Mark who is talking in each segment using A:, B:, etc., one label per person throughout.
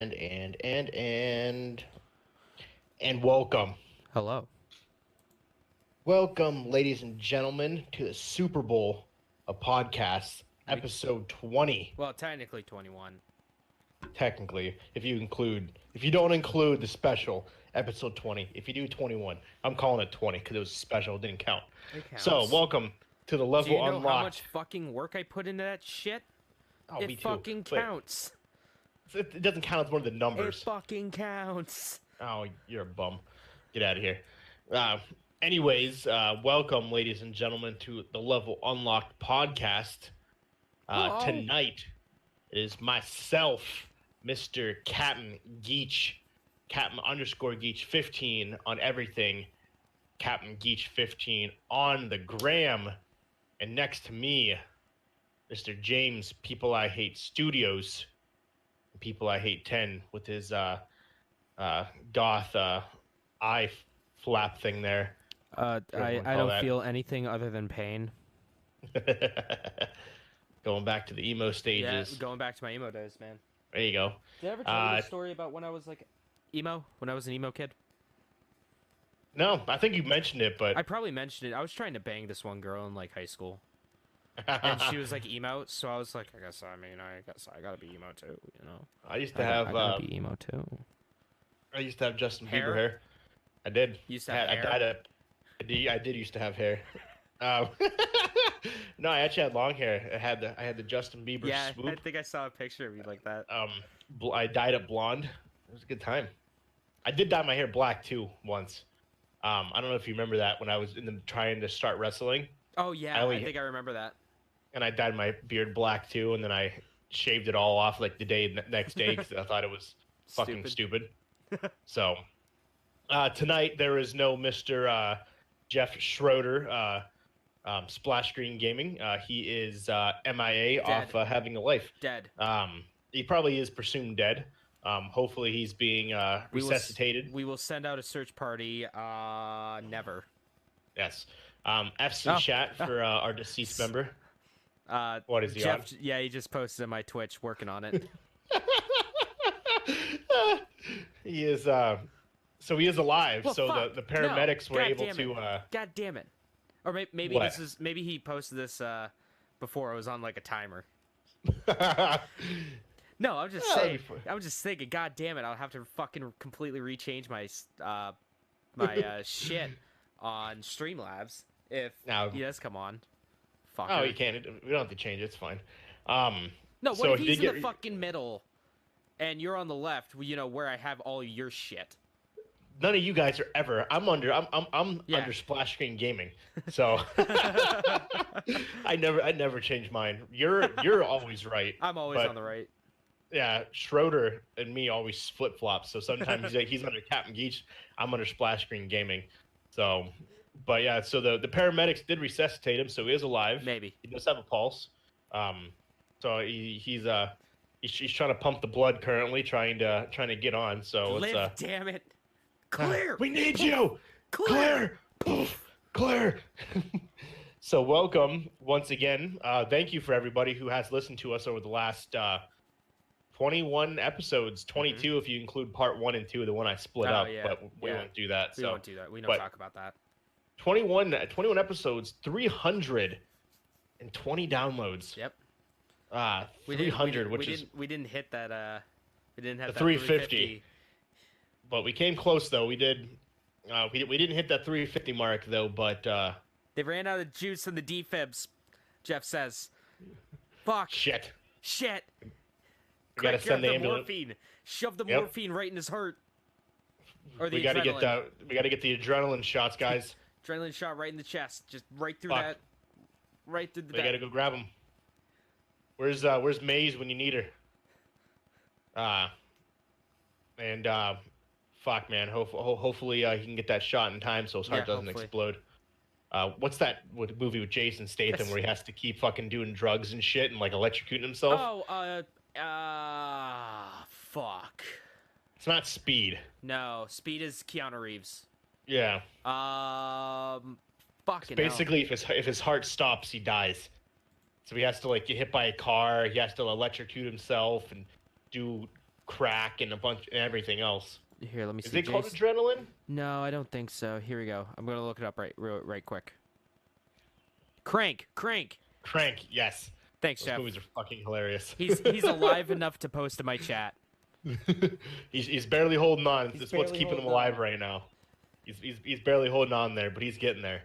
A: And welcome.
B: Hello.
A: Welcome, ladies and gentlemen, to the Super Bowl of podcasts, episode 20,
B: Well, technically 21.
A: technically, if you don't include the special, episode 20. If you do 21, I'm calling it 20 because it was special, it didn't count.
B: It counts.
A: So, welcome to the
B: Do
A: level
B: you know
A: unlocked.
B: how much fucking work I put into that shit?
A: Oh, me
B: It
A: too.
B: fucking
A: Wait,
B: counts.
A: it doesn't count as one of the
B: It
A: numbers.
B: fucking counts.
A: Oh, you're a bum. Get out of here. Anyways, welcome, ladies and gentlemen, to the Level Unlocked podcast.
B: Hello.
A: Tonight, it is myself, Mr. Captain Geach, Captain underscore Geach 15 on everything, Captain Geach 15 on the gram, and next to me, Mr. James, People I Hate Studios, People I Hate 10, with his goth eye flap thing there.
B: I
A: Everyone call
B: don't
A: that.
B: feel anything other than pain.
A: Going back to the emo
B: Yeah,
A: stages.
B: going back to my emo days, man.
A: There you go.
B: Did I ever tell you the story about when I was like emo? When I was an emo kid?
A: No, I think you mentioned it, but
B: I probably mentioned it. I was trying to bang this one girl in like high school. And she was like emo, so I was like, I guess I gotta be emo too, you know.
A: I used to
B: I
A: have
B: gotta be emo too.
A: I used to have Justin
B: Hair?
A: Bieber hair. I did.
B: You used to have hair?
A: I did used to have hair. Um, no, I actually had long hair. I had the Justin Bieber
B: Yeah, I
A: swoop.
B: think I saw a picture of you like that.
A: I dyed it blonde. It was a good time. I did dye my hair black too once. I don't know if you remember that when I was trying to start wrestling,
B: Oh yeah, I think I remember that.
A: and I dyed my beard black too, and then I shaved it all off like the next day because I thought it was fucking stupid. So tonight there is no Mr. Jeff Schroeder, Splash Screen Gaming. He is MIA off having a life.
B: Dead.
A: He probably is presumed dead. Hopefully he's being resuscitated.
B: We will send out a search party. Never.
A: Yes. F's in chat for our deceased member. What is he
B: Jeff,
A: on?
B: Yeah, he just posted on my Twitch, working on it.
A: He is so he is alive.
B: Well,
A: so
B: fuck.
A: the paramedics
B: No.
A: were
B: God
A: able
B: damn
A: to
B: it. God damn it. Or maybe
A: What?
B: maybe he posted this before I was on like a timer. No, I'm just saying. I was just thinking, God damn it, I'll have to fucking completely rechange my shit on Streamlabs if
A: Now-
B: yes, come on. Fucker.
A: Oh, you can't. We don't have to change it. It's fine.
B: No, what
A: so
B: if
A: he
B: he's
A: did
B: in the
A: get-
B: fucking middle and you're on the left, you know, where I have all your shit?
A: None of you guys are ever. I'm under
B: Yeah.
A: under Splash Screen Gaming, so I never change mine. You're always right.
B: I'm always
A: but,
B: on the right.
A: Yeah, Schroeder and me always flip flop. So sometimes he's under Captain Geach, I'm under Splash Screen Gaming. So, but yeah, so the paramedics did resuscitate him, so he is alive.
B: Maybe.
A: He does have a pulse. So he's trying to pump the blood currently, trying to get on. So
B: Live, damn it. Clear.
A: we need you,
B: Clear.
A: Poof, clear. So welcome once again. Thank you for everybody who has listened to us over the last 21 episodes, 22 if you include part 1 and 2, the one I split
B: Oh,
A: up,
B: yeah,
A: but we
B: yeah.
A: won't do that.
B: We
A: so
B: won't do that. We don't
A: but-
B: talk about that.
A: 21 episodes, 320 downloads.
B: Yep.
A: 300, which is
B: we didn't hit that we didn't have
A: The
B: that
A: 350. But we came close though. We did. We didn't hit that 350 mark though. But
B: They ran out of juice in the defibs, Jeff says. Fuck.
A: shit,
B: Shit.
A: we gotta
B: Quick,
A: send
B: grab
A: the
B: the
A: ambulance.
B: morphine. Shove the
A: Yep.
B: morphine right in his heart. Or the
A: We gotta
B: adrenaline.
A: get the adrenaline shots, guys.
B: Adrenaline shot right in the chest. Just right through
A: Fuck.
B: that. Right through the
A: We gotta go grab him. Where's Maze when you need her? Fuck, man. Hopefully he can get that shot in time so his heart
B: Yeah,
A: doesn't
B: hopefully.
A: explode. What's that movie with Jason Statham
B: Yes.
A: where he has to keep fucking doing drugs and shit and like electrocuting himself?
B: Oh, fuck.
A: It's not Speed.
B: No, Speed is Keanu Reeves.
A: Yeah.
B: Fucking
A: Basically, if his heart stops, he dies. So he has to like get hit by a car. He has to electrocute himself and do crack and a bunch and everything else.
B: Here, let me
A: Is
B: see.
A: it called
B: Jason.
A: adrenaline?
B: No, I don't think so. Here we go. I'm gonna look it up right quick. Crank.
A: Crank, yes.
B: Thanks,
A: Those
B: Jeff.
A: movies are fucking hilarious.
B: He's alive enough to post to my chat.
A: he's barely holding on.
B: He's
A: It's what's
B: barely
A: keeping him
B: holding
A: alive
B: on.
A: right now. He's barely holding on there, but he's getting there.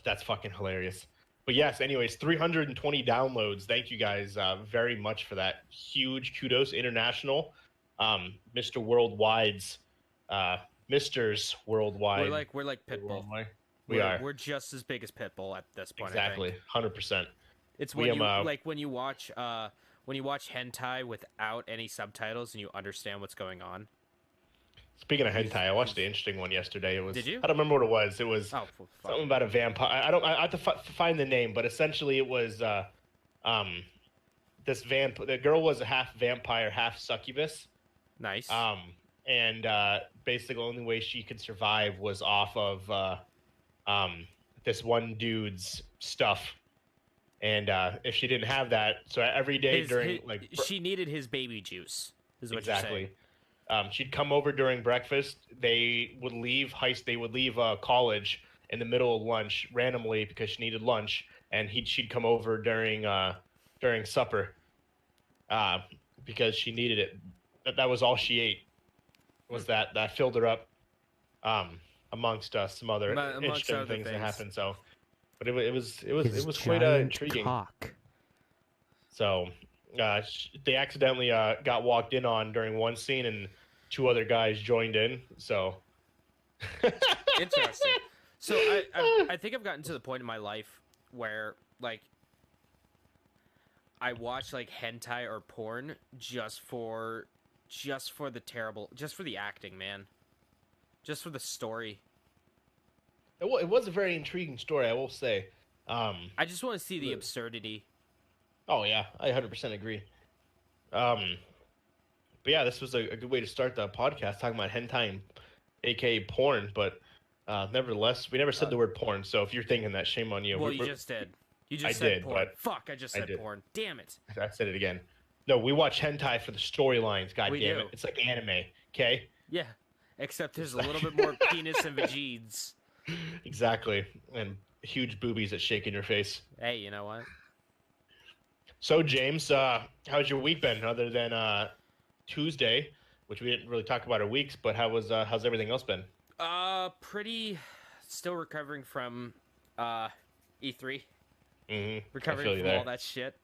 A: That's fucking hilarious. But yes, anyways, 320 downloads. Thank you guys very much for that. Huge kudos, international. Mr. Worldwide's, Misters Worldwide.
B: We're like Pitbull.
A: Worldwide. We are
B: We're just as big as Pitbull at this point.
A: exactly 100%.
B: It's
A: We
B: when you
A: am,
B: like when you watch hentai without any subtitles and you understand what's going on.
A: Speaking of hentai, I watched the interesting one yesterday. It was.
B: Did you?
A: I don't remember what it was. It was
B: Oh, fuck.
A: something about a vampire. I have to find the name, but essentially it was this the girl was a half vampire, half succubus.
B: Nice.
A: And basically the only way she could survive was off of this one dude's stuff. And if she didn't have that, so every day
B: she needed his baby juice. Is what
A: exactly.
B: you're saying.
A: She'd come over during breakfast. They would leave college in the middle of lunch randomly because she needed lunch, and she'd come over during supper because she needed it. That was all she ate. Was that filled her up amongst some other interesting things that happened. So, but it was quite intriguing.
B: Cock.
A: So they accidentally got walked in on during one scene, and 2 other guys joined in. So
B: Interesting. So I think I've gotten to the point in my life where like I watch like hentai or porn just for the acting, man. Just for the story.
A: it was a very intriguing story, I will say.
B: I just want to see the absurdity.
A: Oh yeah, I 100% agree. But yeah, this was a good way to start the podcast talking about hentai, aka porn. But nevertheless, we never said the word porn. So if you're thinking that, shame on you.
B: Well, you just did. You just
A: I
B: said
A: did,
B: porn.
A: but
B: Fuck, I just said porn. Damn it.
A: I said it again. No, we watch hentai for the storylines. God
B: We
A: damn
B: do.
A: it, it's like anime. Okay.
B: Yeah. Except there's a little bit more penis and vajeeds.
A: Exactly, and huge boobies that shake in your face.
B: Hey, you know what?
A: So James, how's your week been other than Tuesday, which we didn't really talk about our weeks, but how's everything else been?
B: Pretty. Still recovering from E3.
A: Mm-hmm.
B: Recovering from all that shit.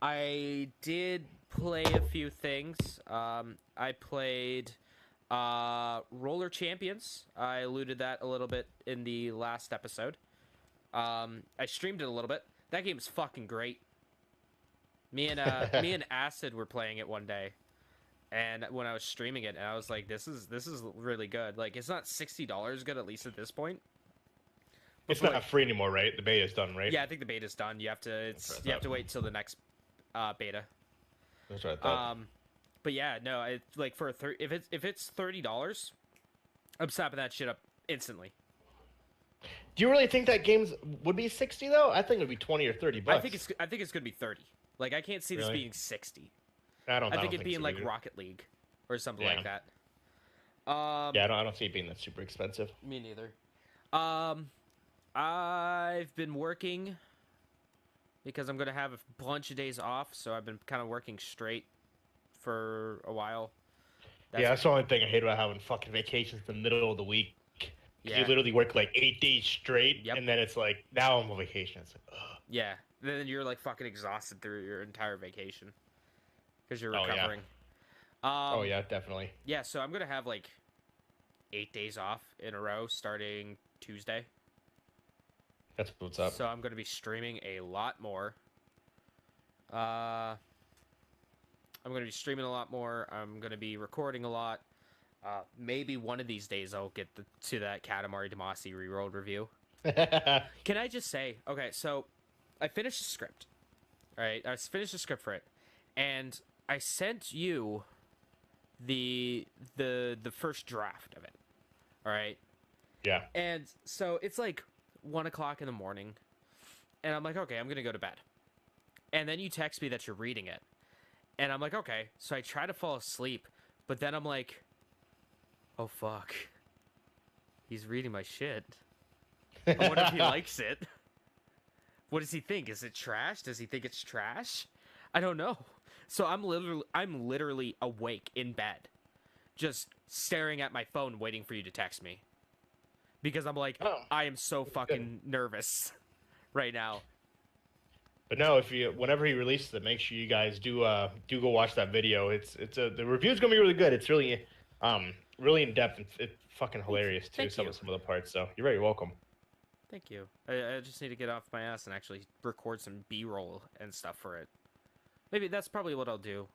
B: I did play a few things. I played Roller Champions. I alluded that a little bit in the last episode. I streamed it a little bit. That game's fucking great. Me and Acid were playing it one day, and when I was streaming it, and I was like, "This is really good." Like, it's not $60 good, at least at this point.
A: It's not free anymore, right? The beta's done, right?
B: Yeah, I think the beta's done. You have to wait till the next beta.
A: That's what I thought.
B: But yeah, no, it's like for if it's $30, I'm snapping that shit up instantly.
A: Do you really think that games would be 60 though? I think it would be 20 or 30 bucks.
B: I think it's gonna be 30. Like, I can't see this
A: Really?
B: being 60.
A: I
B: think it'd be in
A: so
B: like
A: either.
B: Rocket League or something
A: Yeah.
B: like that.
A: Yeah, I don't see it being that super expensive.
B: Me neither. I've been working because I'm gonna have a bunch of days off, so I've been kind of working straight for a while.
A: That's the only thing I hate about having fucking vacations in the middle of the week. 'Cause you literally work like 8 days straight, and then it's like, now I'm on vacation. It's like, ugh.
B: Yeah, then you're like fucking exhausted through your entire vacation because you're recovering.
A: Oh yeah, definitely.
B: Yeah, so I'm gonna have like 8 days off in a row starting Tuesday.
A: That's what's up.
B: So I'm gonna be streaming a lot more. I'm gonna be streaming a lot more. I'm gonna be recording a lot. Maybe one of these days I'll get to that Katamari Damacy rerolled review. Can I just say, okay, so I finished the script. All right, I finished the script for it, and I sent you the first draft of it. All right.
A: Yeah.
B: And so it's like 1 o'clock in the morning, and I'm like, okay, I'm gonna go to bed. And then you text me that you're reading it, And I'm like, okay. So I try to fall asleep, but then I'm like, oh fuck. He's reading my shit. I wonder if he likes it. What does he think? Is it trash? Does he think it's trash? I don't know. So I'm literally awake in bed, just staring at my phone, waiting for you to text me. Because I'm like,
A: Oh,
B: I am so fucking nervous right now.
A: But no, whenever he releases it, make sure you guys do go watch that video. The review's gonna be really good. It's really in depth and it's fucking hilarious too.
B: Thank
A: Some
B: you.
A: of the parts. So you're very welcome.
B: Thank you. I just need to get off my ass and actually record some B-roll and stuff for it. Maybe that's probably what I'll do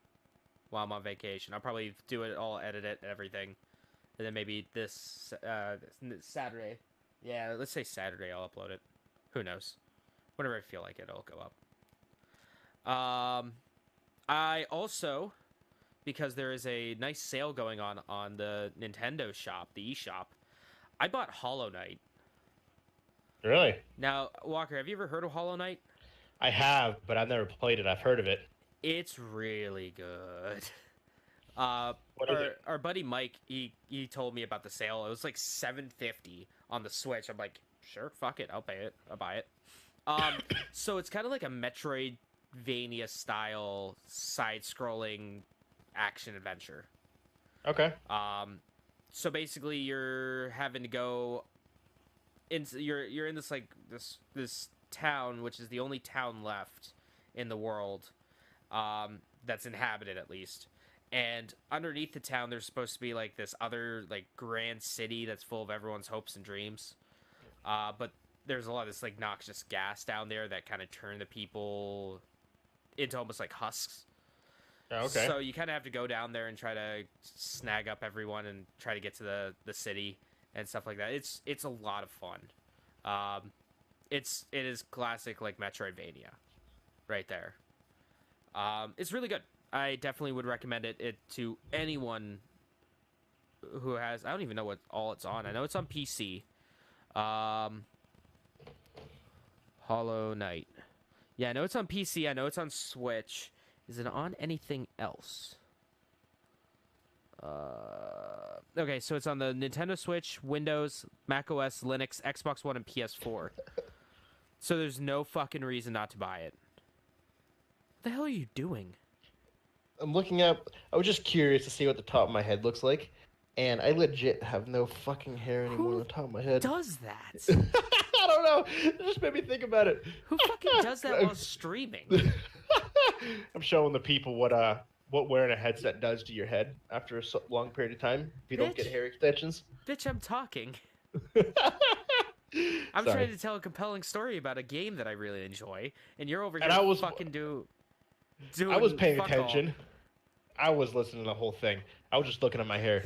B: while I'm on vacation. I'll probably do it all, edit it, and everything. And then maybe this Saturday. Yeah, let's say Saturday I'll upload it. Who knows? Whenever I feel like it, it'll go up. I also, because there is a nice sale going on the Nintendo shop, the eShop, I bought Hollow Knight.
A: Really?
B: Now, Walker, have you ever heard of Hollow Knight?
A: I have, but I've never played it. I've heard of it.
B: It's really good.
A: What is it?
B: Our buddy Mike, he told me about the sale. It was like $7.50 on the Switch. I'm like, sure, fuck it, I'll pay it. I'll buy it. So it's kind of like a Metroidvania style side-scrolling action adventure.
A: Okay.
B: So basically you're having to go you're in this like this town, which is the only town left in the world that's inhabited, at least. And underneath the town there's supposed to be like this other like grand city that's full of everyone's hopes and dreams. But there's a lot of this like noxious gas down there that kind of turn the people into almost like husks.
A: Okay.
B: So you kind of have to go down there and try to snag up everyone and try to get to the city and stuff like that. It's a lot of fun. It is classic like Metroidvania, right there. It's really good. I definitely would recommend it to anyone who has. I don't even know what all it's on. I know it's on PC. Hollow Knight. Yeah, I know it's on PC. I know it's on Switch. Is it on anything else? Okay, so it's on the Nintendo Switch, Windows, Mac OS, Linux, Xbox One, and PS4. So there's no fucking reason not to buy it. What the hell are you doing?
A: I'm looking up. I was just curious to see what the top of my head looks like, and I legit have no fucking hair anymore on the top of my head.
B: Does that?
A: I don't know. It just made me think about it.
B: Who fucking does that while streaming?
A: I'm showing the people what wearing a headset does to your head after a long period of time if you don't get
B: Bitch.
A: hair extensions.
B: Bitch, I'm talking. I'm
A: Sorry.
B: trying to tell a compelling story about a game that I really enjoy, and you're over here
A: And I was
B: doing
A: I was paying
B: fuck all.
A: attention. I was listening to the whole thing. I was just looking at my hair.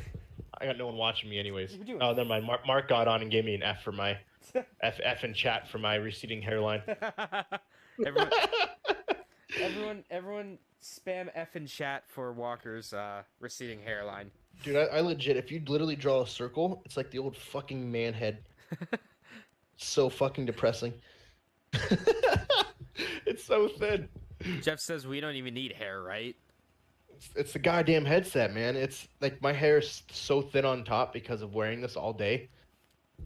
A: I got no one watching me anyways.
B: You're doing-
A: Oh, never mind. Mark got on and gave me an F for my F in chat for my receding hairline.
B: everyone spam F in chat for Walker's receding hairline.
A: Dude, I legit, if you literally draw a circle, it's like the old fucking man head. So fucking depressing. It's so thin.
B: Jeff says we don't even need hair, right?
A: It's the goddamn headset, man. It's like my hair is so thin on top because of wearing this all day.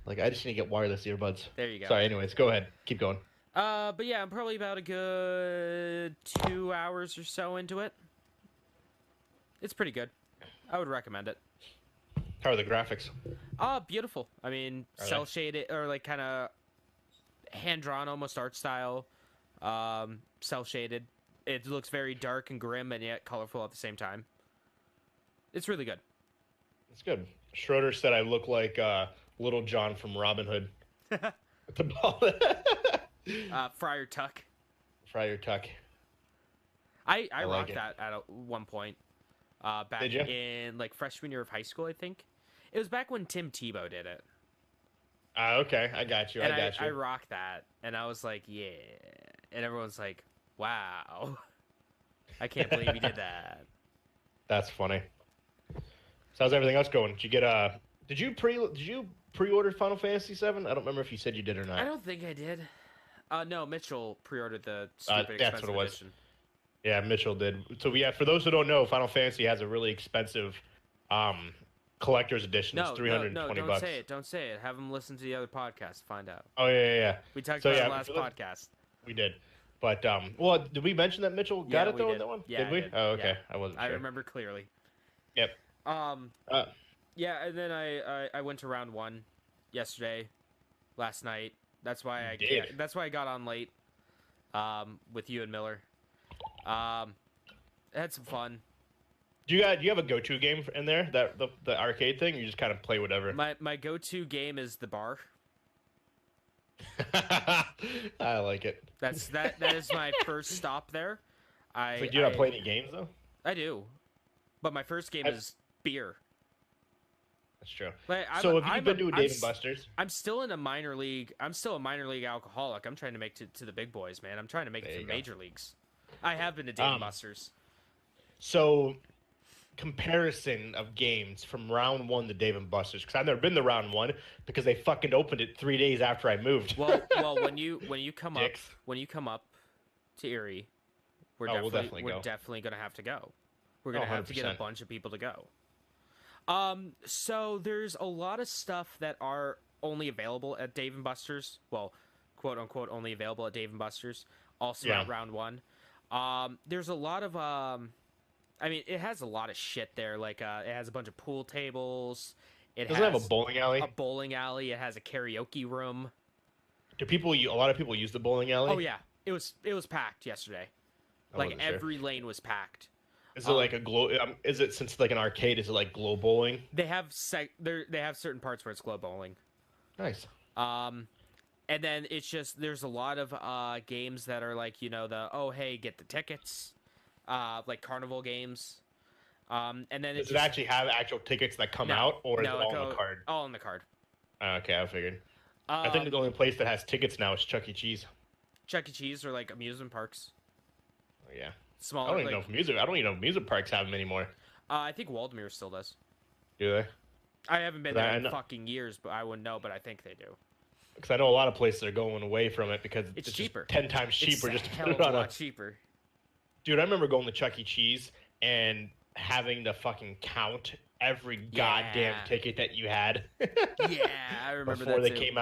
A: Like, I just need to get wireless earbuds.
B: There you go.
A: Sorry, anyways, go ahead. Keep going.
B: But yeah, I'm probably about a good 2 hours or so into it. It's pretty good. I would recommend it.
A: How are the graphics?
B: Beautiful. I mean,
A: Are they?
B: cell shaded or like kind of hand drawn, almost art style. Cell shaded. It looks very dark and grim and yet colorful at the same time. It's really good.
A: It's good. Schroeder said I look like Little John from Robin Hood. With the ball.
B: Friar Tuck.
A: Friar Tuck.
B: I
A: like
B: rocked
A: it.
B: that at one point. Back
A: Did ya?
B: in like freshman year of high school, I think. It was back when Tim Tebow did it.
A: Okay, I got you.
B: And
A: I got you.
B: I rocked that. And I was like, yeah. And everyone's like, wow. I can't believe you did that.
A: That's funny. So how's everything else going? Did you get Did you pre-order Final Fantasy VII? I don't remember if you said you did or not.
B: I don't think I did. No, Mitchell pre-ordered the stupid
A: that's
B: expensive
A: what it was.
B: edition.
A: Yeah, Mitchell did. So yeah, for those who don't know, Final Fantasy has a really expensive um collector's edition. It's
B: No,
A: three
B: no,
A: hundred and
B: no,
A: twenty
B: don't
A: bucks.
B: say it. Don't say it. Have them listen to the other podcast to find out.
A: Oh yeah, yeah, yeah.
B: We talked
A: So
B: about it
A: yeah,
B: last podcast.
A: we did. But well, did we mention that Mitchell got
B: Yeah,
A: it
B: we
A: though in
B: did.
A: that one?
B: Yeah,
A: did we?
B: I did.
A: Oh, okay.
B: Yeah.
A: I wasn't
B: I
A: sure.
B: remember clearly.
A: Yep.
B: Um,
A: Uh,
B: yeah, and then I went to round 1 yesterday, last night. That's why I
A: did.
B: can't, that's why I got on late. With you and Miller. I had some fun.
A: do you have a go-to game in there? That the arcade thing? Or you just kind of play whatever.
B: My go-to game is the bar.
A: I like it.
B: That is my first stop there.
A: So do you not play any games though?
B: I do, but my first game is beer.
A: That's true.
B: Like,
A: So have you been to a Dave and Buster's?
B: I'm still in a minor league. I'm still a minor league alcoholic. I'm trying to make to the big boys, man. I'm trying to make
A: There
B: it to
A: you
B: the
A: go.
B: major leagues. I have been to Dave and Buster's.
A: So, comparison of games from round 1 to Dave and Buster's, because I've never been to round 1 because they fucking opened it 3 days after I moved.
B: Well, when you come
A: Dicks.
B: up to Erie, we'll
A: we'll definitely go.
B: definitely gonna have to go. We're gonna have to get a
A: 100%.
B: bunch of people to go. So there's a lot of stuff that are only available at Dave and Buster's. Well, quote unquote, only available at Dave and Buster's. Also
A: Yeah.
B: at round 1. There's a lot of I mean, it has a lot of shit there. Like, it has a bunch of pool tables. It
A: Doesn't it
B: has
A: have a bowling alley?
B: a bowling alley. It has a karaoke room.
A: Do people? A lot of people use the bowling alley?
B: Oh yeah, it was packed yesterday.
A: I
B: Like
A: wasn't sure.
B: every lane was packed.
A: Is it like a glow? Is it since it's like an arcade? Is it like glow bowling?
B: They have they have certain parts where it's glow bowling.
A: Nice.
B: And then it's just there's a lot of games that are like, you know, hey, get the tickets, like carnival games. And then
A: Does it actually have actual tickets that come
B: No.
A: out, or is
B: No,
A: it all on the card?
B: All on the card.
A: Okay, I figured. I think the only place that has tickets now is Chuck E. Cheese.
B: Chuck E. Cheese or like amusement parks.
A: Oh, yeah.
B: Smaller.
A: I don't even
B: like,
A: know if music parks have them anymore.
B: I think Waldemere still does.
A: Do they?
B: I haven't been
A: But
B: there
A: I
B: in
A: know-
B: fucking years, but I wouldn't know. But I think they do.
A: Because I know a lot of places are going away from it because
B: It's
A: just
B: cheaper.
A: 10 times cheaper
B: It's
A: just
B: a
A: to
B: hell
A: put
B: of
A: it
B: a
A: on
B: lot
A: a.
B: cheaper.
A: Dude, I remember going to Chuck E. Cheese and having to fucking count every goddamn
B: Yeah.
A: ticket that you had.
B: Yeah, I remember
A: before
B: that
A: they
B: too.
A: came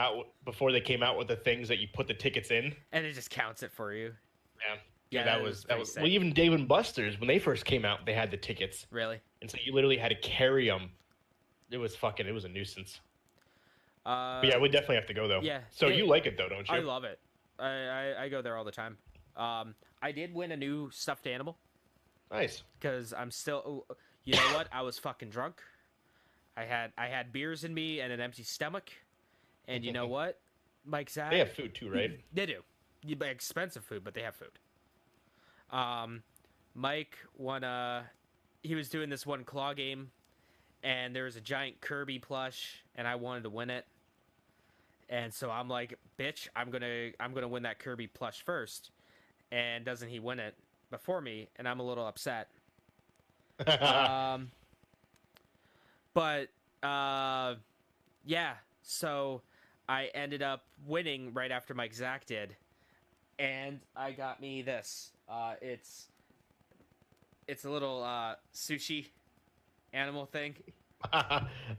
A: out with the things that you put the tickets in.
B: And it just counts it for you.
A: Yeah.
B: Yeah,
A: Dude,
B: that
A: that
B: was
A: was
B: pretty
A: well,
B: sick.
A: even Dave and Buster's when they first came out, they had the tickets,
B: Really?
A: and so you literally had to carry them. It was a nuisance. But yeah, we definitely have to go though.
B: yeah,
A: So
B: it-
A: you like it though, don't you?
B: I love it. I go there all the time. I did win a new stuffed animal
A: Nice.
B: because I'm still. You know what? I was fucking drunk. I had beers in me and an empty stomach, and you know what, Mike Zach?
A: They have food too, right?
B: They do. You buy expensive food, but they have food. Mike won he was doing this one claw game, and there was a giant Kirby plush, and I wanted to win it. And so I'm like, bitch, I'm gonna win that Kirby plush first. And doesn't he win it before me? And I'm a little upset. But yeah, so I ended up winning right after Mike Zach did, and I got me this. It's a little sushi animal thing.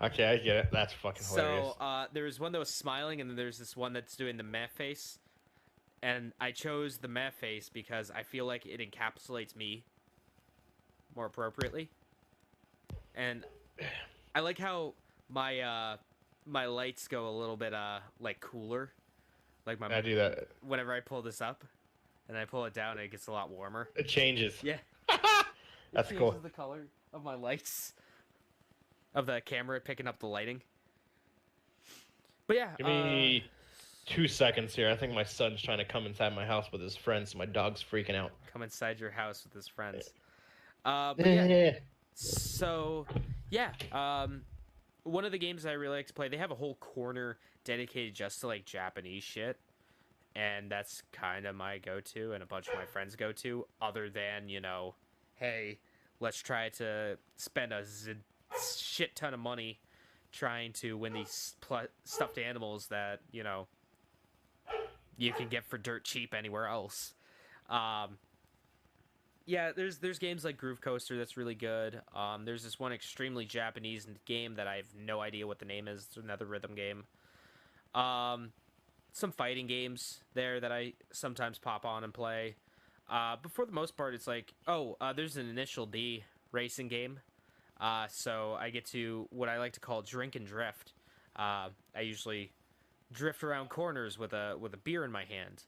A: Okay, I get it. That's fucking hilarious.
B: So there was one that was smiling, and then there's this one that's doing the meh face. And I chose the meh face because I feel like it encapsulates me more appropriately. And I like how my my lights go a little bit like cooler. Like
A: I do that.
B: whenever I pull this up and I pull it down, it gets a lot warmer.
A: It changes.
B: Yeah.
A: That's
B: It
A: cool.
B: changes the color of my lights. Of the camera picking up the lighting. But yeah.
A: Give me 2 seconds here. I think my son's trying to come inside my house with his friends, so my dog's freaking out.
B: Come inside your house with his friends. But yeah. So, yeah. One of the games I really like to play, they have a whole corner dedicated just to like Japanese shit. And that's kind of my go-to and a bunch of my friends go-to, other than, you know, hey, let's try to spend a shit ton of money trying to win these stuffed animals that, you know, you can get for dirt cheap anywhere else. yeah, there's games like Groove Coaster that's really good. There's this one extremely Japanese game that I have no idea what the name is. It's another rhythm game. Um, some fighting games there that I sometimes pop on and play. But for the most part, it's like, there's an Initial D racing game. So I get to what I like to call drink and drift. I usually drift around corners with a beer in my hand.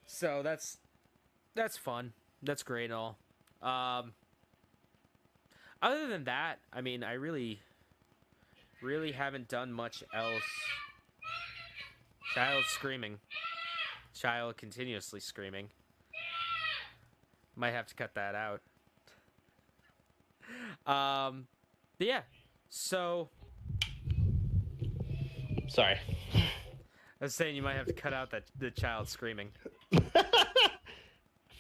B: So that's fun. That's great and all. Other than that, I mean, I really haven't done much else. Child screaming. Child continuously screaming. Might have to cut that out. But yeah. So
A: Sorry.
B: I was saying you might have to cut out the child screaming.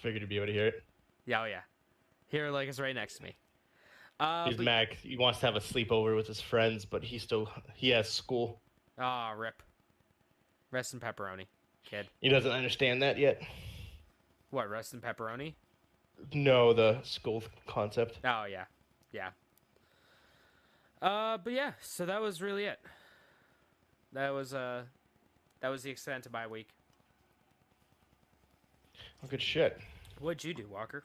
A: Figured you'd be able to hear it.
B: Yeah, oh yeah. Here, like, it's right next to me.
A: He's mad. He wants to have a sleepover with his friends, but he has school.
B: Ah, rip. Rest in pepperoni, kid.
A: He doesn't understand that yet.
B: What, rest in pepperoni?
A: No, the school concept.
B: Oh yeah, yeah. But yeah, so that was really it. That was the extent of my week.
A: Oh, good shit.
B: What'd you do, Walker?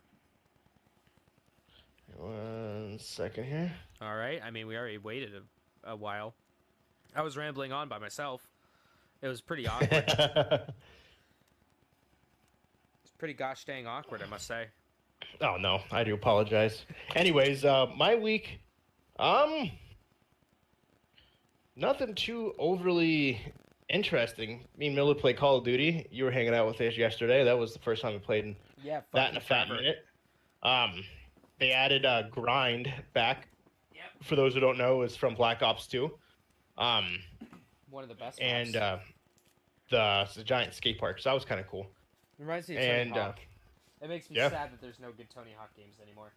A: 1 second here.
B: All right. I mean, we already waited a while. I was rambling on by myself. It was pretty awkward. It's pretty gosh dang awkward, I must say.
A: Oh no, I do apologize. Anyways, my week, nothing too overly interesting. Me and Miller played Call of Duty. You were hanging out with us yesterday. That was the first time we played in that in a fat minute. They added grind back.
B: Yep.
A: For those who don't know, is from Black Ops 2.
B: One of the best.
A: And the giant skate park. So that was kind of cool.
B: Reminds me of Tony Hawk. It makes me
A: yeah.
B: sad that there's no good Tony Hawk games anymore.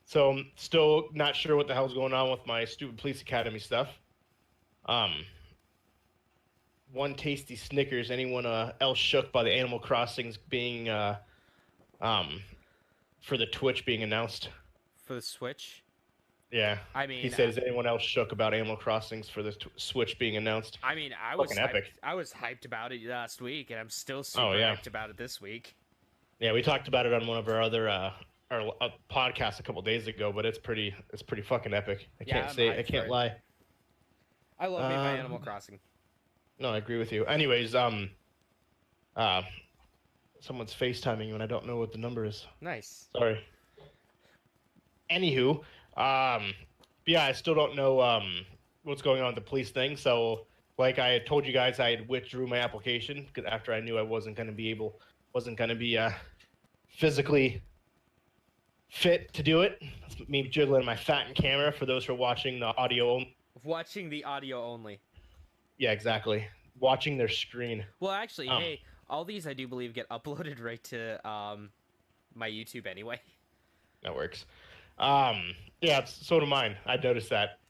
A: So I'm still not sure what the hell's going on with my stupid Police Academy stuff. One tasty Snickers. Anyone else shook by the Animal Crossings being for the Twitch being announced?
B: For the Switch?
A: Yeah.
B: I mean,
A: he said, is anyone else shook about Animal Crossings for the Switch being announced?
B: I mean, I was hyped about it last week, and I'm still super hyped about it this week.
A: Yeah, we talked about it on one of our other our podcasts a couple days ago, but it's pretty fucking epic. I can't lie.
B: I love me my Animal Crossing.
A: No, I agree with you. Anyways, someone's FaceTiming you, and I don't know what the number is.
B: Nice.
A: Sorry. Anywho, yeah, I still don't know what's going on with the police thing. So, like I had told you guys, I had withdrew my application after I knew I wasn't going to be physically fit to do it. That's me jiggling my fat camera for those who are watching the audio.
B: Watching the audio only.
A: Yeah, exactly. Watching their screen.
B: Well, actually, hey, all these I do believe get uploaded right to my YouTube anyway.
A: That works. Yeah, so do mine. I noticed that.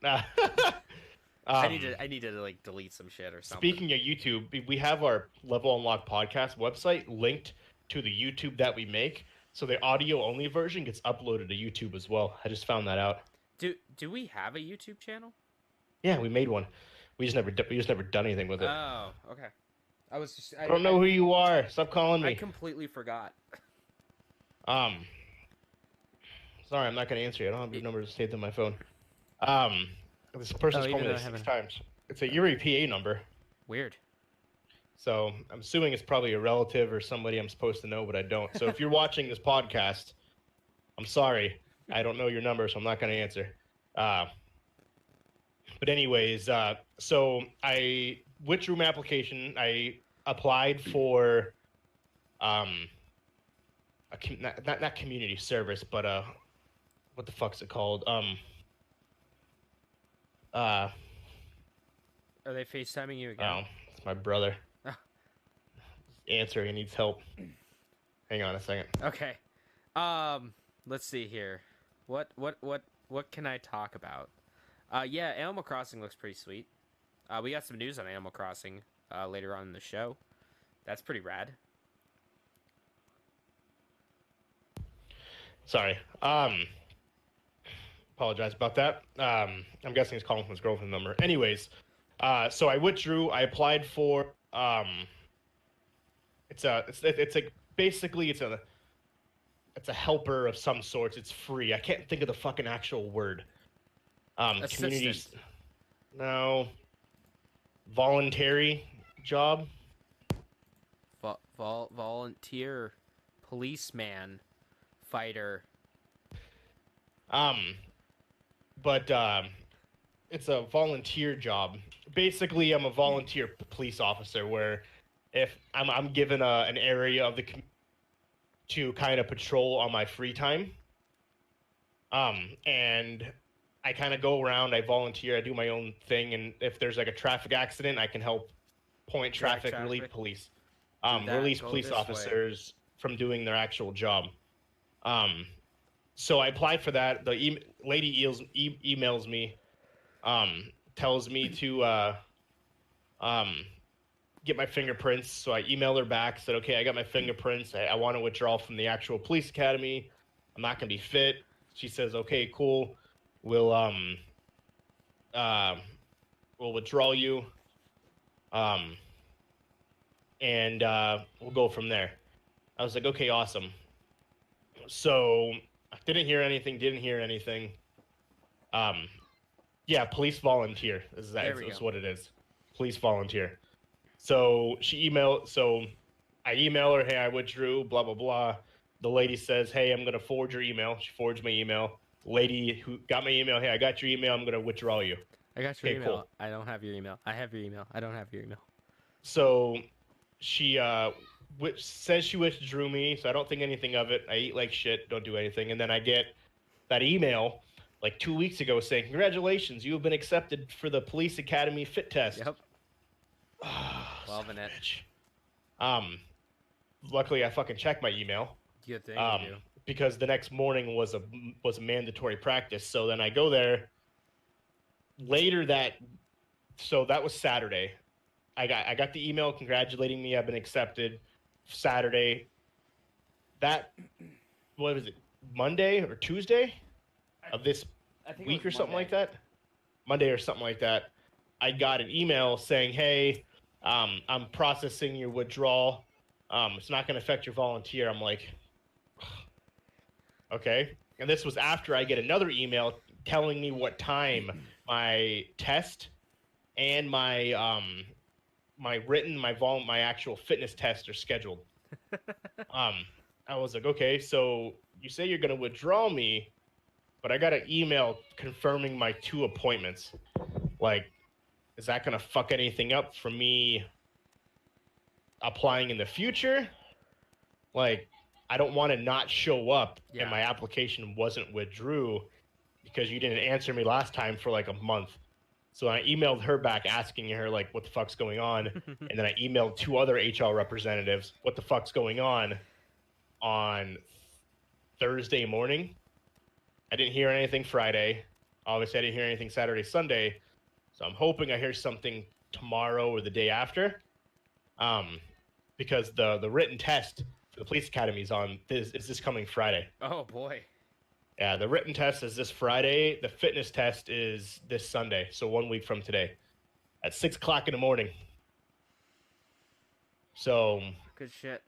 B: I need to like delete some shit or something.
A: Speaking of YouTube, we have our Level Unlock podcast website linked to the YouTube that we make, so the audio only version gets uploaded to YouTube as well. I just found that out.
B: Do we have a YouTube channel?
A: Yeah, we made one. We just never done anything with it.
B: Oh, okay. I
A: don't know who you are. Stop calling me.
B: I completely forgot.
A: Sorry, I'm not going to answer you. I don't have your number saved on my phone. This person's called me 6 times. It's a Yuri PA number.
B: Weird.
A: So I'm assuming it's probably a relative or somebody I'm supposed to know, but I don't. So if you're watching this podcast, I'm sorry. I don't know your number, so I'm not going to answer. But anyways, so I withdrew my application. I applied for not community service, but what the fuck's it called?
B: Are they FaceTiming you again?
A: Oh, it's my brother. Answer, he needs help. Hang on a second.
B: Okay. Let's see here. What can I talk about? Yeah, Animal Crossing looks pretty sweet. We got some news on Animal Crossing later on in the show. That's pretty rad.
A: Sorry. Apologize about that. I'm guessing he's calling from his girlfriend's number. Anyways, so I withdrew. I applied for it's like basically it's a helper of some sorts. It's free. I can't think of the fucking actual word. Community.
B: Assistant.
A: No. Voluntary job.
B: Volunteer, policeman, fighter.
A: But it's a volunteer job. Basically, I'm a volunteer police officer where if I'm given an area of the to kind of patrol on my free time. And I kind of go around, I volunteer, I do my own thing, and if there's like a traffic accident, I can help point traffic, relieve police. Release police officers from doing their actual job. So I applied for that. The lady emails me, tells me to get my fingerprints. So I emailed her back, said, okay, I got my fingerprints. I want to withdraw from the actual police academy. I'm not going to be fit. She says, okay, cool. We'll withdraw you. And we'll go from there. I was like, okay, awesome. So I didn't hear anything. Yeah, police volunteer is what it is. Police volunteer. So I email her, hey, I withdrew, blah, blah, blah. The lady says, hey, I'm going to forward your email. She forwards my email. Lady who got my email, hey, I got your email. I'm going to withdraw you.
B: I got your email. Cool. I don't have your email. I have your email. I don't have your email.
A: So she says she withdrew me, so I don't think anything of it. I eat like shit, don't do anything. And then I get that email like 2 weeks ago saying, congratulations, you have been accepted for the police academy fit test.
B: Yep.
A: Well, luckily I fucking checked my email.
B: Good thing you do.
A: Because the next morning was a mandatory practice. So then I go there so that was Saturday. I got the email congratulating me. I've been accepted. Saturday. What was it? Monday or Tuesday of this week or something like that? Monday or something like that. I got an email saying, hey, I'm processing your withdrawal. It's not going to affect your volunteer. I'm like, okay. And this was after I get another email telling me what time my test and my actual fitness test are scheduled. I was like, okay, so you say you're going to withdraw me, but I got an email confirming my 2 appointments. Like, is that going to fuck anything up for me applying in the future? Like, I don't want to not show up and my application wasn't withdrew because you didn't answer me last time for like a month. So I emailed her back asking her, like, what the fuck's going on? And then I emailed 2 other HR representatives, what the fuck's going on Thursday morning. I didn't hear anything Friday. Obviously, I didn't hear anything Saturday, Sunday. So I'm hoping I hear something tomorrow or the day after. Because the written test for the police academy is this coming Friday.
B: Oh, boy.
A: Yeah, the written test is this Friday. The fitness test is this Sunday, so 1 week from today, at 6 o'clock in the morning. So
B: good shit.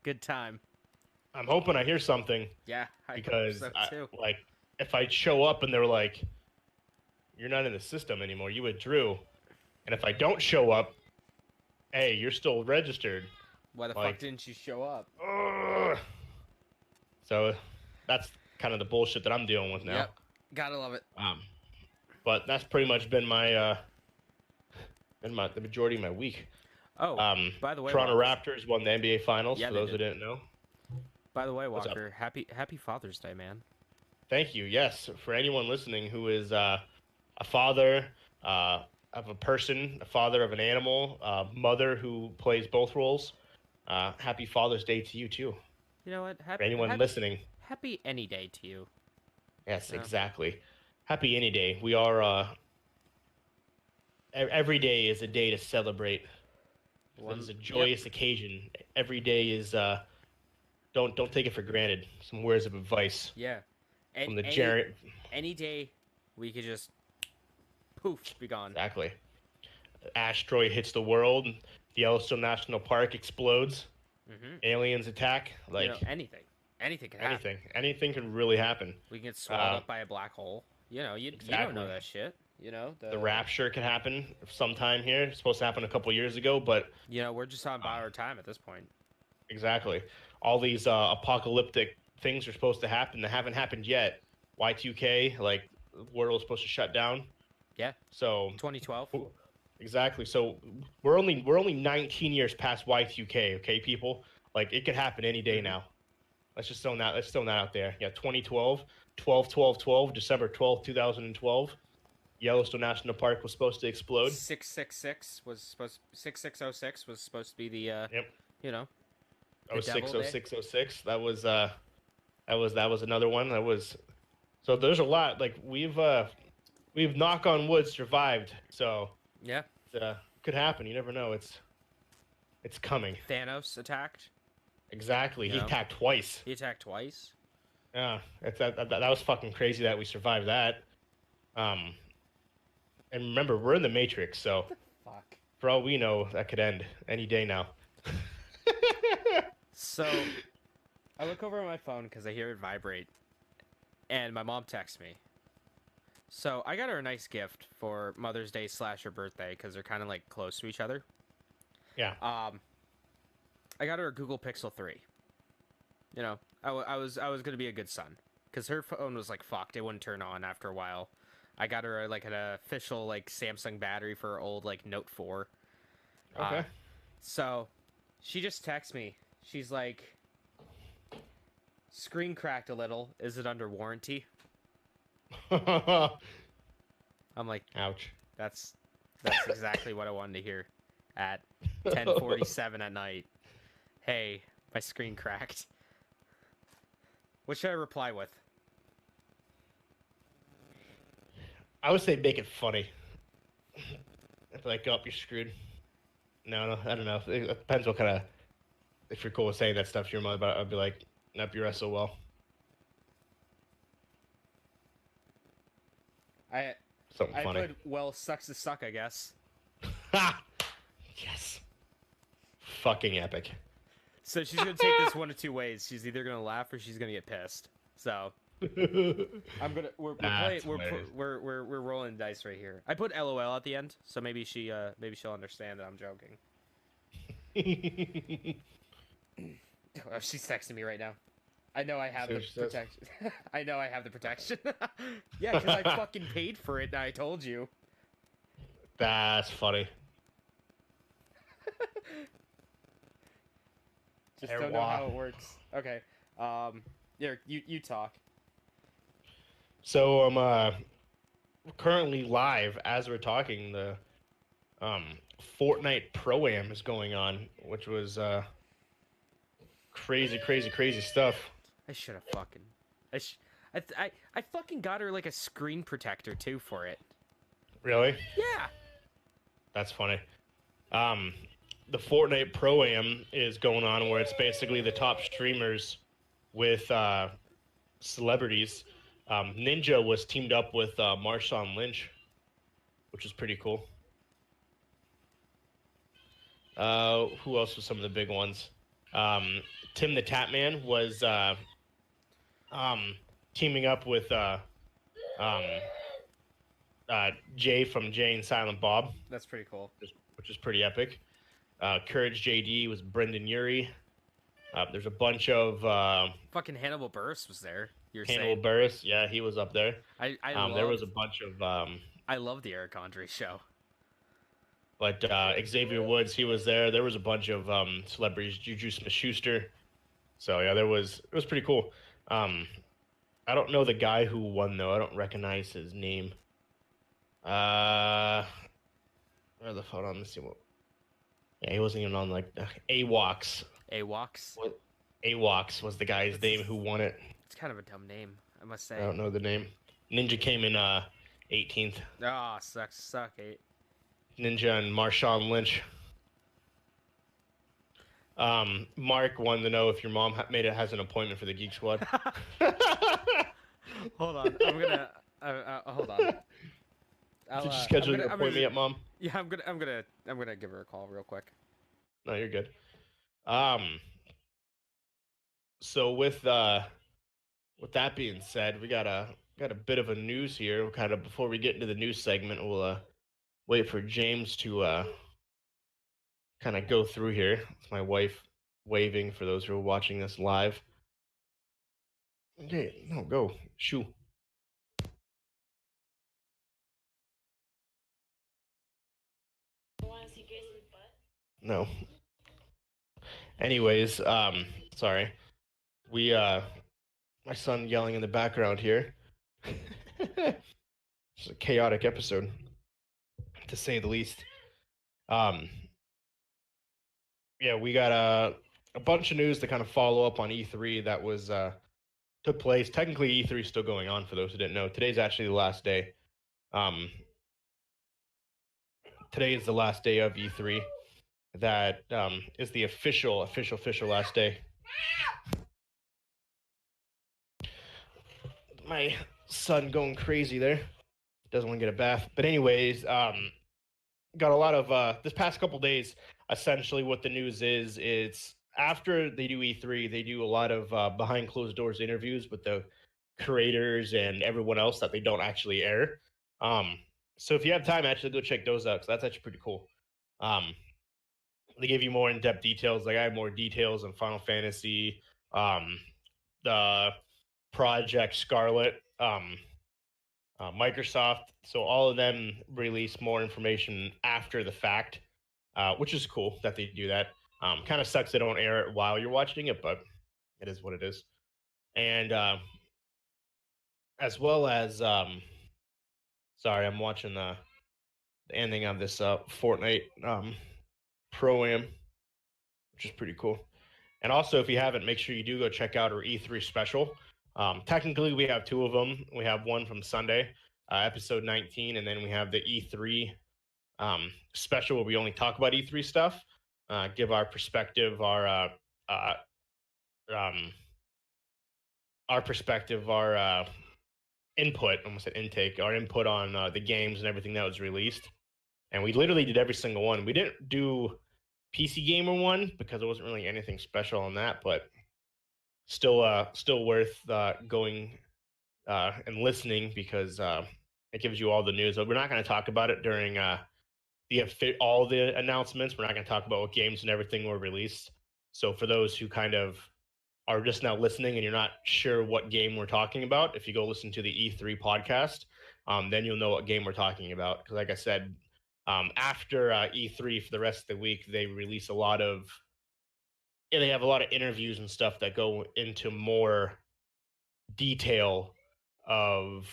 B: Good time.
A: I'm hoping I hear something.
B: Yeah,
A: because
B: hope so too.
A: Like, if I show up and they're like, "You're not in the system anymore. You withdrew," and if I don't show up, hey, you're still registered.
B: Why the fuck didn't you show up?
A: So that's kind of the bullshit that I'm dealing with now.
B: Yep. Gotta love it.
A: But that's pretty much been the majority of my week.
B: Oh, by the way,
A: Toronto Raptors won the NBA Finals.
B: Yeah,
A: for those who didn't know.
B: By the way, Walker, happy Father's Day, man.
A: Thank you. Yes, for anyone listening who is a father of a person, a father of an animal, a mother who plays both roles, happy Father's Day to you too.
B: You know what?
A: For anyone listening.
B: Happy any day to you.
A: Yes, exactly. Happy any day. We are. Every day is a day to celebrate. It's a joyous occasion. Every day is don't take it for granted. Some words of advice
B: Yeah. And
A: from the
B: any
A: Jared.
B: any day we could just poof be gone.
A: Exactly. Asteroid hits the world. The Yellowstone National Park explodes.
B: Mm-hmm.
A: Aliens attack. Like
B: anything can happen.
A: anything can really happen.
B: We can get swallowed up by a black hole. You don't
A: Exactly.
B: know that shit.
A: The rapture could happen sometime here. It's supposed to happen a couple years ago, but
B: we're just on borrowed time at this point.
A: exactly. All these apocalyptic things are supposed to happen that haven't happened yet. Y2K, like the world was supposed to shut down.
B: Yeah.
A: So
B: 2012.
A: exactly. So we're only 19 years past Y2K. Okay, people. Like it could happen any day now. Let's throw that out there. Yeah, 2012, 12, December 12th, 2012. Yellowstone National Park was supposed to explode.
B: 6606 was supposed to be the
A: Yep.
B: The
A: 060606. That was another one. So there's a lot. Like we've knock on wood survived. So
B: yeah,
A: it could happen. You never know. It's coming.
B: Thanos attacked.
A: Exactly. He attacked twice.
B: He attacked twice.
A: Yeah, that was fucking crazy that we survived that. And remember, we're in the Matrix, so
B: fuck.
A: For all we know, that could end any day now.
B: So, I look over at my phone because I hear it vibrate, and my mom texts me. So I got her a nice gift for Mother's Day / her birthday because they're kind of like close to each other.
A: Yeah.
B: I got her a Google Pixel 3. I was gonna be a good son because her phone was like fucked. It wouldn't turn on after a while. I got her like an official like Samsung battery for her old like Note 4.
A: Okay.
B: So she just texts me. She's like, "Screen cracked a little. Is it under warranty?" I'm like,
A: ouch.
B: That's exactly what I wanted to hear at 10:47 at night. Hey, my screen cracked. What should I reply with?
A: I would say make it funny. If like, oh, you're screwed. No, I don't know. It depends what kind of. If you're cool with saying that stuff to your mother, but I'd be like, nope, you so well. Something funny.
B: I put, well, sucks to suck, I guess.
A: Ha! Yes. Fucking epic.
B: So she's gonna take this one of two ways. She's either gonna laugh or she's gonna get pissed. So we're rolling dice right here. I put LOL at the end, so maybe she'll understand that I'm joking. Oh, she's texting me right now. I know I have the protection. I know I have the protection. Yeah, because I fucking paid for it, and I told you.
A: That's funny.
B: Just don't know how it works. Okay. Yeah, you talk.
A: So I'm currently live as we're talking. The Fortnite Pro-Am is going on, which was crazy stuff.
B: I should have fucking. I fucking got her like a screen protector too for it.
A: Really?
B: Yeah.
A: That's funny. The Fortnite Pro-Am is going on where it's basically the top streamers with celebrities. Ninja was teamed up with Marshawn Lynch, which is pretty cool. Who else was some of the big ones? Tim the Tatman was teaming up with Jay from Jay and Silent Bob.
B: That's pretty cool.
A: Which is pretty epic. Courage JD was Brendan Urie. There's a bunch of
B: fucking Hannibal Buress was there.
A: Hannibal Buress, yeah, he was up there. There was a bunch of.
B: I love the Eric Andre show.
A: But Xavier Woods, he was there. There was a bunch of celebrities. Juju Smith-Schuster. So yeah, it was pretty cool. I don't know the guy who won though. I don't recognize his name. Where the fuck on? Let's see what. Yeah, he wasn't even on like AWOX.
B: AWOX.
A: AWOX was the guy's name who won it.
B: It's kind of a dumb name, I must say.
A: I don't know the name. Ninja came in 18th.
B: Ah, suck.
A: Ninja and Marshawn Lynch. Mark wanted to know if your mom has an appointment for the Geek Squad.
B: Hold on, I'm gonna. Hold on.
A: Did you
B: I'm
A: schedule
B: gonna.
A: your appointment yet, Mom?
B: Yeah, I'm gonna give her a call real quick.
A: No, you're good. Um, so with that being said, we got a bit of a news here. Kind of before we get into the news segment, we'll wait for James to kind of go through here. It's my wife waving for those who are watching this live. Okay, no, go. Shoo. No. Anyways, sorry. We my son yelling in the background here. It's a chaotic episode, to say the least. Um, yeah, we got a bunch of news to kind of follow up on E3 that was took place. Technically, E3 is still going on for those who didn't know. Today's actually the last day. Um, Today is the last day of E3. That is the official last day. My son going crazy there. Doesn't want to get a bath. But anyways, got a lot of this past couple days. Essentially, what the news is, it's after they do E3, they do a lot of behind closed doors interviews with the creators and everyone else that they don't actually air. So if you have time, actually go check those out, because that's actually pretty cool. They give you more in-depth details. Like I have more details on Final Fantasy, the Project Scarlet, Microsoft. So all of them release more information after the fact, which is cool that they do that. Kind of sucks they don't air it while you're watching it, but it is what it is. And as well as, sorry, I'm watching the ending of this Fortnite Pro-Am, which is pretty cool. And also, if you haven't, make sure you do go check out our E3 special. Technically, we have two of them. We have one from Sunday, episode 19, and then we have the E3 special where we only talk about E3 stuff, give our perspective, our input, almost said intake, our input on the games and everything that was released. And we literally did every single one. We didn't do PC Gamer one because there wasn't really anything special on that, but still worth going and listening, because it gives you all the news. But we're not going to talk about it during all the announcements. We're not going to talk about what games and everything were released. So for those who kind of are just now listening and you're not sure what game we're talking about, if you go listen to the E3 podcast, then you'll know what game we're talking about. Because like I said, after E3 for the rest of the week, they release a lot of, they have a lot of interviews and stuff that go into more detail of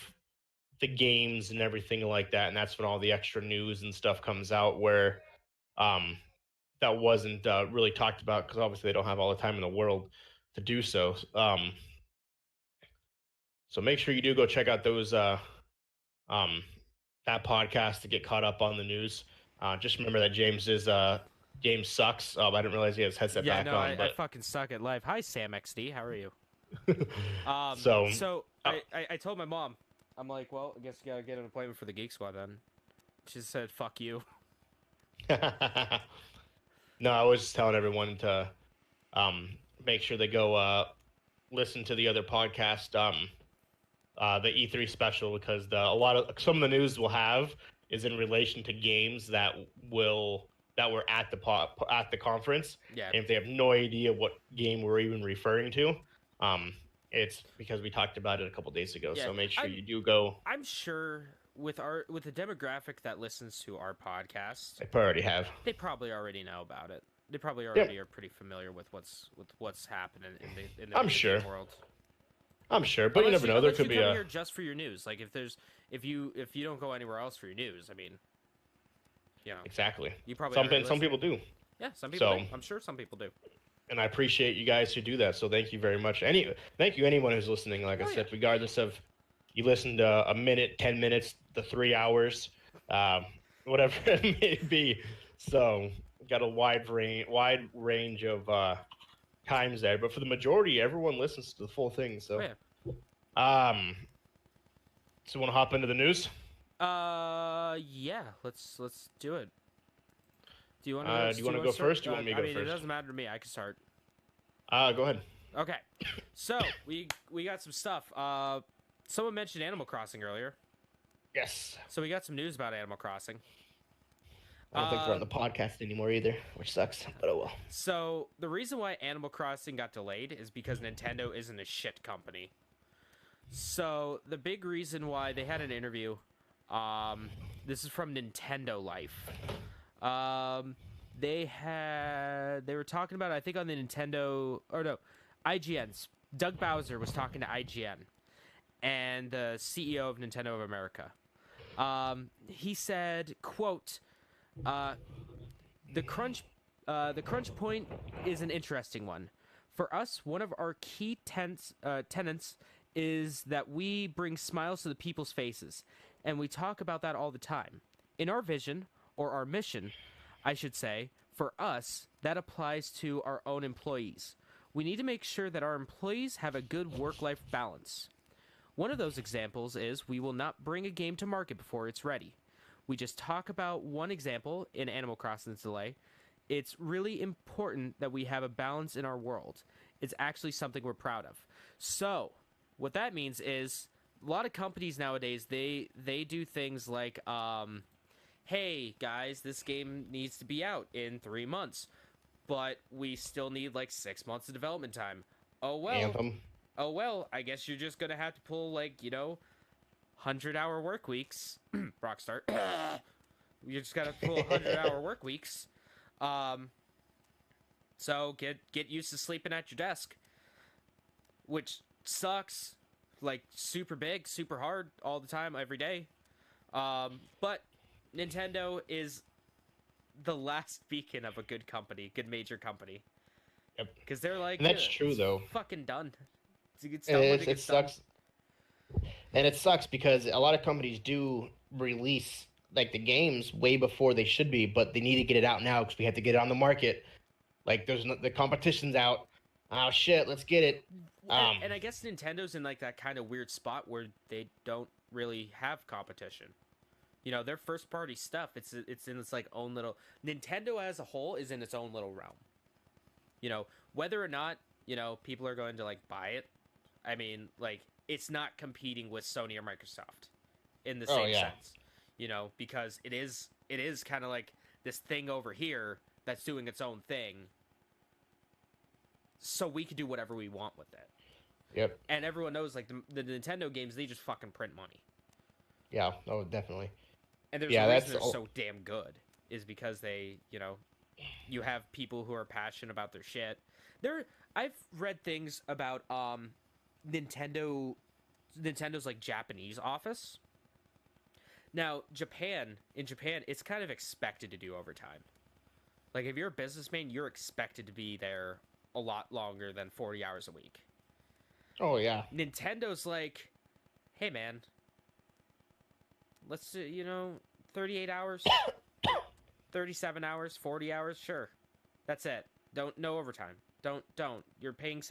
A: the games and everything like that. And that's when all the extra news and stuff comes out, where that wasn't really talked about, because obviously they don't have all the time in the world to do so. So make sure you do go check out those that podcast to get caught up on the news. Just remember that James sucks. I didn't realize he has headset back on.
B: I fucking suck at life. Hi, Sam XD. How are you? I told my mom, I'm like, well, I guess you gotta get an appointment for the Geek Squad then. She said, fuck you.
A: No, I was just telling everyone to make sure they go listen to the other podcast, the E3 special, because some of the news we'll have is in relation to games that were at the conference.
B: Yeah.
A: And if they have no idea what game we're even referring to, it's because we talked about it a couple days ago. Yeah, so make sure you do go.
B: I'm sure with the demographic that listens to our podcast,
A: they probably have.
B: They probably already know about it. They probably already are pretty familiar with what's happening in the
A: I'm sure.
B: world.
A: I'm sure, but you never know. There could be
B: here just for your news. Like if you don't go anywhere else for your news, I mean, you know.
A: Exactly.
B: You probably
A: some people do.
B: Yeah, some people do. I'm sure some people do.
A: And I appreciate you guys who do that. So thank you very much. Thank you anyone who's listening. Like I said, regardless of you listened to a minute, 10 minutes, the 3 hours, whatever it may be. So got a wide range of times there, but for the majority, everyone listens to the full thing. So,
B: Oh, yeah.
A: So want to hop into the news?
B: Yeah. Let's do it. Do you want to?
A: Do you want to
B: wanna
A: go
B: start?
A: first? Do you want me to
B: I
A: go
B: mean, it
A: first?
B: doesn't matter to me. I can start.
A: Go ahead.
B: Okay. So we got some stuff. Someone mentioned Animal Crossing earlier,
A: Yes.
B: so we got some news about Animal Crossing.
A: I don't think they're on the podcast anymore either, which sucks. But oh well.
B: So the reason why Animal Crossing got delayed is because Nintendo isn't a shit company. So the big reason why they had an interview, this is from Nintendo Life. They were talking about, I think, on the Nintendo, or no, IGN's. Doug Bowser was talking to IGN and the CEO of Nintendo of America. He said, "Quote, the crunch point is an interesting one. For us, one of our key tenets is that we bring smiles to the people's faces, and we talk about that all the time. In our vision, or our mission, I should say, for us, that applies to our own employees. We need to make sure that our employees have a good work-life balance. One of those examples is we will not bring a game to market before it's ready. We just talk about one example in Animal Crossing's delay. It's really important that we have a balance in our world. It's actually something we're proud of." So, what that means is a lot of companies nowadays, they do things like, hey, guys, this game needs to be out in 3 months, but we still need like 6 months of development time. Oh, well.
A: Anthem.
B: Oh, well, I guess you're just going to have to pull, like, 100-hour work weeks. Rockstar. You just got to pull 100-hour work weeks. So get used to sleeping at your desk, which sucks. Like, super big, super hard all the time, every day. But Nintendo is the last beacon of a good company, good major company.
A: Yep.
B: Because they're like,
A: And that's
B: "Yeah,
A: true,
B: it's
A: though.
B: fucking done. It's done when it
A: It
B: gets done."
A: sucks. And it sucks because a lot of companies do release like the games way before they should be, but they need to get it out now because we have to get it on the market. Like the competition's out. Oh shit, let's get it.
B: And I guess Nintendo's in like that kind of weird spot where they don't really have competition. Their first party stuff, it's in its like own little. Nintendo as a whole is in its own little realm. Whether or not people are going to like buy it, I mean, like, it's not competing with Sony or Microsoft in the same sense. Because it is kind of like this thing over here that's doing its own thing. So we can do whatever we want with it.
A: Yep.
B: And everyone knows, like, the Nintendo games, they just fucking print money.
A: Yeah. Oh, definitely.
B: And there's a reason they're so damn good, is because they, you have people who are passionate about their shit. I've read things about Nintendo's like Japanese office. Now, in Japan, it's kind of expected to do overtime. Like, if you're a businessman, you're expected to be there a lot longer than 40 hours a week.
A: Oh, yeah.
B: Nintendo's like, hey, man, let's do, 38 hours, 37 hours, 40 hours, sure. That's it. No overtime. Don't. You're paid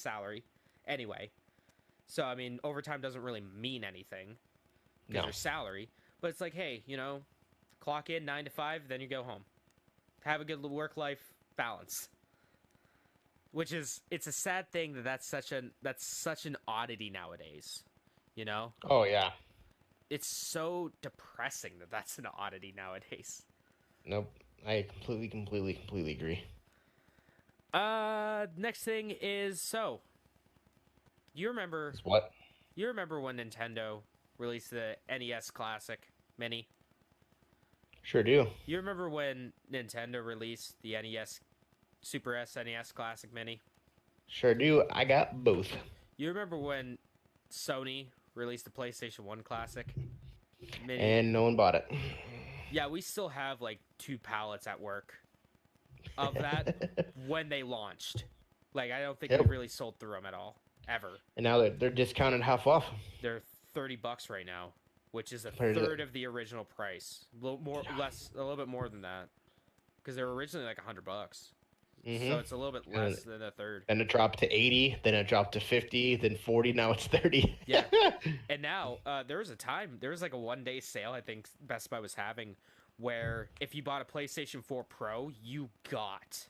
B: salary anyway. So, I mean, overtime doesn't really mean anything because your salary. But it's like, hey, clock in 9 to 5, then you go home. Have a good work-life balance. Which is, it's a sad thing that's such an oddity nowadays.
A: Oh, yeah.
B: It's so depressing that that's an oddity nowadays.
A: Nope. I completely agree.
B: Next thing is, you remember
A: What?
B: You remember when Nintendo released the NES Classic Mini?
A: Sure do.
B: You remember when Nintendo released the Super SNES Classic Mini?
A: Sure do. I got both.
B: You remember when Sony released the PlayStation 1 Classic Mini?
A: And no one bought it.
B: Yeah, we still have like 2 pallets at work of that when they launched. Like, I don't think we really sold through them at all, ever.
A: And now they're discounted half off.
B: They're $30 right now, which is a third of the original price. A little bit more than that. because they were originally like $100,
A: Mm-hmm.
B: so it's a little bit less than a third.
A: Then it dropped to 80, then it dropped to 50, then 40, now it's 30.
B: Yeah. And now there was like a 1-day sale I think Best Buy was having, where if you bought a PlayStation 4 Pro, you got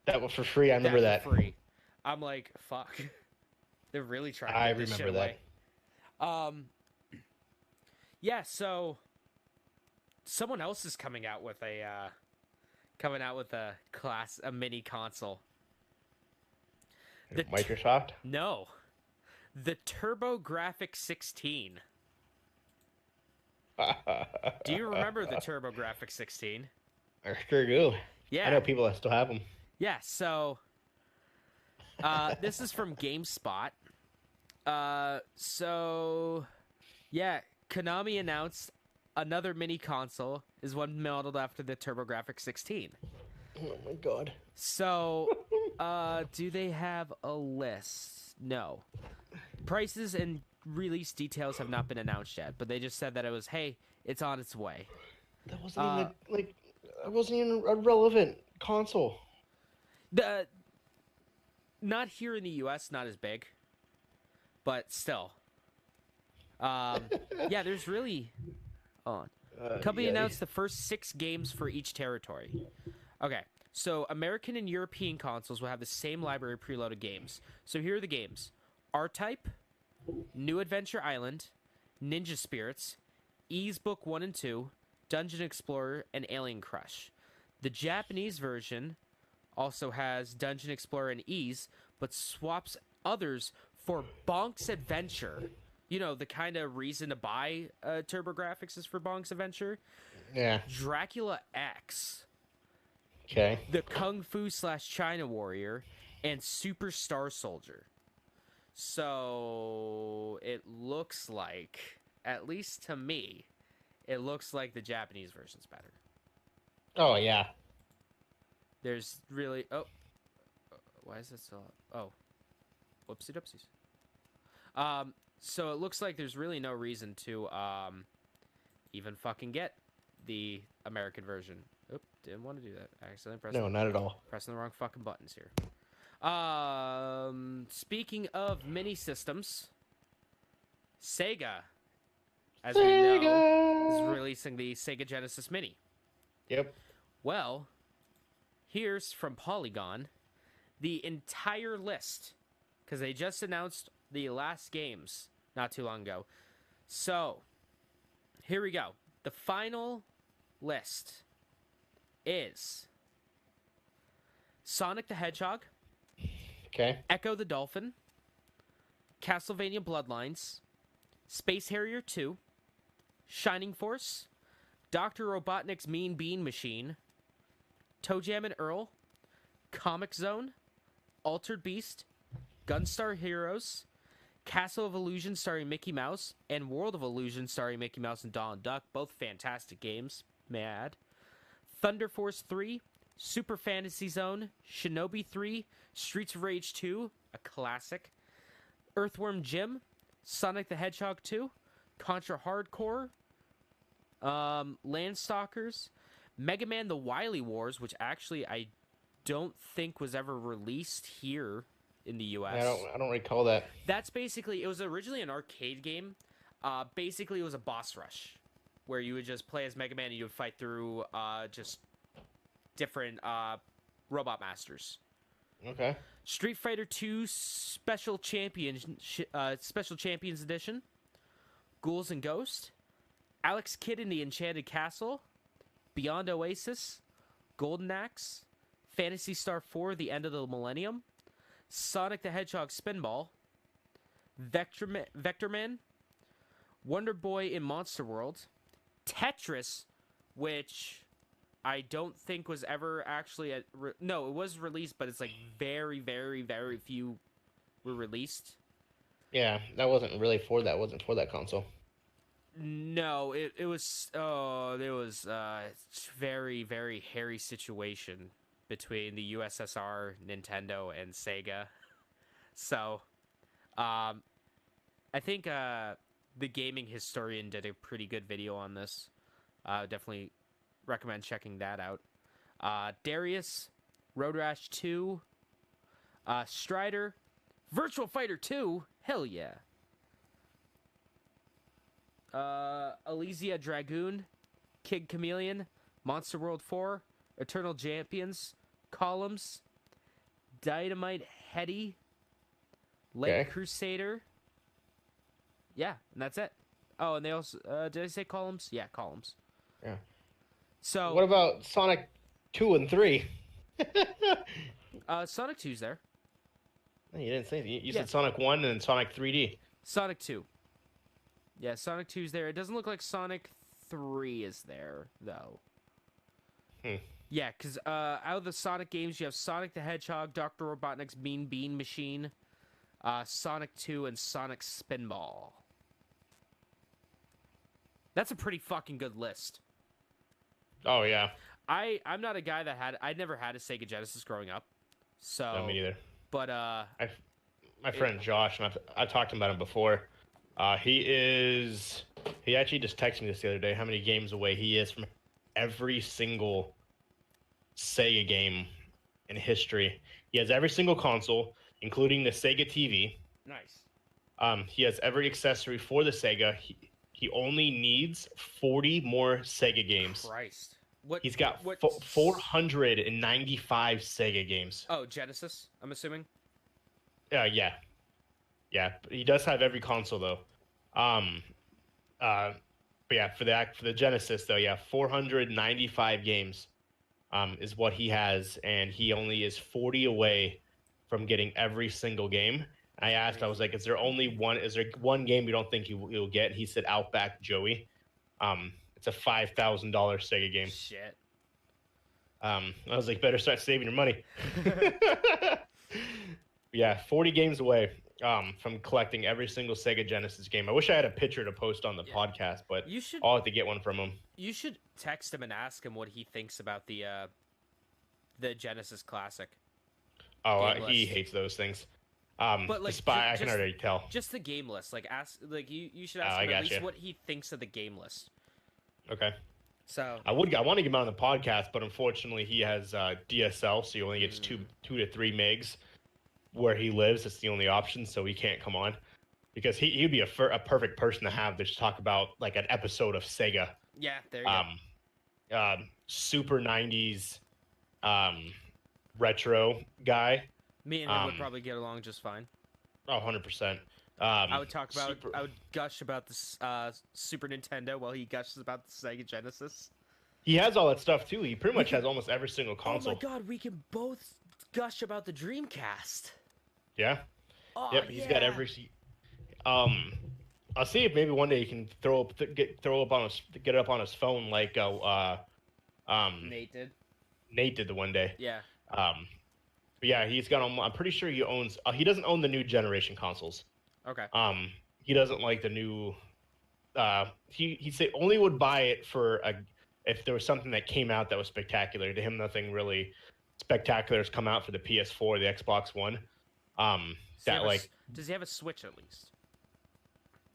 A: That was for free. I remember that.
B: for free. I'm like, fuck. They're really trying to get this shit away. Yeah, so someone else is coming out with a mini console.
A: Microsoft?
B: No. The TurboGrafx 16. Do you remember the TurboGrafx 16?
A: I sure do.
B: Yeah.
A: I know people that still have them.
B: Yeah, so this is from GameSpot. Yeah, Konami announced another mini console is one modeled after the TurboGrafx 16.
A: Oh my god.
B: So, do they have a list? No. Prices and release details have not been announced yet, but they just said that it was, hey, it's on its way.
A: That wasn't it wasn't even a relevant console.
B: Not here in the US, not as big, but still. Yeah, there's really. Company announced the first 6 games for each territory. Okay, so American and European consoles will have the same library of preloaded games. So here are the games: R-Type, New Adventure Island, Ninja Spirits, Ys Book 1 and 2, Dungeon Explorer, and Alien Crush. The Japanese version also has Dungeon Explorer and Ys, but swaps others for Bonk's Adventure. You know, the kind of reason to buy TurboGrafx is for Bonk's Adventure.
A: Yeah.
B: Dracula X.
A: Okay.
B: The Kung Fu / China Warrior, and Super Star Soldier. So it looks like, at least to me, it looks like the Japanese version's better.
A: Oh, yeah.
B: There's really... Oh. Why is it still up? Oh. Whoopsie doopsies. So it looks like there's really no reason to even fucking get the American version. Oop, didn't want to do that. I accidentally pressed
A: No, not at all.
B: Pressing the wrong fucking buttons here. Speaking of mini systems, Sega, as we know, is releasing the Sega Genesis Mini.
A: Yep.
B: Well, here's from Polygon the entire list, because they just announced the last games not too long ago. So, here we go. The final list is Sonic the Hedgehog,
A: Okay.
B: Echo the Dolphin, Castlevania Bloodlines, Space Harrier 2, Shining Force, Dr. Robotnik's Mean Bean Machine, ToeJam and Earl, Comic Zone, Altered Beast, Gunstar Heroes, Castle of Illusion starring Mickey Mouse, and World of Illusion starring Mickey Mouse and Donald Duck, both fantastic games, may I add. Thunder Force 3, Super Fantasy Zone, Shinobi 3, Streets of Rage 2, a classic, Earthworm Jim, Sonic the Hedgehog 2, Contra Hardcore, Landstalkers, Mega Man The Wily Wars, which actually I don't think was ever released here in the US.
A: I don't recall that.
B: That's basically, it was originally an arcade game. Basically, it was a boss rush where you would just play as Mega Man and you would fight through just different robot masters.
A: Okay.
B: Street Fighter 2 Special Champions Edition, Ghouls and Ghosts, Alex Kidd in the Enchanted Castle, Beyond Oasis, Golden Axe, Phantasy Star 4 The End of the Millennium, Sonic the Hedgehog Spinball, Vectorman, Wonder Boy in Monster World, Tetris, which I don't think was ever actually... No, it was released, but it's like very, very, very few were released.
A: Yeah, that wasn't really for that. Wasn't for that console.
B: No, it was... Oh, there was a very, very hairy situation between the USSR, Nintendo, and Sega. So, I think the Gaming Historian did a pretty good video on this. Definitely recommend checking that out. Darius, Road Rash 2, Strider, Virtual Fighter 2, hell yeah. Elysia Dragoon, Kid Chameleon, Monster World 4, Eternal Champions, Columns, Dynamite Heady, Light Crusader. Yeah, and that's it. Oh, and they also did I say Columns? Yeah, Columns.
A: Yeah.
B: So
A: what about Sonic 2 and 3?
B: Sonic 2's there.
A: No, you didn't say anything. You said Sonic 1 and Sonic 3D.
B: Sonic 2. Yeah, Sonic 2's there. It doesn't look like Sonic 3 is there, though. Yeah, because out of the Sonic games, you have Sonic the Hedgehog, Dr. Robotnik's Mean Bean Machine, Sonic 2, and Sonic Spinball. That's a pretty fucking good list.
A: Oh, yeah.
B: I'm not a guy that I never had a Sega Genesis growing up. So,
A: no, me neither.
B: But,
A: my friend Josh, and I've talked to him about him before. He actually just texted me this the other day how many games away he is from every single Sega game in history. He has every single console, including the Sega TV.
B: Nice.
A: He has every accessory for the Sega. He only needs 40 more Sega games.
B: Christ. He's
A: got 495 Sega games.
B: Oh, Genesis, I'm assuming?
A: Yeah. Yeah, but he does have every console, though. But yeah, for the Genesis, though, yeah, 495 games is what he has, and he only is 40 away from getting every single game. I asked, I was like, is there one game you don't think you'll get? He said Outback Joey. It's a $5,000 Sega game.
B: Shit.
A: I was like, better start saving your money. Yeah, 40 games away from collecting every single Sega Genesis game. I wish I had a picture to post on the podcast, but I'll have to get one from him.
B: You should text him and ask him what he thinks about the Genesis Classic.
A: Oh, he hates those things.
B: But like,
A: I can already tell.
B: Just the game list. Like, you should ask him at least what he thinks of the game list.
A: Okay.
B: So
A: I want to get him on the podcast, but unfortunately he has DSL, so he only gets 2 to 3 megs where he lives. It's the only option, so he can't come on because he'd be a perfect person to have to just talk about like an episode of Sega.
B: Yeah, there you go.
A: Super 90s retro guy.
B: Me and him would probably get along just fine.
A: Oh, 100%.
B: I would gush about the Super Nintendo while he gushes about the Sega Genesis.
A: He has all that stuff too. He pretty much has almost every single console.
B: Oh my god, we can both gush about the Dreamcast.
A: Yeah.
B: Oh,
A: yep, he's got every. I'll see if maybe one day he can get it up on his phone like
B: Nate did.
A: Nate did the one day.
B: Yeah.
A: But yeah, he's got. I'm pretty sure he owns. He doesn't own the new generation consoles.
B: Okay.
A: He doesn't like the new. He said only would buy it for if there was something that came out that was spectacular. To him, nothing really spectacular has come out for the PS4, the Xbox One.
B: Does he have a Switch at least?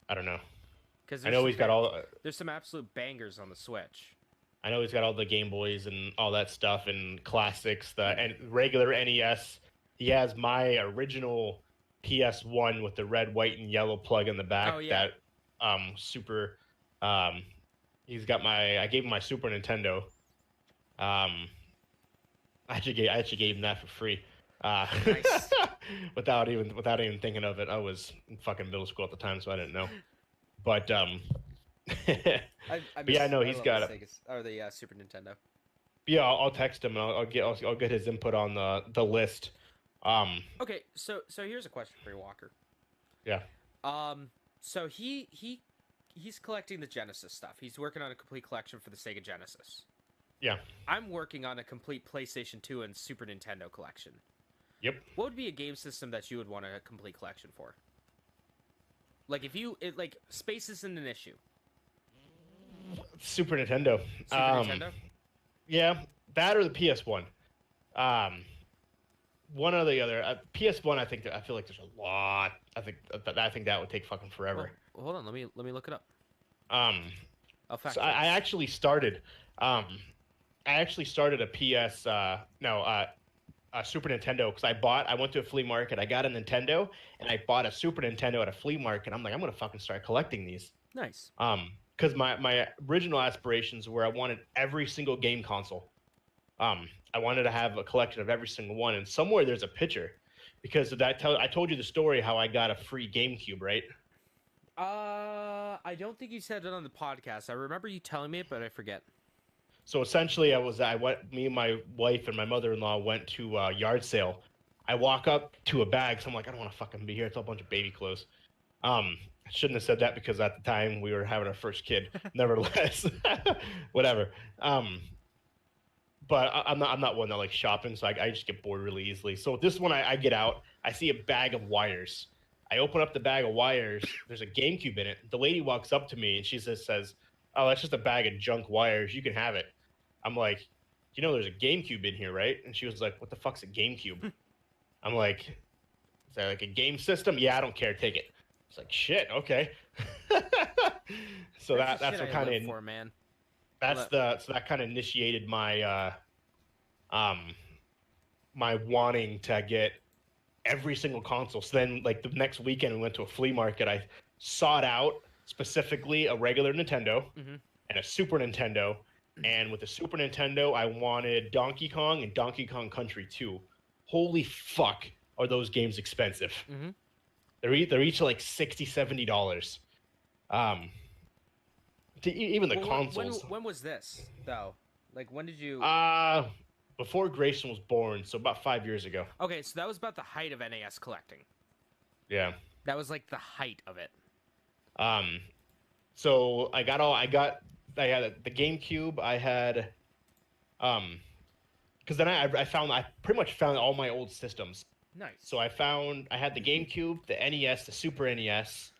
A: I don't know.
B: Because
A: I know he's got all.
B: There's some absolute bangers on the Switch.
A: I know he's got all the Game Boys and all that stuff and classics, and regular NES. He has my original PS1 with the red, white, and yellow plug in the back.
B: Oh, yeah.
A: That super. He's got I gave him my Super Nintendo. I actually gave him that for free.
B: Nice.
A: without even thinking of it. I was in fucking middle school at the time, so I didn't know. But he's got it.
B: Or the Super Nintendo.
A: Yeah, I'll text him and I'll get his input on the list.
B: Okay, so here's a question for you, Walker.
A: Yeah.
B: So he's collecting the Genesis stuff. He's working on a complete collection for the Sega Genesis.
A: Yeah.
B: I'm working on a complete PlayStation 2 and Super Nintendo collection.
A: Yep.
B: What would be a game system that you would want a complete collection for? Like like space isn't an issue.
A: Super Nintendo.
B: Super Nintendo?
A: Yeah, that or the PS1. One or the other. PS1, I feel like there's a lot. I think that would take fucking forever.
B: Well, hold on, let me look it up.
A: So I actually started. I actually started a PS no a Super Nintendo because I went to a flea market, I got a Nintendo, and I bought a Super Nintendo at a flea market. I'm like, I'm gonna fucking start collecting these.
B: Nice.
A: Because my original aspirations were I wanted every single game console. I wanted to have a collection of every single one, and somewhere there's a picture, because of that. I told you the story how I got a free GameCube, right?
B: I don't think you said it on the podcast. I remember you telling me it, but I forget.
A: So essentially, me and my wife and my mother-in-law went to a yard sale. I walk up to a bag, so I'm like, I don't want to fucking be here. It's a bunch of baby clothes. I shouldn't have said that because at the time we were having our first kid. Nevertheless, whatever. But I'm not one that likes shopping, so I just get bored really easily. So this one, I get out, I see a bag of wires. I open up the bag of wires. There's a GameCube in it. The lady walks up to me and she just says, "Oh, that's just a bag of junk wires. You can have it." I'm like, "You know, there's a GameCube in here, right?" And she was like, "What the fuck's a GameCube?" I'm like, "Is that like a game system?" "Yeah, I don't care. Take it." It's like, shit. Okay. So that's what kind of
B: for, man.
A: so that kind of initiated my my wanting to get every single console. So then, like the next weekend, we went to a flea market. I sought out specifically a regular Nintendo and a Super Nintendo. And with the Super Nintendo, I wanted Donkey Kong and Donkey Kong Country 2. Holy fuck, are those games expensive? They're each like $60-$70. Even the consoles.
B: When was this though? Like, when did you?
A: Before Grayson was born, so about 5 years ago.
B: Okay, so that was about the height of NES collecting.
A: Yeah.
B: That was like the height of it.
A: So I had the GameCube. I had, because then I pretty much found all my old systems.
B: Nice.
A: So I had the GameCube, the NES, the Super NES.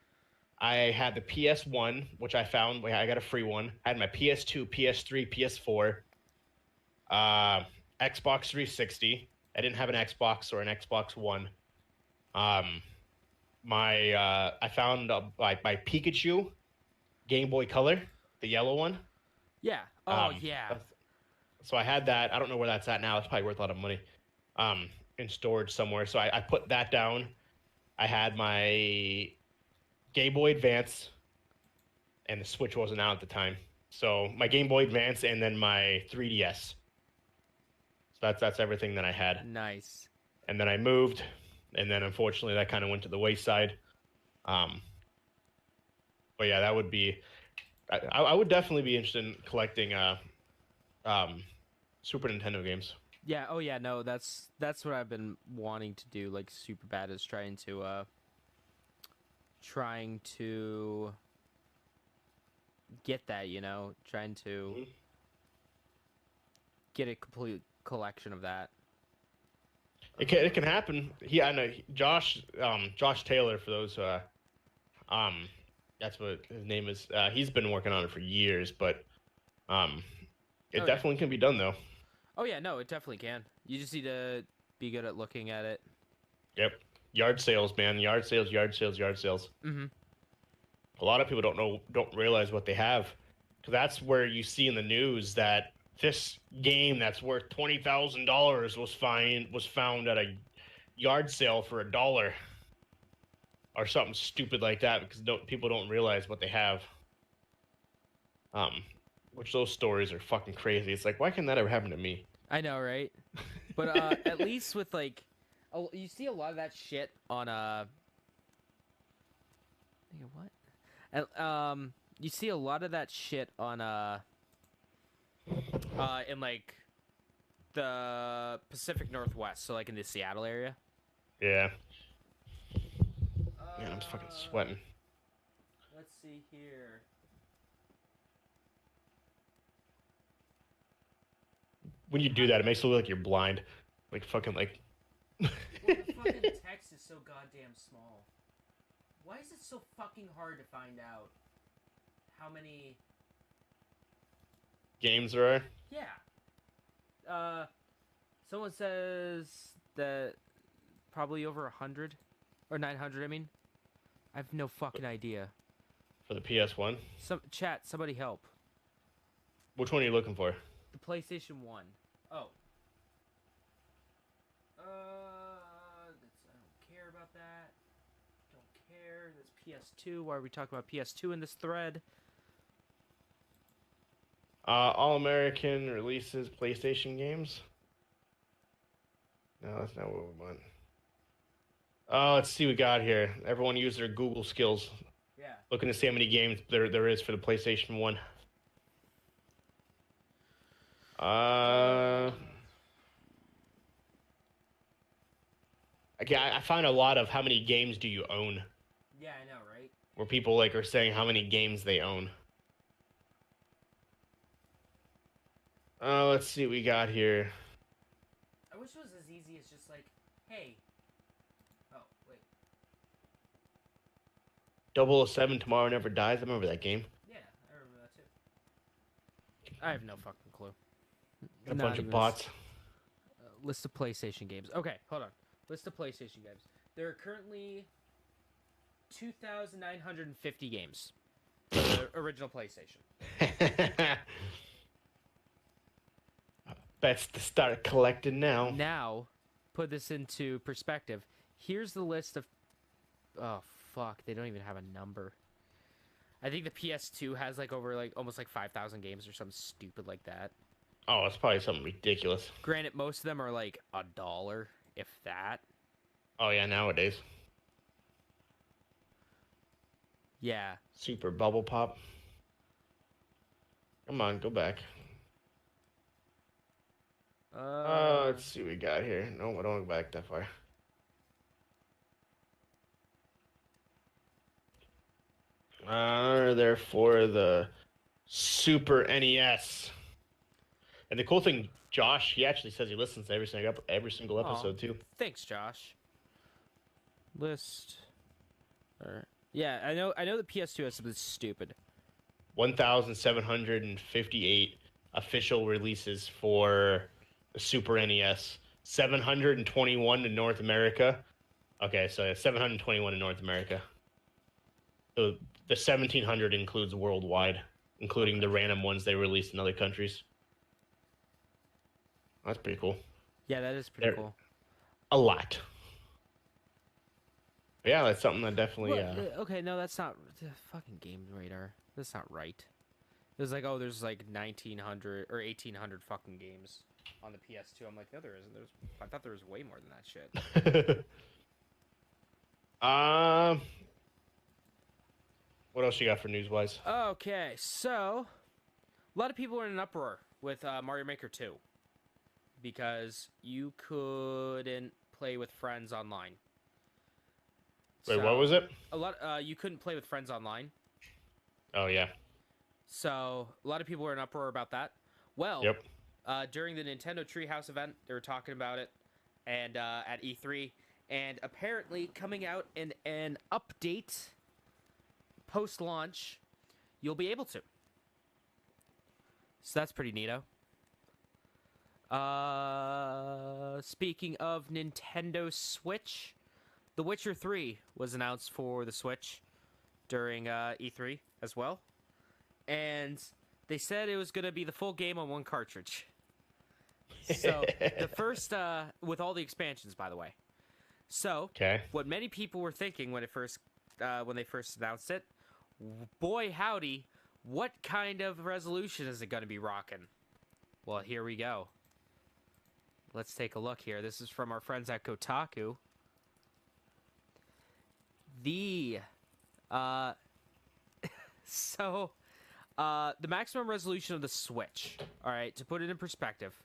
A: I had the PS1, which I found. I got a free one. I had my PS2, PS3, PS4, Xbox 360. I didn't have an Xbox or an Xbox One. I found my Pikachu Game Boy Color, the yellow one.
B: Yeah. Oh, yeah.
A: So I had that. I don't know where that's at now. It's probably worth a lot of money. In storage somewhere. So I put that down. I had my Game Boy Advance, and the Switch wasn't out at the time. So my Game Boy Advance and then my 3DS. So that's everything that I had.
B: Nice.
A: And then I moved, and then unfortunately that kind of went to the wayside. But yeah, that would be. I would definitely be interested in collecting Super Nintendo games.
B: Yeah. Oh, yeah. No, that's what I've been wanting to do, like, super bad, is trying to get that, trying to get a complete collection of that.
A: It can happen. I know Josh Taylor, for those that's what his name is. He's been working on it for years, but it definitely can be done though.
B: Oh yeah, no, it definitely can. You just need to be good at looking at it.
A: Yep. Yard sales, man. Yard sales.
B: Mm-hmm.
A: A lot of people don't realize what they have. Because that's where you see in the news that this game that's worth $20,000 was found at a yard sale for $1. Or something stupid like that, because people don't realize what they have. Which those stories are fucking crazy. It's like, why can that ever happen to me?
B: I know, right? But at least with, like, you see a lot of that shit on what? You see a lot of that shit on in, like, the Pacific Northwest, so like in the Seattle area.
A: Yeah. Man, I'm just fucking sweating.
B: Let's see here.
A: When you do that, it makes it look like you're blind. Like fucking like.
B: Well, the fucking text is so goddamn small. Why is it so fucking hard to find out how many
A: games there are?
B: Yeah. Someone says that probably over 100 or 900. I mean, I have no fucking idea.
A: For the PS1.
B: Somebody help.
A: Which one are you looking for?
B: the PlayStation 1. Oh. I don't care about that. Don't care. That's PS2. Why are we talking about PS2 in this thread?
A: All-American releases PlayStation games. No, that's not what we want. Let's see what we got here. Everyone use their Google skills.
B: Yeah.
A: Looking to see how many games there is for the PlayStation 1. Okay, I found a lot of how many games do you own,
B: Yeah, I know, right?
A: where people like are saying how many games they own. Let's see what we got here.
B: I wish it was as easy as just like, hey. Oh, wait.
A: 007 Tomorrow Never Dies. I remember that game.
B: Yeah, I remember that too. I have no fucking clue.
A: A
B: Not
A: bunch of
B: even
A: bots.
B: list of PlayStation games. Okay, hold on. List of PlayStation games. There are currently 2,950 games for the original PlayStation.
A: Bets to start collecting now.
B: Now, put this into perspective. Here's the list of... Oh, fuck. They don't even have a number. I think the PS2 has like over like almost like 5,000 games or something stupid like that.
A: Oh, it's probably something ridiculous.
B: Granted, most of them are like $1, if that.
A: Oh yeah, nowadays.
B: Yeah.
A: Super Bubble Pop. Come on, go back. Let's see what we got here. No, I don't want to go back that far. They're for the Super NES. And the cool thing, Josh, he actually says he listens to every single episode too.
B: Thanks, Josh. List. Yeah, I know the PS2 has something stupid.
A: 1,758 official releases for the Super NES. 721 in North America. Okay, so 721 in North America. So the 1,700 includes worldwide, including the random ones they released in other countries. That's pretty cool.
B: Yeah, that is pretty cool.
A: A lot. But yeah, that's something that definitely...
B: okay, no, that's not... Fucking Game Radar. That's not right. It was like, oh, there's like 1,900 or 1,800 fucking games on the PS2. I'm like, no, there isn't. I thought there was way more than that shit.
A: What else you got for news-wise?
B: Okay, so... A lot of people are in an uproar with Mario Maker 2. Because you couldn't play with friends online.
A: Wait, what was it?
B: You couldn't play with friends online.
A: Oh, yeah.
B: So, a lot of people were in uproar about that. Well,
A: yep.
B: During the Nintendo Treehouse event, they were talking about it, and at E3, and apparently coming out in an update post-launch, you'll be able to. So that's pretty neato. Speaking of Nintendo Switch, The Witcher 3 was announced for the Switch during E3 as well. And they said it was going to be the full game on one cartridge. So, the first, with all the expansions, by the way. So, what many people were thinking when they first announced it, boy howdy, what kind of resolution is it going to be rocking? Well, here we go. Let's take a look here. This is from our friends at Kotaku. The maximum resolution of the Switch, all right, to put it in perspective,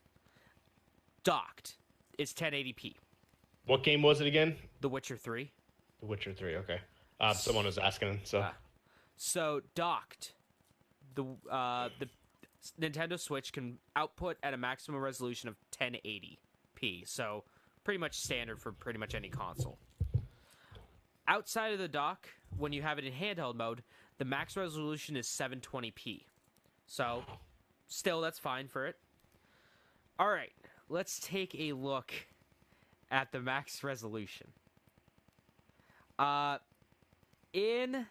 B: docked is 1080p.
A: What game was it again?
B: The Witcher 3.
A: The Witcher 3, okay. Someone was asking, so.
B: So docked, the Nintendo Switch can output at a maximum resolution of 1080p, so pretty much standard for pretty much any console. Outside of the dock, when you have it in handheld mode, the max resolution is 720p. So, still, that's fine for it. Alright, let's take a look at the max resolution. In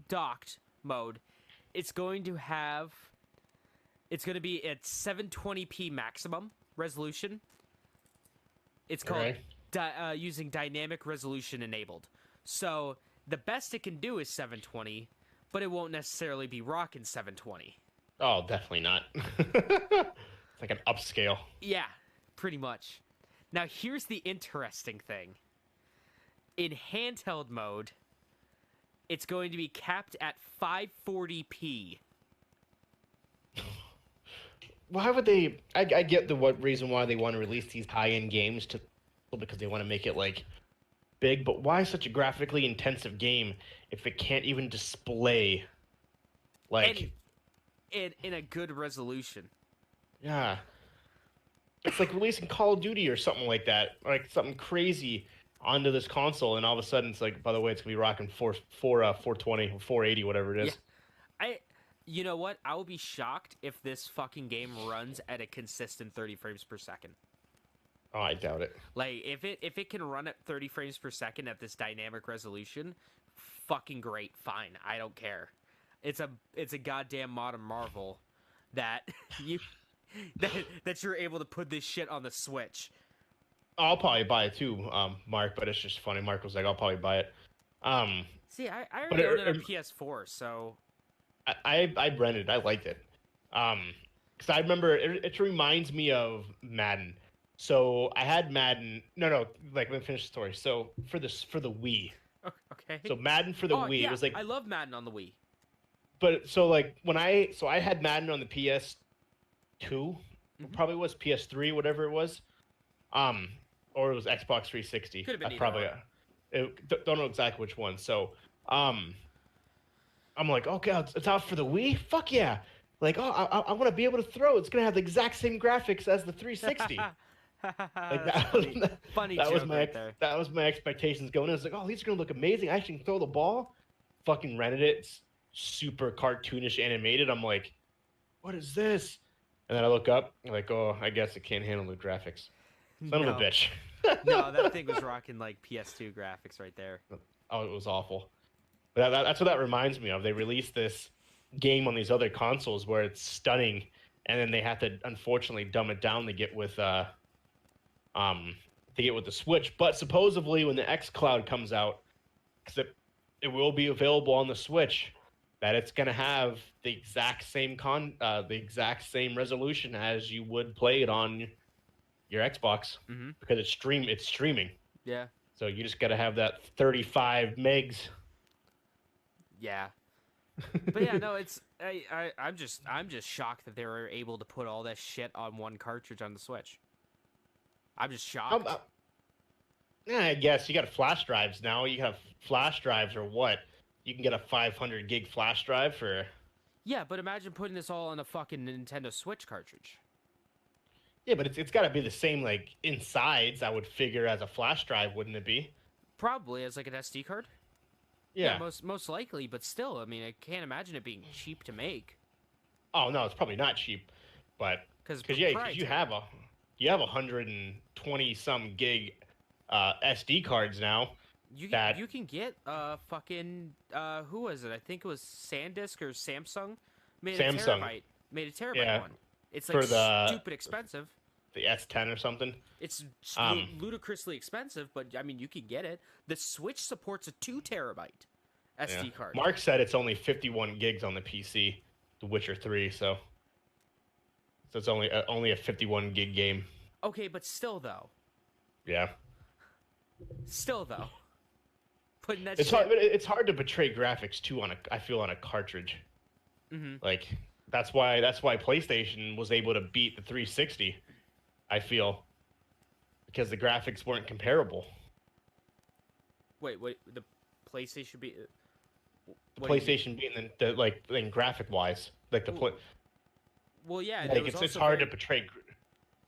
B: docked mode, it's going to have It's going to be at 720p maximum resolution. It's called
A: Okay.
B: using dynamic resolution enabled. So the best it can do is 720, but it won't necessarily be rocking 720.
A: Oh, definitely not. It's like an upscale.
B: Yeah, pretty much. Now here's the interesting thing. In handheld mode, it's going to be capped at 540p.
A: Why would they? I get the what reason why they want to release these high-end games to because they want to make it like big, but why such a graphically intensive game if it can't even display like
B: in a good resolution.
A: yeah. It's like releasing Call of Duty or something like that, like something crazy onto this console, and all of a sudden it's like, by the way, it's gonna be rocking 420 or 480, whatever it is.
B: Yeah. You know what? I will be shocked if this fucking game runs at a consistent 30 frames per second.
A: Oh, I doubt it.
B: Like if it can run at 30 frames per second at this dynamic resolution, fucking great. Fine, I don't care. It's a goddamn modern marvel that you that you're able to put this shit on the Switch.
A: I'll probably buy it too, Mark. But it's just funny. Mark was like, "I'll probably buy it."
B: See, I already own it on PS4, so
A: I rented. I liked it. Because I remember it reminds me of Madden. So I had Madden. No. Like, let me finish the story. So for the Wii.
B: okay.
A: So Madden for the Wii.
B: Yeah,
A: It was like,
B: I love Madden on the Wii.
A: but so like I had Madden on the PS2, probably was PS3, whatever it was, or it was Xbox 360.
B: Could have been either
A: probably
B: one.
A: don't know exactly which one. So I'm like, okay, it's out for the Wii. Fuck yeah! Like, oh, I want to be able to throw. It's gonna have the exact same graphics as the 360. Like that,
B: funny
A: that
B: joke
A: was my
B: right there.
A: that was my expectations going in. It's like, oh, these are gonna look amazing. I actually can throw the ball. Fucking rented it. It's super cartoonish animated. I'm like, what is this? And then I look up, I'm like, oh, I guess it can't handle the graphics. Son of a bitch.
B: No, that thing was rocking like PS2 graphics right there.
A: Oh, it was awful. But that's what that reminds me of. They released this game on these other consoles where it's stunning, and then they have to unfortunately dumb it down to get with the Switch. But supposedly when the xCloud comes out, because it will be available on the Switch, that it's gonna have the exact same the exact same resolution as you would play it on your Xbox, because it's streaming.
B: Yeah.
A: So you just gotta have that 35 megs.
B: Yeah. But yeah, no, it's I'm just shocked that they were able to put all that shit on one cartridge on the Switch. I'm just shocked.
A: Yeah, I guess you got flash drives now. You have flash drives or what? You can get a 500 gig flash drive for.
B: Yeah, but imagine putting this all on a fucking Nintendo Switch cartridge.
A: Yeah, but it's got to be the same like insides. I would figure as a flash drive, wouldn't it be?
B: Probably as like an SD card.
A: Yeah,
B: most likely, but still, I mean, I can't imagine it being cheap to make.
A: Oh no, it's probably not cheap, but because you have 120 some gig SD cards now.
B: You can get fucking who was it? I think it was SanDisk or Samsung made a terabyte one. It's like stupid expensive.
A: The S10 or something.
B: It's ludicrously expensive, but I mean you can get it. The Switch supports a 2 terabyte SD card.
A: Mark said it's only 51 gigs on the PC, The Witcher 3, so it's only a 51 gig game.
B: Okay, but still though.
A: Yeah.
B: Still though. Putting that
A: it's hard to portray graphics too on a cartridge. Like that's why PlayStation was able to beat the 360. I feel because the graphics weren't comparable.
B: Wait, the PlayStation beat
A: PlayStation beating the graphic wise, like the
B: Well, yeah,
A: like it's hard to portray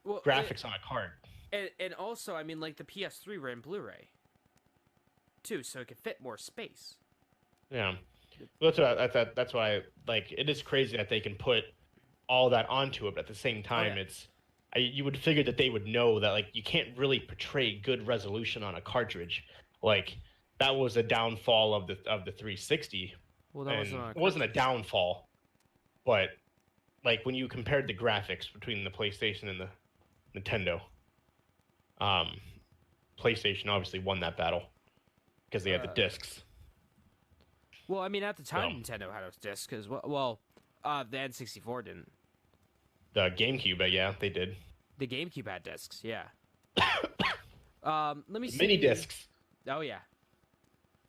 A: graphics on a card.
B: And also, I mean, like the PS3 ran Blu-ray too, so it could fit more space.
A: Yeah, that's why like it is crazy that they can put all that onto it, but at the same time, you would figure that they would know that like you can't really portray good resolution on a cartridge. Like that was a downfall of the 360.
B: Well, that wasn't
A: it wasn't a downfall, but like when you compared the graphics between the PlayStation and the Nintendo, um, PlayStation obviously won that battle because they had the discs.
B: Well, I mean, at the time,
A: So,
B: Nintendo had a disc because the N64 didn't.
A: the GameCube, yeah, they did.
B: The GameCube had discs, yeah. Let me see.
A: Mini discs.
B: Oh yeah.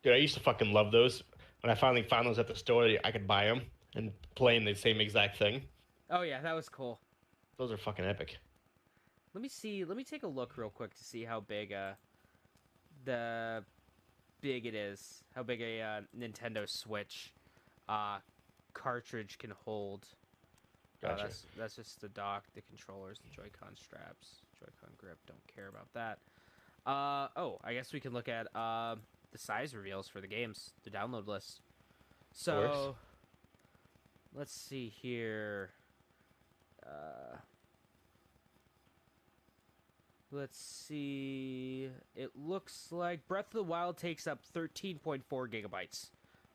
A: Dude, I used to fucking love those. When I finally found those at the store, I could buy them and play in the same exact thing.
B: Oh yeah, that was cool.
A: Those are fucking epic.
B: Let me see. Let me take a look real quick to see how big it is. How big a Nintendo Switch cartridge can hold.
A: Gotcha.
B: That's just the dock, the controllers, the Joy-Con straps, Joy-Con grip. Don't care about that. I guess we can look at the size reveals for the games, the download list. So, let's see here. Let's see. It looks like Breath of the Wild takes up 13.4 gigabytes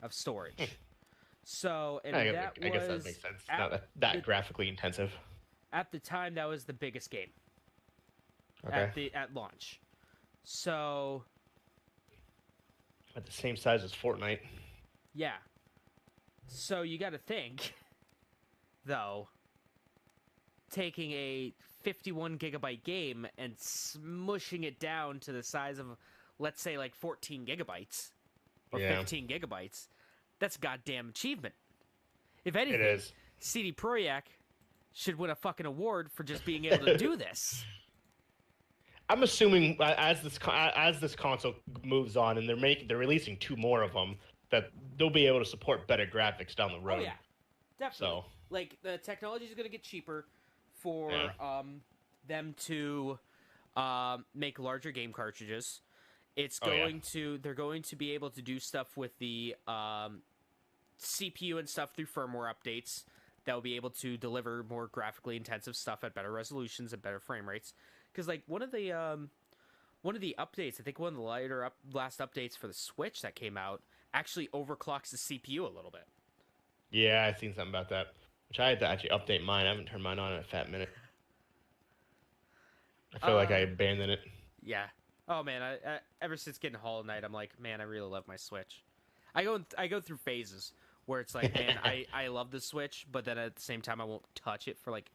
B: of storage. So, and
A: I
B: that
A: guess that
B: was
A: makes sense. It's not that graphically intensive.
B: at the time that was the biggest game
A: Okay.
B: at launch. So,
A: At the same size as Fortnite.
B: yeah. So you got to think, though, taking a 51 gigabyte game and smushing it down to the size of, let's say, like 14 gigabytes or 15 gigabytes, that's a goddamn achievement. If anything,
A: It is.
B: CD Projekt should win a fucking award for just being able to do this.
A: I'm assuming as this console moves on and they're releasing 2 more of them, that they'll be able to support better graphics down the road.
B: Oh yeah, definitely.
A: So,
B: Like the technology is going to get cheaper for
A: Yeah.
B: them to make larger game cartridges. It's
A: Oh, yeah.
B: going to they're going to be able to do stuff with the CPU and stuff through firmware updates that will be able to deliver more graphically intensive stuff at better resolutions and better frame rates. Because like one of the updates, I think one of the last updates for the Switch that came out actually overclocks the CPU a little bit.
A: yeah, I've seen something about that. Which I had to actually update mine. I haven't turned mine on in a fat minute. I feel like I abandoned it.
B: Yeah. Oh man, I ever since getting Hollow Knight, I'm like, man, I really love my Switch. I go through phases where it's like, man, I love the Switch, but then at the same time, I won't touch it for like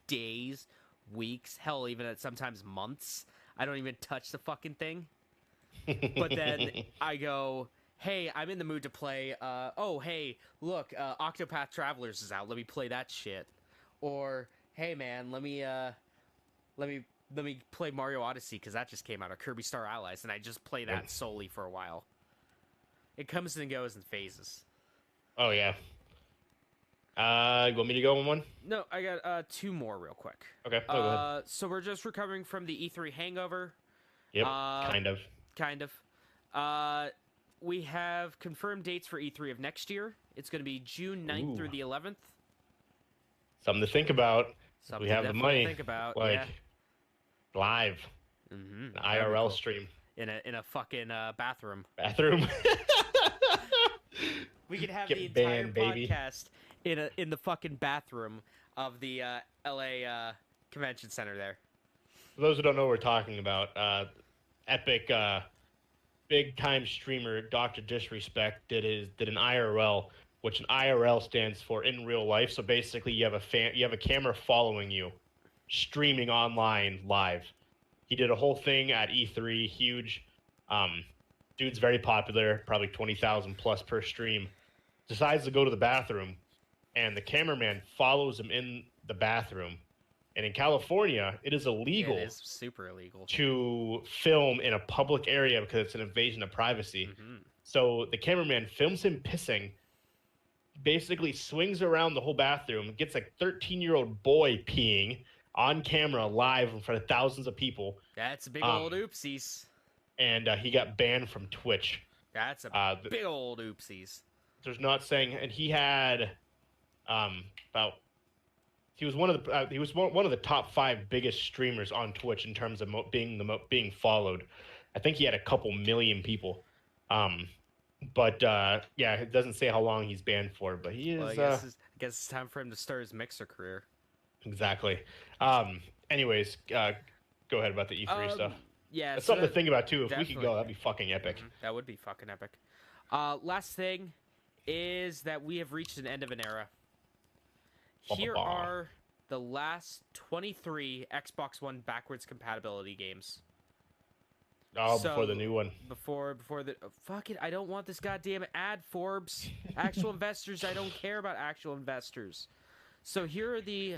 B: days, weeks, hell, even at sometimes months. I don't even touch the fucking thing. But then I go, hey, I'm in the mood to play. Hey, look, Octopath Travelers is out. Let me play that shit. Or, hey, man, let me play Mario Odyssey because that just came out, or Kirby Star Allies, and I just play that solely for a while. It comes and goes in phases.
A: Oh yeah. You want me to go on one?
B: No, I got 2 more real quick.
A: Okay. Go ahead.
B: So we're just recovering from the E3 hangover.
A: Yep. Kind of.
B: Kind of. We have confirmed dates for E3 of next year. It's going to be June 9th through the 11th.
A: Something to think about.
B: Something
A: We have the money.
B: to think about.
A: Like
B: Yeah.
A: live,
B: Mm-hmm.
A: an IRL stream,
B: In a fucking bathroom.
A: bathroom.
B: We could have
A: Get
B: the entire
A: banned, baby.
B: podcast in the fucking bathroom of the LA Convention Center there.
A: For those who don't know what we're talking about, epic, big time streamer Dr. Disrespect did an IRL, which an IRL stands for in real life. So basically, you have a camera following you, streaming online live. He did a whole thing at E3, huge. Dude's very popular, probably 20,000 plus per stream. Decides to go to the bathroom, and the cameraman follows him in the bathroom. And in California, it is illegal
B: It is super illegal.
A: to film in a public area because it's an invasion of privacy.
B: Mm-hmm.
A: So the cameraman films him pissing, basically swings around the whole bathroom, gets a 13-year-old boy peeing on camera live in front of thousands of people,
B: That's a big old oopsies.
A: and he got banned from Twitch.
B: That's a big old oopsies.
A: There's not saying, and he had about. He was one of the top 5 biggest streamers on Twitch in terms of being followed. I think he had a couple million people. But yeah, it doesn't say how long he's banned for, but he is.
B: Well, I guess Guess it's time for him to start his Mixer career.
A: Exactly. Anyways, go ahead about the E3 stuff.
B: Yeah,
A: That's
B: so
A: something to think about too. If we could
B: definitely.
A: go, that'd be fucking epic.
B: That would be fucking epic. Last thing is that we have reached an end of an era. Here are the last 23 Xbox One backwards compatibility games.
A: Oh, before the new one.
B: Before the fuck it, I don't want this goddamn ad, Forbes. Actual investors, I don't care about actual investors. So here are the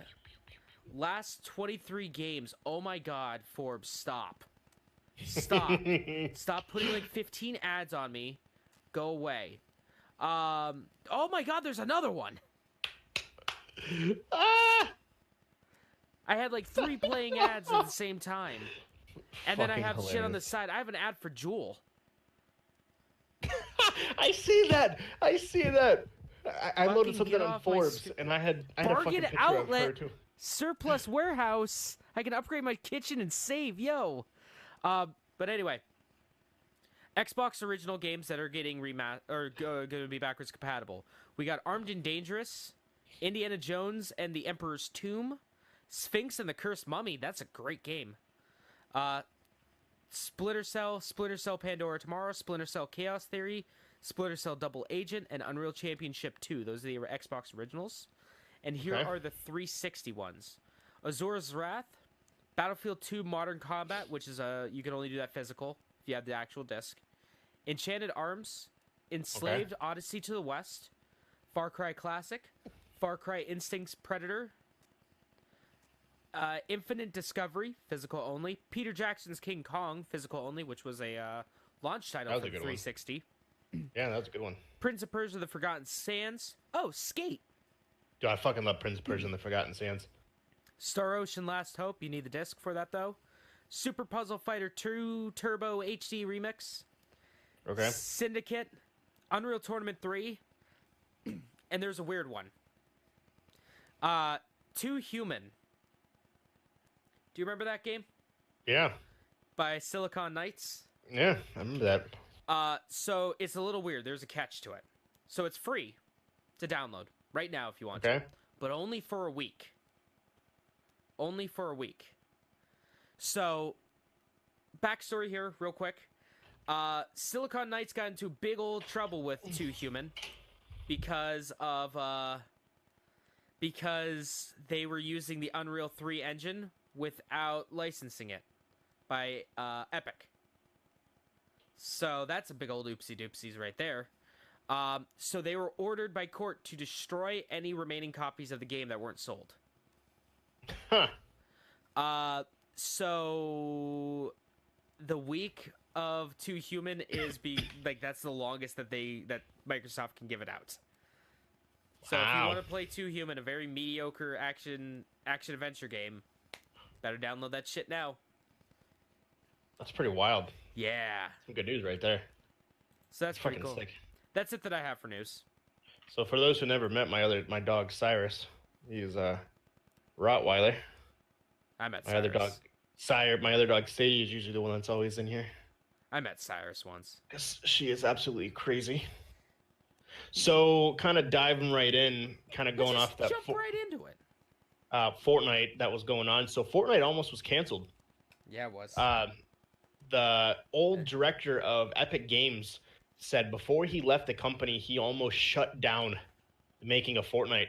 B: last 23 games. Oh my god, Forbes, stop. Stop. Stop putting like 15 ads on me. Go away. Oh my god, there's another one.
A: Ah!
B: I had like 3 playing ads at the same time. And then I
A: Fucking
B: have
A: hilarious.
B: shit on the side. I have an ad for Juul.
A: I see that. I see that. I loaded
B: Fucking
A: something
B: get
A: on
B: off my
A: Forbes, and I had a fucking
B: Bargain
A: picture
B: outlet.
A: of her too.
B: Surplus warehouse. I can upgrade my kitchen and save, yo. But anyway, Xbox original games that are getting going to be backwards compatible. We got Armed and Dangerous, Indiana Jones and the Emperor's Tomb, Sphinx and the Cursed Mummy. That's a great game. Splinter Cell Pandora Tomorrow, Splinter Cell Chaos Theory, Splinter Cell Double Agent, and Unreal Championship 2. Those are the Xbox originals. And here are the 360 ones. Azura's Wrath, Battlefield 2 Modern Combat, which is you can only do that physical if you have the actual disc. Enchanted Arms, Enslaved Odyssey to the West, Far Cry Classic, Far Cry Instincts Predator, Infinite Discovery, physical only, Peter Jackson's King Kong, physical only, which was a launch title for 360.
A: Yeah, that's a good one.
B: Prince of Persia: The Forgotten Sands. Oh, Skate.
A: Dude, I fucking love Prince of Persia and the Forgotten Sands.
B: Star Ocean Last Hope. You need the disc for that, though. Super Puzzle Fighter 2 Turbo HD Remix.
A: Okay.
B: Syndicate. Unreal Tournament 3. And there's a weird one. 2 Human. Do you remember that game?
A: Yeah.
B: By Silicon Knights?
A: Yeah, I remember that.
B: So it's a little weird. There's a catch to it. So it's free to download right now if you want to. But only for a week. Only for a week. So, backstory here, real quick. Silicon Knights got into big old trouble with 2 Human because they were using the Unreal 3 engine without licensing it by Epic. So that's a big old oopsie doopsies right there. So they were ordered by court to destroy any remaining copies of the game that weren't sold.
A: Huh.
B: So the week of 2 Human is that's the longest that Microsoft can give it out. So if you want to play 2 Human, a very mediocre action adventure game, better download that shit now.
A: That's pretty wild.
B: Yeah.
A: Some good news right there.
B: So that's pretty cool.
A: Sick.
B: That's it that I have for news.
A: So for those who never met my dog Cyrus, he's a Rottweiler.
B: I met
A: my
B: Cyrus.
A: other dog my other dog Sadie is usually the one that's always in here.
B: I met Cyrus once.
A: Because she is absolutely crazy. So kind of diving right in, kind of going off that
B: jump right into it.
A: Fortnite that was going on. So Fortnite almost was canceled.
B: Yeah, it was.
A: The old director of Epic Games said before he left the company, he almost shut down the making of Fortnite.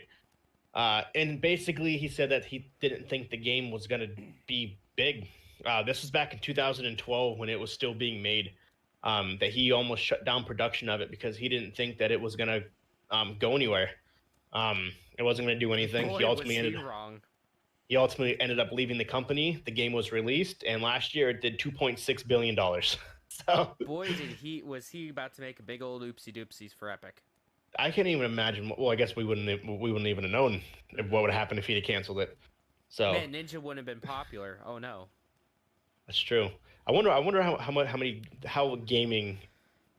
A: And basically, he said that he didn't think the game was going to be big. This was back in 2012 when it was still being made. That he almost shut down production of it because he didn't think that it was going to go anywhere. It wasn't going to do anything.
B: Boy,
A: He ultimately ended up leaving the company. The game was released, and last year it did $2.6 billion. So,
B: boy, was he about to make a big old oopsie doopsies for Epic.
A: I can't even imagine. Well, I guess we wouldn't even have known what would happen if he'd have canceled it. So,
B: man, Ninja wouldn't have been popular. Oh no,
A: that's true. I wonder how gaming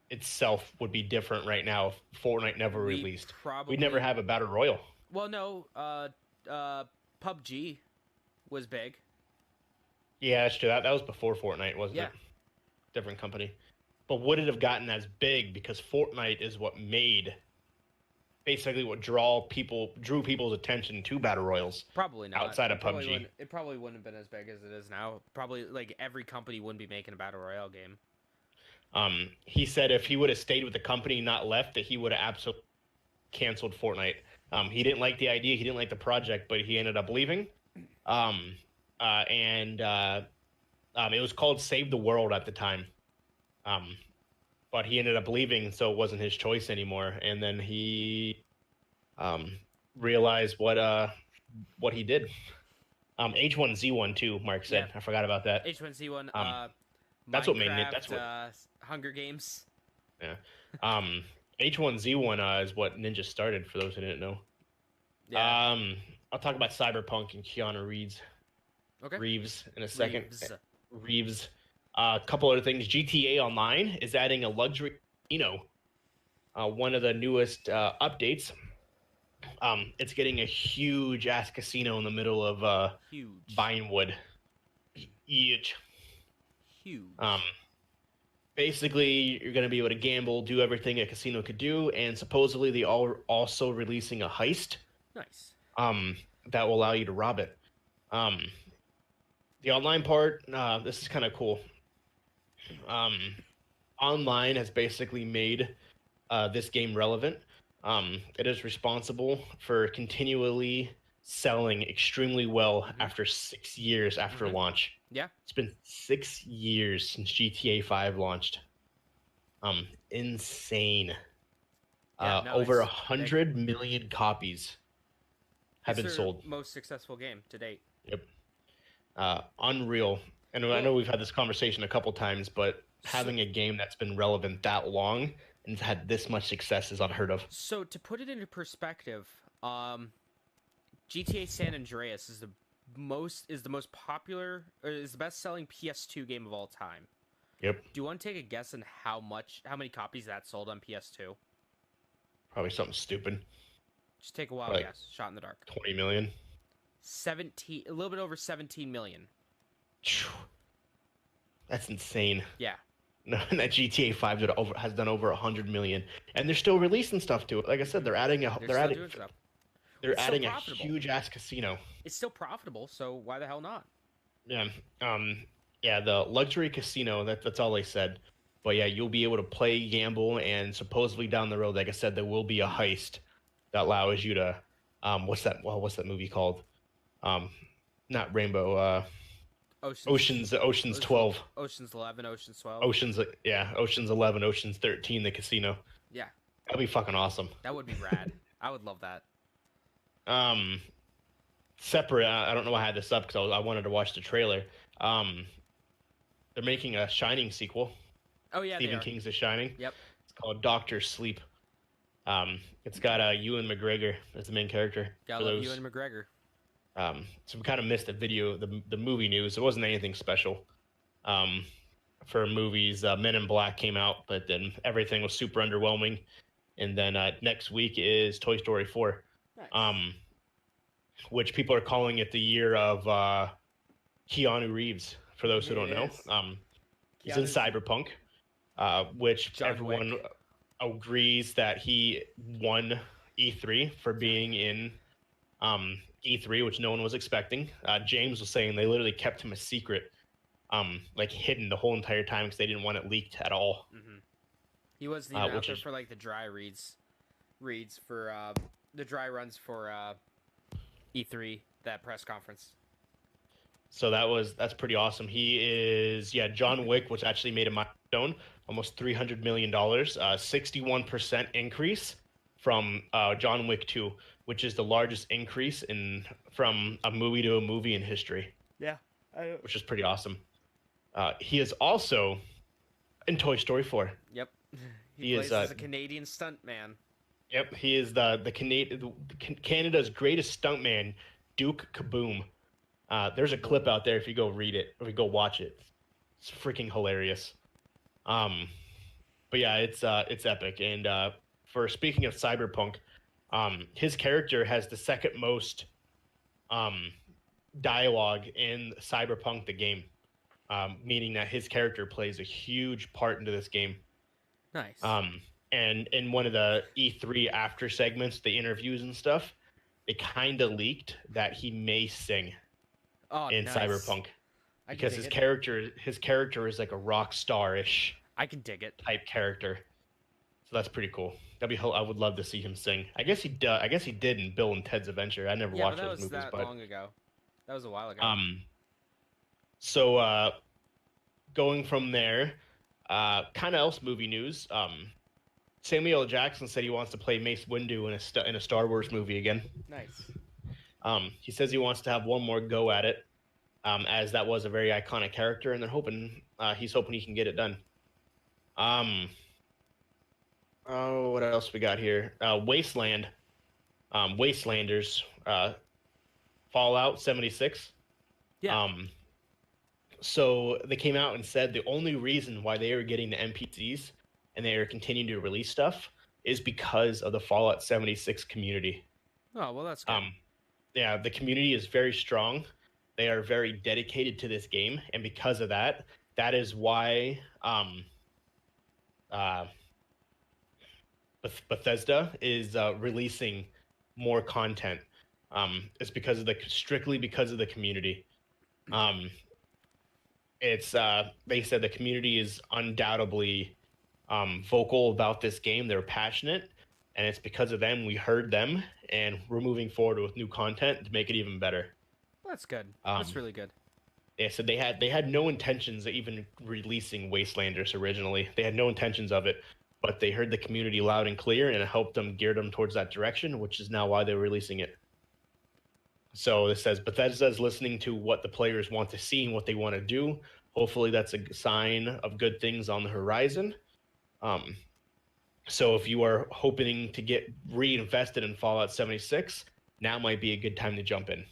A: itself would be different right now if Fortnite never released. We'd never have a battle royal.
B: Well, no. PUBG was big.
A: Yeah, that's true. That was before Fortnite, wasn't it?
B: Yeah.
A: Different company. But would it have gotten as big because Fortnite is what made basically what drew people's attention to battle royals
B: Probably not.
A: outside of PUBG.
B: It probably wouldn't have been as big as it is now. Probably like every company wouldn't be making a battle royale game.
A: He said if he would have stayed with the company, not left, that he would have absolutely canceled Fortnite. He didn't like the idea, he didn't like the project, but he ended up leaving. It was called Save the World at the time. But he ended up leaving, so it wasn't his choice anymore. And then he realized what he did. H1Z1 too, Mark said.
B: Yeah.
A: I forgot about that.
B: H1Z1.
A: That's what made it. That's what.
B: Hunger Games.
A: Yeah. H1Z1 is what Ninja started. For those who didn't know.
B: Yeah.
A: I'll talk about Cyberpunk and Keanu Reeves.
B: Okay.
A: Reeves in a second.
B: Reeves.
A: Reeves. A couple other things. GTA Online is adding a luxury casino. One of the newest updates. It's getting a huge ass casino in the middle of
B: Huge.
A: Vinewood. Huge.
B: Huge.
A: Basically, you're going to be able to gamble, do everything a casino could do, and supposedly they are also releasing a heist.
B: Nice.
A: That will allow you to rob it. The online part, this is kind of cool. Online has basically made this game relevant. It is responsible for continually selling extremely well after 6 years after launch.
B: Yeah.
A: It's been 6 years since GTA 5 launched. Insane.
B: Yeah, no,
A: over
B: it's
A: 100 million copies have been
B: their
A: sold.
B: Most successful game to date.
A: Yep. Unreal. And I know we've had this conversation a couple times, but having a game that's been relevant that long and had this much success is unheard of.
B: So to put it into perspective, GTA San Andreas is the most popular, or is the best-selling PS2 game of all time.
A: Yep.
B: Do you want to take a guess on how many copies that sold on PS2?
A: Probably something stupid.
B: Just take a wild guess. Shot in the dark.
A: 20 million.
B: 17, a little bit over 17 million.
A: That's insane.
B: Yeah.
A: That GTA 5 has done over 100 million, and they're still releasing stuff to it. Like I said, they're adding a huge ass casino.
B: It's still profitable, so why the hell not?
A: Yeah. Yeah, the luxury casino, that's all they said. But yeah, you'll be able to play, gamble, and supposedly down the road, like I said, there will be a heist that allows you to what's that movie called? Not Rainbow, Ocean's 12.
B: Ocean's 11, Ocean's 12.
A: Ocean's 11, Ocean's 13, the casino.
B: Yeah.
A: That'd be fucking awesome.
B: That would be rad. I would love that.
A: Separate, I don't know why I had this up because I wanted to watch the trailer. They're making a Shining sequel.
B: Oh yeah,
A: Stephen King's The Shining.
B: Yep.
A: It's called Doctor Sleep. It's got Ewan McGregor as the main character.
B: Gotta love Ewan McGregor.
A: So we kind of missed the movie news. It wasn't anything special. For movies, Men in Black came out, but then everything was super underwhelming. And then next week is Toy Story 4.
B: Nice.
A: Which people are calling it the year of Keanu Reeves. For those who don't know, he's in Cyberpunk, which everyone agrees that he won E3 for being in E3, which no one was expecting. James was saying they literally kept him a secret, like hidden the whole entire time because they didn't want it leaked at all.
B: Mm-hmm. He wasn't even out there for like the dry reads for the dry runs for E3, that press conference.
A: So that's pretty awesome. He is John Wick, which actually made a milestone, almost $300 million, 61% increase from John Wick 2, which is the largest increase from a movie to a movie in history.
B: Yeah,
A: which is pretty awesome. He is also in Toy Story 4.
B: Yep, he plays as a Canadian stuntman.
A: Yep, he is the Canada's greatest stuntman, Duke Kaboom. There's a clip out there if you go read it, or if you go watch it. It's freaking hilarious. But yeah, it's epic. And for speaking of Cyberpunk, his character has the second most dialogue in Cyberpunk the game, meaning that his character plays a huge part into this game.
B: Nice.
A: And in one of the E3 after segments, the interviews and stuff, it kind of leaked that he may sing
B: Oh,
A: in
B: nice.
A: Cyberpunk
B: I can
A: because
B: dig it.
A: his character is like a rock star-ish
B: I can dig it.
A: type character. So that's pretty cool. I would love to see him sing. I guess he does. I guess he did in Bill and Ted's Adventure. I never
B: Yeah, but
A: watched
B: that
A: those
B: was
A: movies,
B: that
A: but
B: long ago. That was a while ago.
A: um, so going from there, kind of else movie news. Samuel L. Jackson said he wants to play Mace Windu in a Star Wars movie again.
B: Nice.
A: He says he wants to have one more go at it, as that was a very iconic character, and he's hoping he can get it done. Oh, what else we got here? Wasteland, Wastelanders, Fallout 76.
B: Yeah.
A: So they came out and said the only reason why they are getting the NPCs and they are continuing to release stuff is because of the Fallout 76 community.
B: Oh, well, that's good.
A: Yeah, the community is very strong. They are very dedicated to this game, and because of that, that is why Bethesda is releasing more content. It's strictly because of the community. They said the community is undoubtedly vocal about this game. They're passionate, and it's because of them we heard them, and we're moving forward with new content to make it even better.
B: Well, that's good. That's really good.
A: Yeah, so they had no intentions of even releasing Wastelanders originally. They had no intentions of it, but they heard the community loud and clear, and it helped them gear them towards that direction, which is now why they're releasing it. So it says Bethesda is listening to what the players want to see and what they want to do. Hopefully, that's a sign of good things on the horizon. So if you are hoping to get reinvested in Fallout 76, now might be a good time to jump in.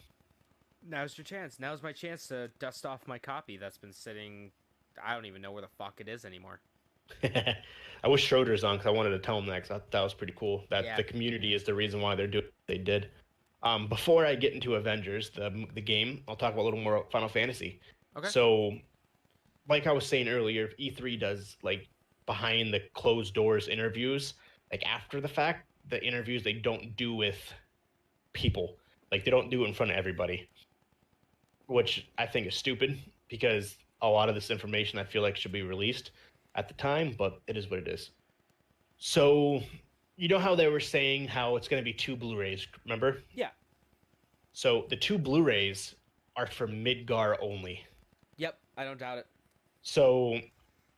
B: Now's your chance. Now's my chance to dust off my copy that's been sitting. I don't even know where the fuck it is anymore.
A: I wish Schroeder's on because I wanted to tell him that because I thought that was pretty cool. That
B: Yeah.
A: the community is the reason why they're doing what they did. Before I get into Avengers, the game, I'll talk about a little more Final Fantasy.
B: Okay.
A: So, like I was saying earlier, E3 does like behind the closed doors interviews, like after the fact, the interviews they don't do with people, like they don't do it in front of everybody, which I think is stupid because a lot of this information I feel like should be released at the time, but it is what it is. So, you know how they were saying how it's going to be 2 Blu-rays, remember?
B: Yeah.
A: So the 2 Blu-rays are for Midgar only.
B: Yep, I don't doubt it.
A: So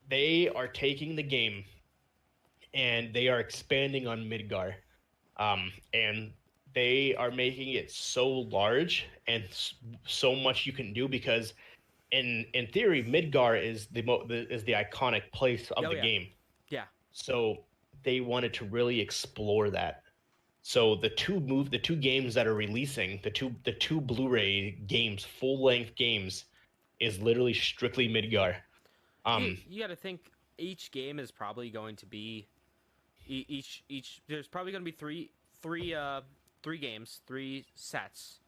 A: they are taking the game and they are expanding on Midgar. And they are making it so large and so much you can do because in theory Midgar is the iconic place of the game.
B: Yeah.
A: So they wanted to really explore that. So the two games that are releasing, the two Blu-ray games, full-length games, is literally strictly Midgar.
B: You got to think each game is probably going to be each. There's probably going to be three games, 3 sets.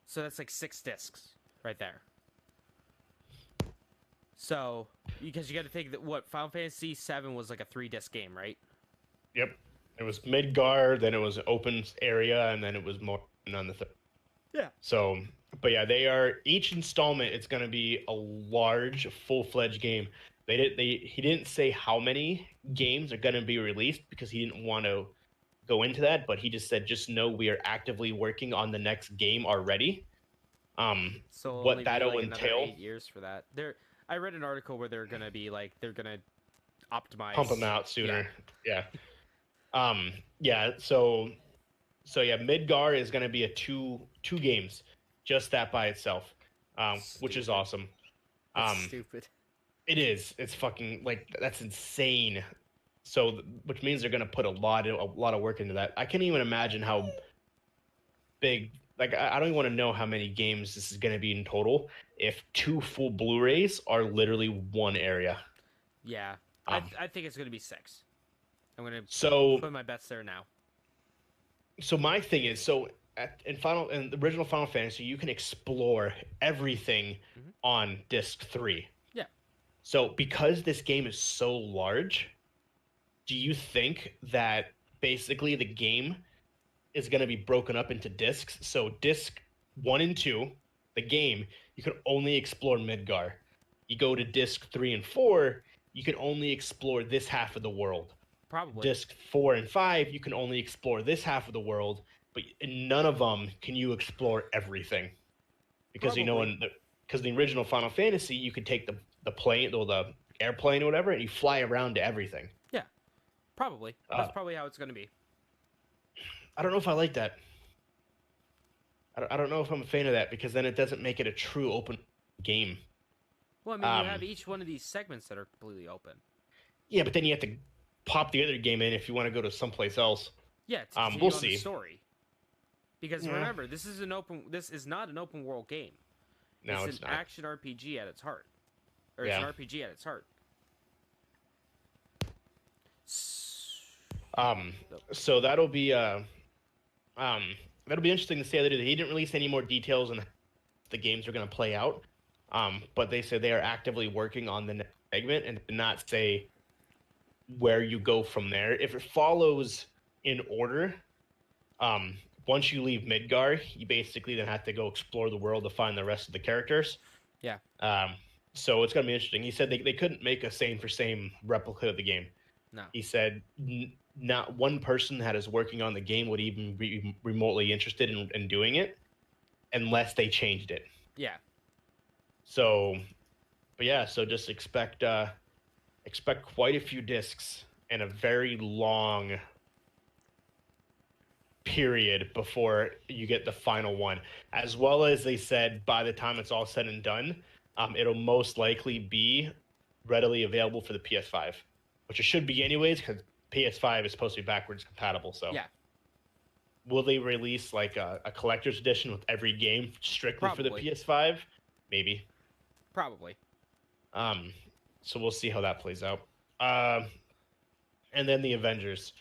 B: So that's like 6 discs right there. So because you got to think that what Final Fantasy VII was like a 3-disc game, right?
A: Yep. It was Midgar, then it was open area, and then it was more on the third.
B: Yeah.
A: So, but yeah, they are each installment. It's going to be a large, full-fledged game. He didn't say how many games are going to be released because he didn't want to go into that. But he just said, just know we are actively working on the next game already.
B: So
A: what that'll entail?
B: 8 years for that. I read an article where they're going to optimize,
A: Pump them out sooner. Yeah. Yeah. So yeah, Midgar is going to be a two games, just that by itself, which is awesome.
B: That's stupid.
A: It is. It's fucking like that's insane. So, which means they're going to put a lot of work into that. I can't even imagine how big. Like, I don't even want to know how many games this is going to be in total. If 2 full Blu-rays are literally one area.
B: Yeah, I think it's going to be 6. I'm going
A: to
B: put my bets there now.
A: So my thing is, in the original Final Fantasy, you can explore everything on disc 3.
B: Yeah.
A: So because this game is so large, do you think that basically the game is going to be broken up into discs? So disc 1 and 2, the game, you can only explore Midgar. You go to disc 3 and 4, you can only explore this half of the world.
B: Probably.
A: Disc 4 and 5, you can only explore this half of the world, but in none of them can you explore everything. Because
B: Probably.
A: because the original Final Fantasy, you could take the plane or the airplane or whatever, and you fly around to everything.
B: Yeah. Probably.
A: Uh,
B: That's probably how it's going to be.
A: I don't know if I like that. I don't know if I'm a fan of that because then it doesn't make it a true open game.
B: Well, I mean, you have
A: Um,
B: each one of these segments that are completely open.
A: yeah, but then you have to pop the other game in if you want to go to someplace else.
B: Yeah, to continue
A: We'll
B: on the
A: see.
B: story. Because
A: Yeah.
B: remember, this is not an open world game.
A: No,
B: It's
A: it's
B: an
A: not.
B: action RPG at its heart. Or it's
A: Yeah.
B: an RPG at its heart.
A: Um, so that'll be interesting to see how they do. He didn't release any more details on how the games are going to play out. But they said they are actively working on the next segment and did not say where you go from there. If it follows in order, once you leave Midgar, you basically then have to go explore the world to find the rest of the characters.
B: Yeah.
A: So it's going to be interesting. He said they couldn't make a same for same replica of the game.
B: No.
A: He said not one person that is working on the game would even be remotely interested in doing it unless they changed it.
B: Yeah.
A: So, but yeah, so just expect quite a few discs and a very long period before you get the final one. As well as they said, by the time it's all said and done, it'll most likely be readily available for the PS5, which it should be anyways, because PS5 is supposed to be backwards compatible. So
B: Yeah.
A: will they release like a collector's edition with every game strictly for the
B: Probably.
A: PS5? Maybe.
B: Probably.
A: So we'll see how that plays out. And then the Avengers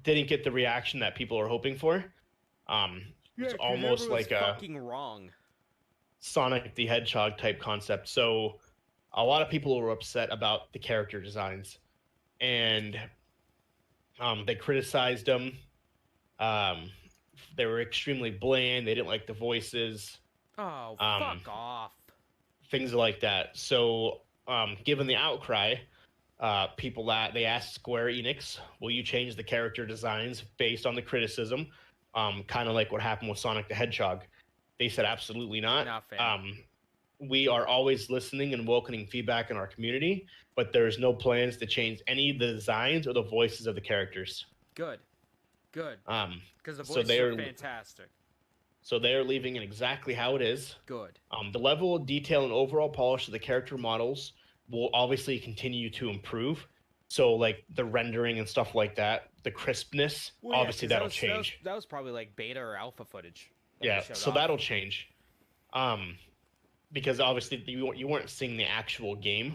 A: didn't get the reaction that people are hoping for. It's almost like a
B: fucking wrong.
A: Sonic the Hedgehog type concept. So a lot of people were upset about the character designs, and they criticized them. They were extremely bland. They didn't like the voices.
B: Oh, fuck off.
A: Things like that. So, given the outcry, they asked Square Enix, "Will you change the character designs based on the criticism?" Kind of like what happened with Sonic the Hedgehog. They said, "Absolutely not.
B: Not fair.
A: We are always listening and welcoming feedback in our community, but there's no plans to change any of the designs or the voices of the characters."
B: Good. Good. Because the
A: So
B: voices
A: they're
B: are fantastic.
A: so they're leaving it exactly how it is.
B: Good.
A: The level of detail and overall polish of the character models will obviously continue to improve. So, like the rendering and stuff like that, the crispness,
B: Well, yeah,
A: obviously
B: 'cause
A: that'll
B: that
A: change.
B: that was probably like beta or alpha footage. that they
A: Yeah,
B: showed
A: so
B: off.
A: that'll change. Because obviously you weren't seeing the actual game.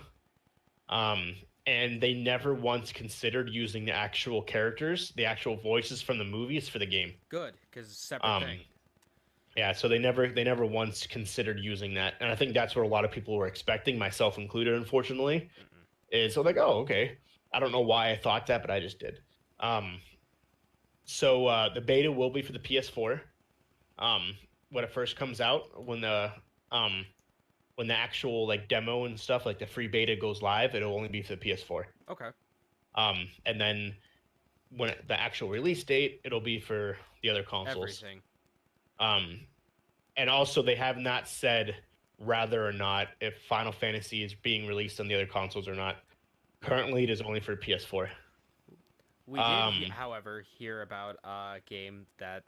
A: And they never once considered using the actual characters, the actual voices from the movies for the game.
B: Good, because it's a separate
A: Um,
B: thing.
A: Yeah, so they never once considered using that, and I think that's what a lot of people were expecting, myself included, unfortunately. Is so like, oh, okay. I don't know why I thought that, but I just did. So the beta will be for the PS4. When it first comes out, when the actual like demo and stuff, like the free beta goes live, it'll only be for the PS4.
B: Okay.
A: And then when the actual release date, it'll be for the other consoles.
B: Everything.
A: And also they have not said whether or not if Final Fantasy is being released on the other consoles or not. Currently, it is only for PS4.
B: We did, however, hear about a game that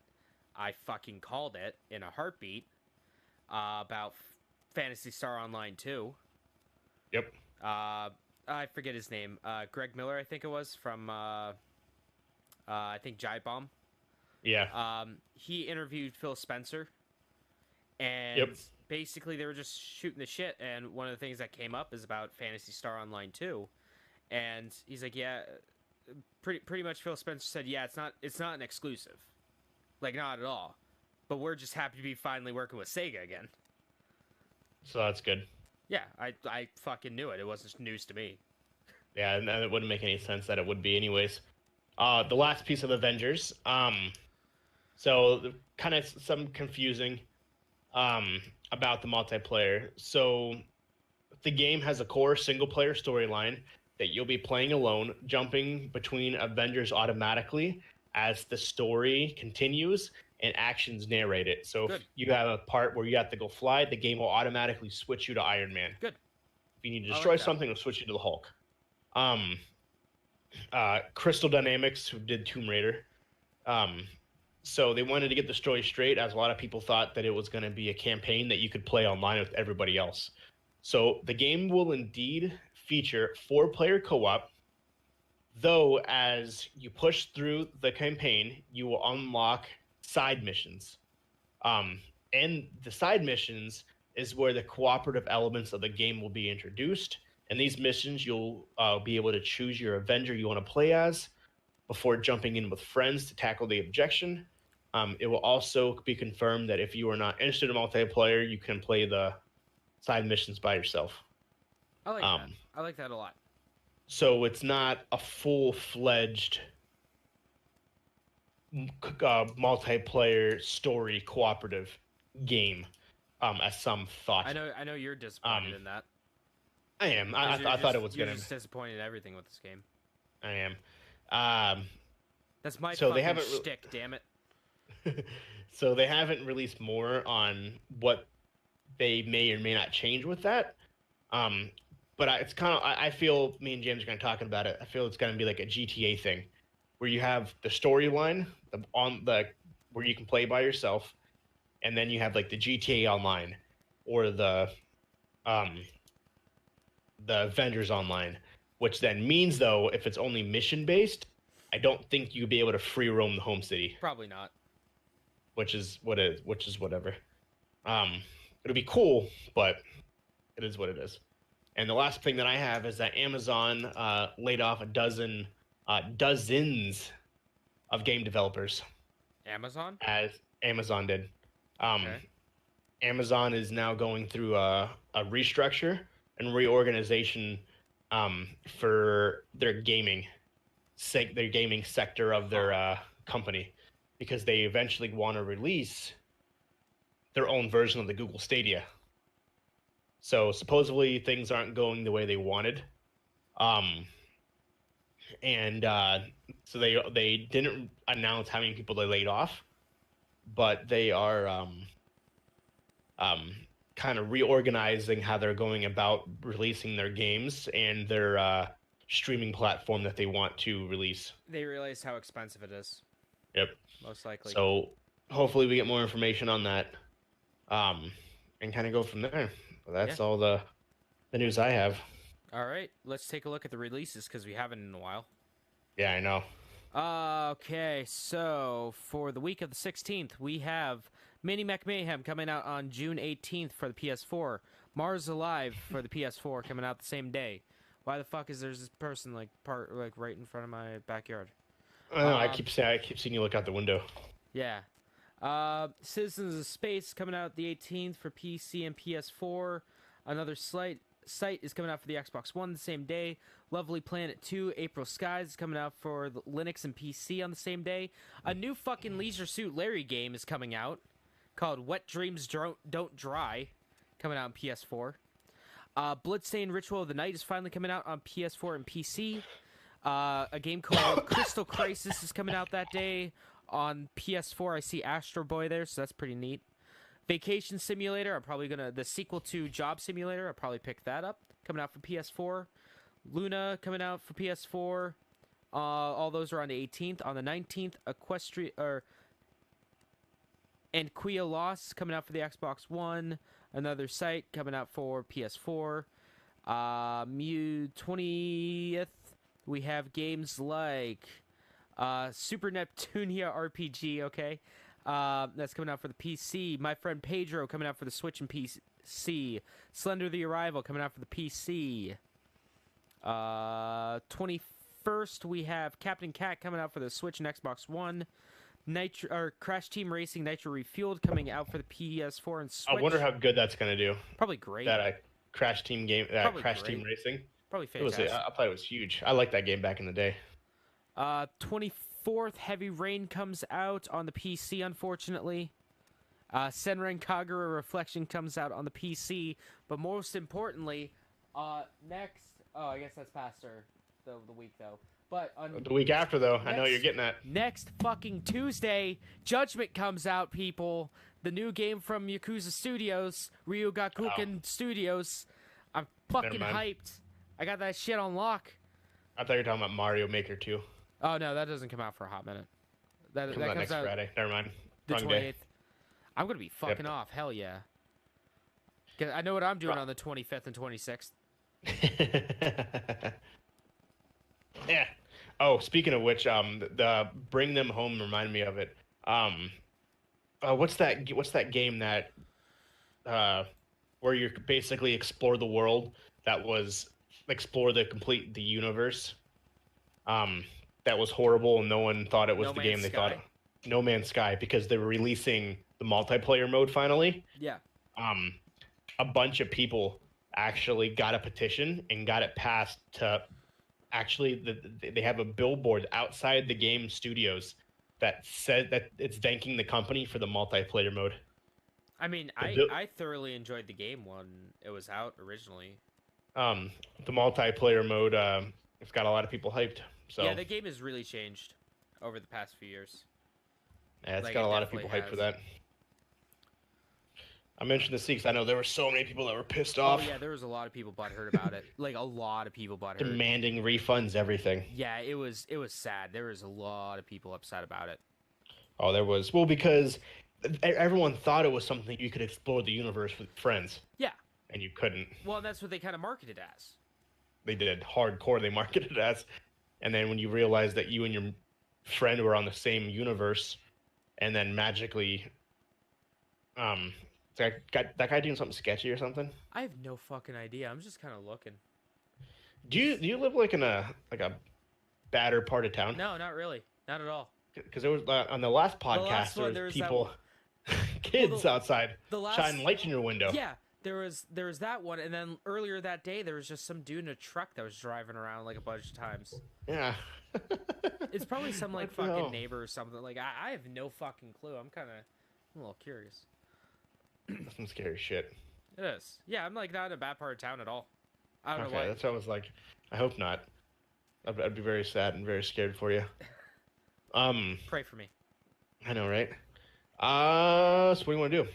B: I fucking called it in a heartbeat about Phantasy Star Online 2.
A: Yep.
B: I forget his name. Greg Miller, I think it was, from, I think, Giant Bomb.
A: Yeah.
B: He interviewed Phil Spencer, and
A: Yep.
B: basically they were just shooting the shit, and one of the things that came up is about Phantasy Star Online 2, and he's like, yeah, pretty much Phil Spencer said, yeah, it's not an exclusive. Like, not at all. But we're just happy to be finally working with Sega again.
A: So that's good.
B: Yeah, I fucking knew it. It wasn't news to me.
A: Yeah, and it wouldn't make any sense that it would be anyways. The last piece of Avengers. So kind of some confusing about the multiplayer. So the game has a core single player storyline that you'll be playing alone, jumping between Avengers automatically as the story continues and actions narrate it. So if
B: Good.
A: you have a part where you have to go fly, the game will automatically switch you to Iron Man.
B: Good.
A: If you need to
B: I
A: destroy
B: like that.
A: something, it'll switch you to the Hulk. Um, Crystal Dynamics, who did Tomb Raider, so they wanted to get the story straight, as a lot of people thought that it was going to be a campaign that you could play online with everybody else. So the game will indeed feature 4-player co-op, though as you push through the campaign, you will unlock side missions. And the side missions is where the cooperative elements of the game will be introduced. And these missions, you'll be able to choose your Avenger you want to play as before jumping in with friends to tackle the objection. It will also be confirmed that if you are not interested in multiplayer, you can play the side missions by yourself.
B: I like that. I like that a lot.
A: So it's not a full-fledged multiplayer story cooperative game, as some thought.
B: I know you're disappointed in that.
A: I am. I thought it was
B: You're
A: gonna.
B: just disappointed in everything with this game.
A: I am.
B: That's my
A: So they
B: fucking
A: haven't
B: shtick, damn it.
A: So they haven't released more on what they may or may not change with that. But it's kind of, I feel me and James are going to talk about it. I feel it's going to be like a GTA thing, where you have the storyline where you can play by yourself, and then you have like the GTA Online or the Avengers Online, which then means though if it's only mission based, I don't think you'd be able to free roam the home city.
B: Probably not.
A: Which is whatever. It'll be cool, but it is what it is. And the last thing that I have is that Amazon laid off dozens of game developers.
B: Amazon?
A: As Amazon did.
B: Okay.
A: Amazon is now going through a restructure and reorganization for their gaming sector of their company, because they eventually want to release their own version of the Google Stadia. So supposedly things aren't going the way they wanted. So they didn't announce how many people they laid off, but they are kind of reorganizing how they're going about releasing their games and their streaming platform that they want to release.
B: They realized how expensive it is.
A: Yep.
B: Most likely.
A: So hopefully we get more information on that, and kind of go from there. That's all the news I have.
B: All right, let's take a look at the releases because we haven't in a while.
A: Yeah, I know.
B: Okay, so for the week of the 16th, we have Mini Mech Mayhem coming out on June 18th for the PS4. Mars Alive for the PS4 coming out the same day. Why the fuck is there this person right in front of my backyard?
A: I know. I keep seeing you look out the window.
B: Yeah. Citizens of Space coming out the 18th for PC and PS4. Another Sight is coming out for the Xbox One the same day. Lovely Planet 2, April Skies is coming out for the Linux and PC on the same day. A new fucking Leisure Suit Larry game is coming out called Wet Dreams Don't Dry, coming out on PS4. Bloodstained Ritual of the Night is finally coming out on PS4 and PC. A game called Crystal Crisis is coming out that day. On PS4, I see Astro Boy there, so that's pretty neat. Vacation Simulator, the sequel to Job Simulator, I'll probably pick that up. Coming out for PS4. Luna coming out for PS4. All those are on the 18th. On the 19th, Quia Lost coming out for the Xbox One. Another Sight coming out for PS4. 20th, we have games like Super Neptunia RPG, okay? That's coming out for the PC. My Friend Pedro coming out for the Switch and PC. Slender the Arrival coming out for the PC. 21st, we have Captain Cat coming out for the Switch and Xbox One. Crash Team Racing Nitro Refueled coming out for the PS4 and Switch.
A: I wonder how good that's gonna do.
B: Probably great.
A: That Crash Team game. Crash Team Racing.
B: Probably
A: It was.
B: fantastic.
A: I thought it was huge. I liked that game back in the day.
B: 24th, Heavy Rain comes out on the PC, unfortunately. Senran Kagura Reflection comes out on the PC, but most importantly, next. Oh, I guess that's past the week though. But on
A: The week after, though, I know you're getting that.
B: next fucking Tuesday, Judgment comes out, people. The new game from Yakuza Studios, Ryogakukan Studios. I'm fucking
A: mind.
B: hyped. I got that shit on lock.
A: I thought you were talking about Mario Maker 2.
B: Oh no, that doesn't come out for a hot minute. That
A: Comes out
B: comes
A: next
B: out
A: Friday. Never mind.
B: the
A: Wrong
B: 28th.
A: day.
B: I'm gonna be fucking off. Hell yeah. 'Cause I know what I'm doing
A: Right.
B: on the 25th and 26th.
A: Yeah. Oh, speaking of which, the Bring Them Home reminded me of it. What's that game that where you basically explore the world, that was explore the universe? That was horrible and no one thought it was
B: No
A: the
B: Man's
A: game they
B: Sky?
A: thought. No Man's Sky, because they were releasing the multiplayer mode finally.
B: Yeah.
A: A bunch of people actually got a petition and got it passed to actually they have a billboard outside the game studios that said that it's thanking the company for the multiplayer mode.
B: I mean, I thoroughly enjoyed the game when it was out originally.
A: The multiplayer mode, it's got a lot of people hyped. So
B: Yeah, the game has really changed over the past few years.
A: yeah, it's
B: like,
A: got
B: it
A: a lot of people
B: definitely
A: hyped for
B: has.
A: that. I mentioned the because I know there were so many people that were pissed off,
B: Oh yeah, there was a lot of people butthurt about it. Like a lot of people butthurt.
A: demanding refunds, everything.
B: Yeah, it was sad. There was a lot of people upset about it.
A: Oh, there was. Well, because everyone thought it was something you could explore the universe with friends,
B: Yeah.
A: and you couldn't.
B: Well, that's what they kind of marketed as.
A: They did hardcore. They marketed it as, and then when you realize that you and your friend were on the same universe, and then magically, that guy doing something sketchy or something.
B: I have no fucking idea. I'm just kind of looking.
A: Do you live like in a badder part of town?
B: No, not really. Not at all.
A: Because there was on the last podcast
B: last one,
A: there
B: there
A: was
B: was that
A: people, kids
B: Well, the-
A: outside
B: The last
A: shining lights in your window.
B: Yeah, there was that one, and then earlier that day there was just some dude in a truck that was driving around like a bunch of times.
A: Yeah.
B: It's probably some like
A: What the
B: fucking
A: hell?
B: neighbor or something. Like I have no fucking clue. I'm a little curious.
A: That's some scary shit.
B: It is. Yeah, I'm like not in a bad part of town at all. I don't know
A: Okay,
B: why.
A: that's what I was like. I hope not. I'd be very sad and very scared for you.
B: Pray for me.
A: I know, right? So what do you want to do?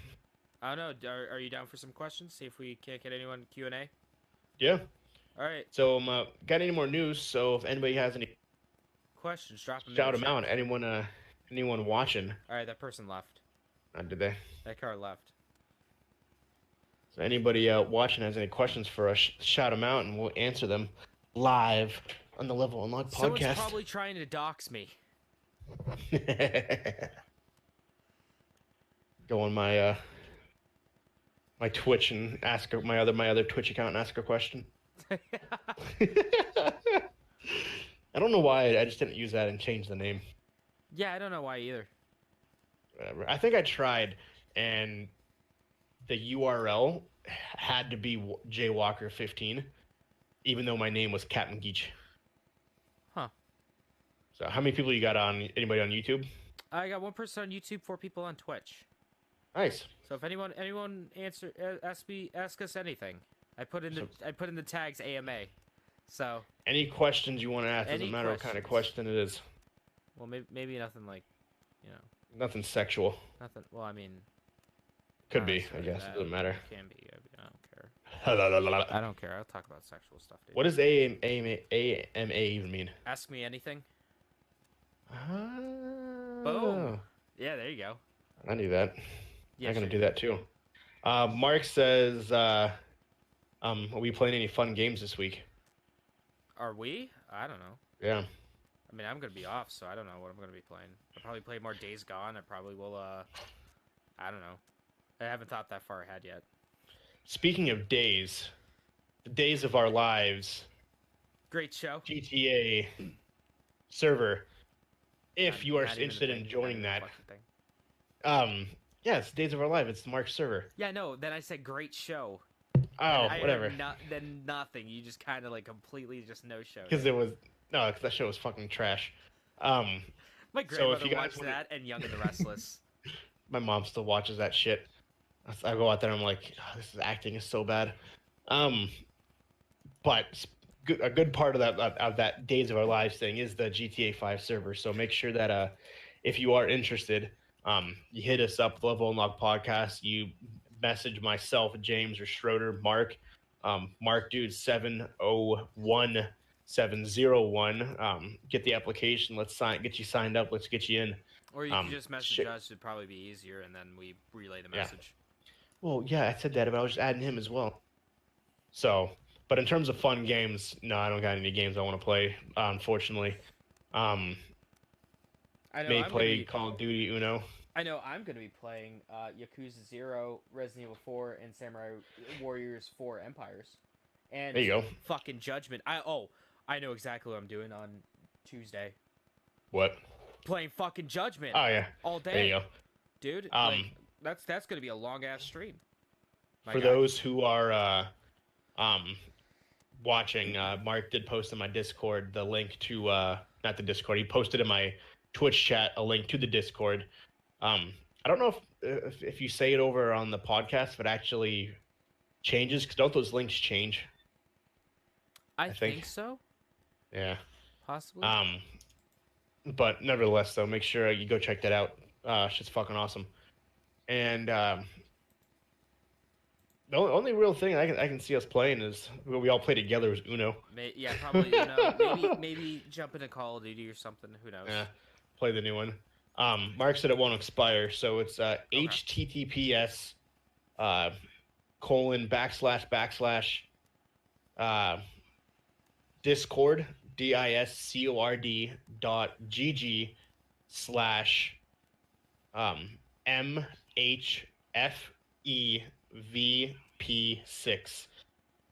B: I don't know. Are you down for some questions? See if we can't get anyone Q&A.
A: Yeah.
B: All right.
A: So, got any more news? So, if anybody has any,
B: Questions. Drop them.
A: shout them out. Anyone watching?
B: All right. That person left.
A: Did they?
B: That car left.
A: So, anybody watching has any questions for us? Shout them out, and we'll answer them live on the Level Unlocked
B: Someone's
A: podcast.
B: probably trying to dox me.
A: Go on my my Twitch and ask my other Twitch account and ask a question. I don't know why I just didn't use that and change the name.
B: Yeah, I don't know why either.
A: Whatever. I think I tried, and the URL had to be Jaywalker15, even though my name was Captain Geach.
B: Huh.
A: So, how many people you got on? Anybody on YouTube?
B: I got one person on YouTube, 4 people on Twitch.
A: Nice.
B: So if anyone ask us anything, I put in the tags AMA. So
A: Any questions you want to ask? Doesn't
B: Any
A: matter what kind of
B: questions.
A: question it is.
B: well maybe nothing like,
A: Nothing sexual.
B: nothing. Well, I mean,
A: Could
B: not
A: be. I
B: necessarily
A: guess
B: that.
A: it doesn't matter.
B: It can be. I don't care. I don't care. I'll talk about sexual stuff, dude.
A: What does AMA even mean?
B: Ask me anything.
A: Oh.
B: Boom. Yeah, there you go.
A: I knew that.
B: Yeah,
A: I'm gonna
B: sure.
A: do that too. Mark says, "Are we playing any fun games this week?"
B: Are we? I don't know.
A: Yeah.
B: I mean, I'm gonna be off, so I don't know what I'm gonna be playing. I'll probably play more Days Gone. I probably will. I don't know. I haven't thought that far ahead yet.
A: Speaking of days, the days of our lives,
B: Great show.
A: GTA server. If
B: Not-
A: you are
B: not even a
A: interested in
B: thing, not
A: joining
B: even a
A: that,
B: fucking thing.
A: yes, Days of Our Life. It's Mark's server.
B: Yeah, no. Then I said great show.
A: Oh,
B: I
A: whatever.
B: heard then nothing. You just kind of like completely just no showed.
A: Because it was no, 'cause that show was fucking trash. Um,
B: My
A: so if
B: grandmother
A: you guys
B: watched
A: wanna,
B: that and Young and the Restless.
A: my mom still watches that shit. I go out there, I'm like, oh, this is acting is so bad. Um, but a good part of that Days of Our Lives thing is the GTA 5 server. So make sure that if you are interested, you hit us up, Level Unlock Podcast. You message myself, James, or Schroeder, Mark, Mark Dude 701701. Get the application. Let's get you signed up. Let's get you in.
B: Or you can just message
A: shit.
B: us. It'd probably be easier, and then we relay the
A: Yeah.
B: message.
A: Well, yeah, I said that, but I was just adding him as well. So, but in terms of fun games, no, I don't got any games I want to play, unfortunately.
B: I know
A: May
B: I'm
A: play
B: gonna be,
A: Call of Duty Uno.
B: I know I'm going to be playing Yakuza 0, Resident Evil 4, and Samurai Warriors 4 Empires. And
A: There you go.
B: fucking Judgment. I know exactly what I'm doing on Tuesday.
A: What?
B: Playing fucking Judgment.
A: Oh yeah,
B: All day.
A: there you go.
B: Dude, that's going to be a long ass stream.
A: For those who are watching, Mark did post in my Discord the link to not the Discord. He posted in my Twitch chat a link to the Discord. I don't know if you say it over on the podcast, if it actually changes, because don't those links change?
B: I think so.
A: Yeah.
B: Possibly.
A: But nevertheless, though, make sure you go check that out. Shit's fucking awesome. And the only real thing I can see us playing is we all play together is Uno.
B: Yeah, probably Uno. maybe jump into Call of Duty or something. Who knows?
A: Yeah, play the new one. Mark said it won't expire, so it's HTTPS colon / Discord discord.gg/ MHFEVP6.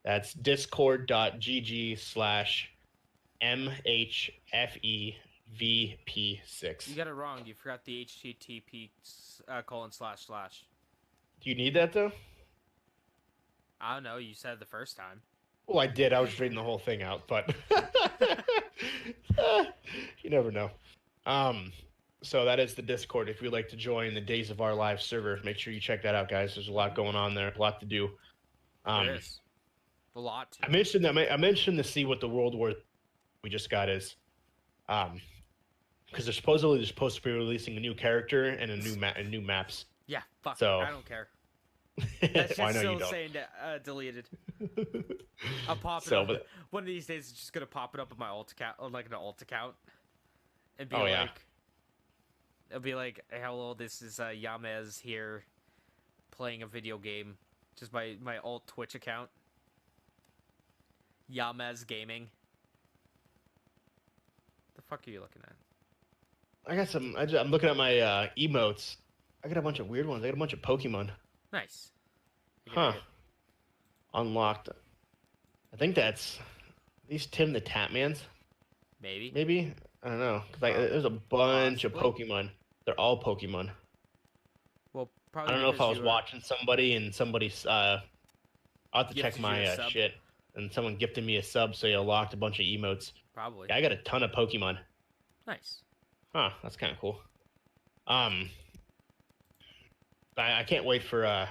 A: That's discord.gg/MHFEVP6.
B: You got it wrong. You forgot the HTTP colon / /
A: Do you need that though?
B: I don't know. You said it the first time.
A: Well, I did. I was reading the whole thing out, but you never know. So that is the Discord. If you'd like to join the Days of Our Lives server, make sure you check that out, guys. There's a lot going on there, a lot to do.
B: There is a lot.
A: I mentioned to see what the World War we just got is, because they're supposed to be releasing a new character and new maps.
B: Yeah, fuck.
A: So,
B: I don't care. That's just
A: I know
B: still
A: you don't.
B: saying deleted. I'll pop it
A: So,
B: up.
A: but-
B: One of these days, it's just gonna pop it up on my alt account, on like an alt account, and be
A: Oh,
B: like,
A: yeah.
B: it'll be like, "Hello, this is Yamez here, playing a video game." Just my alt Twitch account, Yamez Gaming. The fuck are you looking at?
A: I got some. I'm looking at my emotes. I got a bunch of weird ones. I got a bunch of Pokemon.
B: Nice. You
A: Huh.
B: can dig it.
A: Unlocked. I think that's these Tim the Tatmans.
B: Maybe.
A: Maybe, I don't know. 'Cause there's a bunch of
B: Possibly.
A: Pokemon. They're all Pokemon.
B: Well,
A: I
B: probably.
A: don't know if I
B: because
A: was
B: you were-
A: watching somebody and somebody's. I'll have to check
B: Gifted you
A: my
B: a sub.
A: shit. And someone gifted me a sub, so you locked a bunch of emotes.
B: Probably.
A: Yeah, I got a ton of Pokemon.
B: Nice.
A: Huh, that's kind of cool. I can't wait for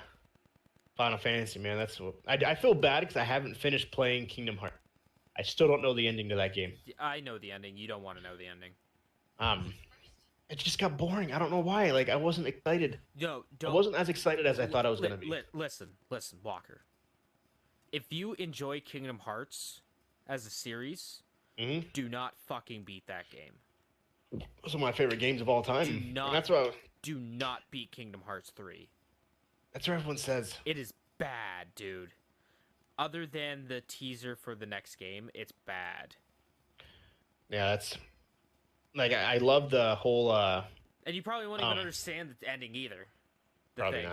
A: Final Fantasy, man. That's what I feel bad because I haven't finished playing Kingdom Hearts. I still don't know the ending to that game.
B: I know the ending. You don't want to know the ending.
A: It just got boring. I don't know why. Like I wasn't excited.
B: No,
A: I
B: don't.
A: wasn't as excited as I thought I was gonna be.
B: Listen, Walker. If you enjoy Kingdom Hearts as a series,
A: hmm
B: do not fucking beat that game.
A: Those are my favorite games of all time.
B: Do
A: And
B: not- Do not beat Kingdom Hearts 3.
A: that's what everyone says.
B: It is bad, dude. Other than the teaser for the next game, it's bad.
A: Yeah, that's like I love the whole.
B: And you probably won't even
A: Um,
B: understand the ending either. The
A: Probably
B: thing.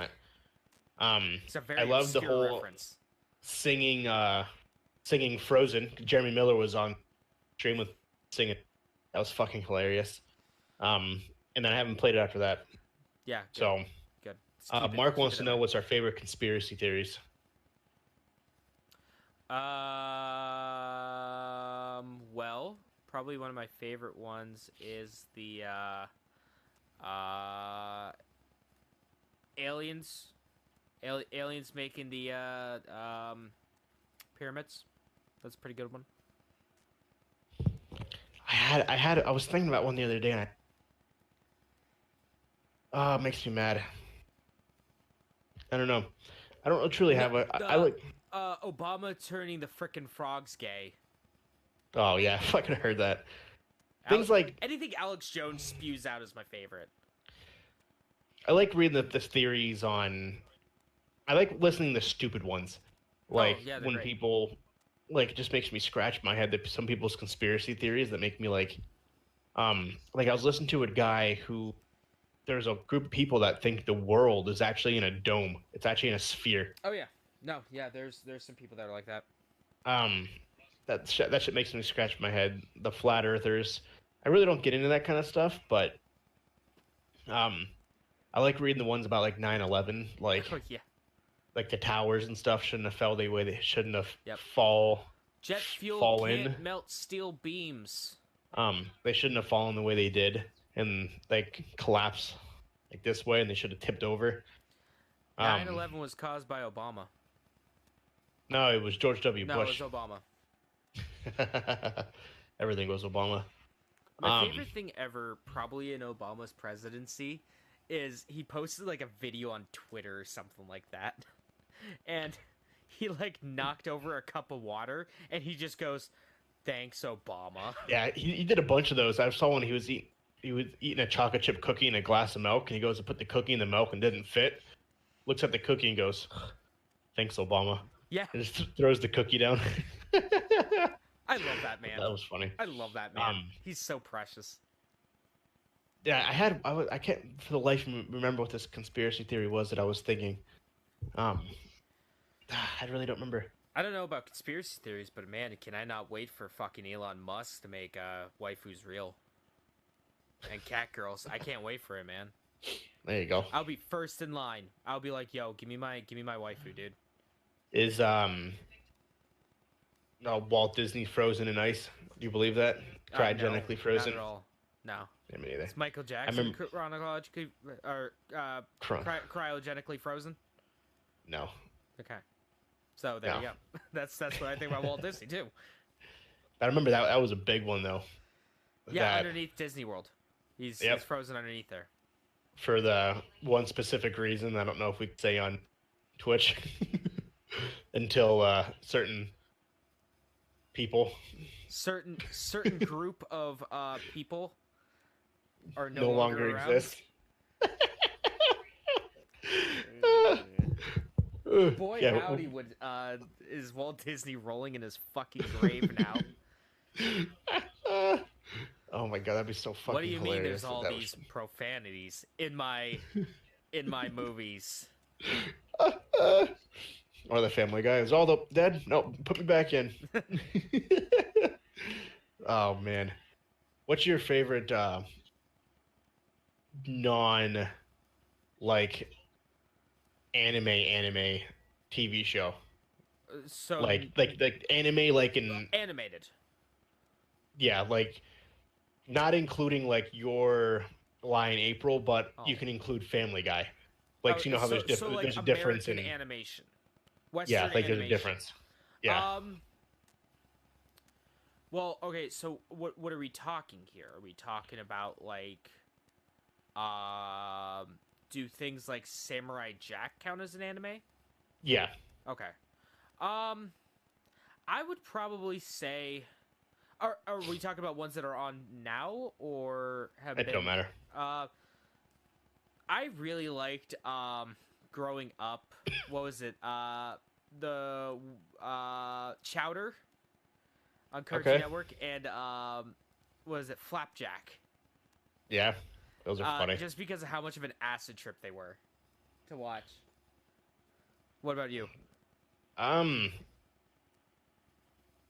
A: not.
B: It's a very
A: I love the
B: obscure
A: whole
B: reference.
A: singing Frozen. Jeremy Miller was on stream with singing. That was fucking hilarious. And then I haven't played it after that.
B: Yeah. Good,
A: So
B: good. Just keep
A: Mark
B: keep
A: wants
B: it
A: to
B: up.
A: know what's our favorite conspiracy theories.
B: Well, probably one of my favorite ones is the aliens. Aliens making the pyramids. That's a pretty good one.
A: I was thinking about one the other day, and it makes me mad. I don't know. I don't truly have a. I like.
B: Obama turning the frickin' frogs gay.
A: Oh yeah, I fucking heard that. Things like
B: anything Alex Jones spews out is my favorite.
A: I like reading the theories on. I like listening to stupid ones, like
B: yeah,
A: when
B: great.
A: people, like, it just makes me scratch my head. That some people's conspiracy theories that make me like I was listening to a guy who there's a group of people that think the world is actually in a dome. It's actually in a sphere.
B: Oh yeah, no, yeah. There's some people that are like that.
A: Um, that shit makes me scratch my head. The flat earthers. I really don't get into that kind of stuff, but um, I like reading the ones about like 9/11,
B: Oh yeah.
A: like the towers and stuff shouldn't have fell the way they shouldn't have
B: Yep. Jet fuel
A: fallen.
B: can't melt steel beams.
A: They shouldn't have fallen the way they did and like collapse like this way, and they should have tipped over.
B: 9/11 was caused by Obama.
A: No, it was George W.
B: No,
A: Bush.
B: it was Obama.
A: Everything was Obama.
B: My favorite thing ever, probably in Obama's presidency, is he posted like a video on Twitter or something like that, and he like knocked over a cup of water, and he just goes, "Thanks, Obama."
A: Yeah, he did a bunch of those. I saw one. He was eating a chocolate chip cookie and a glass of milk, and he goes to put the cookie in the milk and didn't fit. Looks at the cookie and goes, "Thanks, Obama."
B: Yeah,
A: and just throws the cookie down.
B: I love that man.
A: That was funny.
B: I love that man. He's so precious.
A: Yeah, I can't for the life of me remember what this conspiracy theory was that I was thinking. I really don't remember.
B: I don't know about conspiracy theories, but man, can I not wait for fucking Elon Musk to make Wife Who's Real and Cat Girls. I can't wait for it, man.
A: There you go.
B: I'll be first in line. I'll be like, yo, give me my waifu, dude.
A: Is Walt Disney frozen in ice? Do you believe that? Cryogenically
B: no,
A: frozen?
B: Not at all. No.
A: Yeah, me neither.
B: It's Michael Jackson chronologically or cryogenically frozen?
A: No.
B: Okay. So there you go. That's what I think about Walt Disney too.
A: I remember that was a big one though.
B: Yeah, underneath Disney World. He's frozen underneath there.
A: For the one specific reason, I don't know if we could say on Twitch until certain people,
B: certain group of people are no
A: longer
B: around.
A: exist.
B: Boy, yeah, howdy, is Walt Disney rolling in his fucking grave now?
A: Oh my god, that'd be so fucking.
B: What do you mean?
A: Hilarious
B: There's all these profanities in my movies.
A: Or the Family Guy is all the dead. No, put me back in. Oh man, what's your favorite non like anime TV show?
B: So
A: like anime, like in
B: animated.
A: Yeah, like not including like your Lion April, but you can include Family Guy. Like, so you know how there's
B: like
A: there's a difference in
B: animation. Western
A: like
B: animation.
A: there's a difference. Yeah.
B: Well, okay, so what are we talking here? Are we talking about like do things like Samurai Jack count as an anime?
A: Yeah.
B: Okay. I would probably say are we talking about ones that are on now or have
A: It
B: been?
A: don't matter.
B: I really liked growing up. What was it? The Chowder on Cartoon Network, and what is it? Flapjack.
A: Yeah, those are funny.
B: Just because of how much of an acid trip they were to watch. What about you?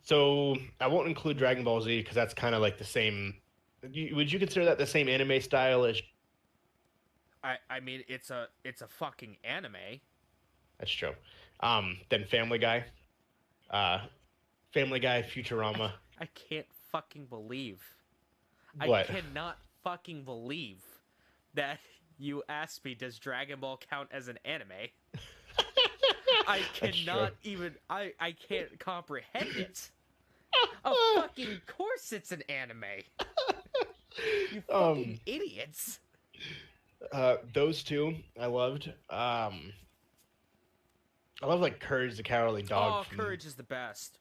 A: So I won't include Dragon Ball Z because that's kind of like the same. Would you consider that the same anime style as?
B: I mean, it's a fucking anime.
A: That's true. Then Family Guy. Uh, Family Guy, Futurama.
B: I can't fucking believe. I
A: What?
B: cannot fucking believe that you asked me, does Dragon Ball count as an anime? I
A: That's true.
B: cannot even. I can't comprehend it. Of fucking course it's an anime. You fucking
A: um,
B: idiots.
A: those two I loved. I love like Courage the Cowardly Dog
B: Oh,
A: from
B: Courage is the best.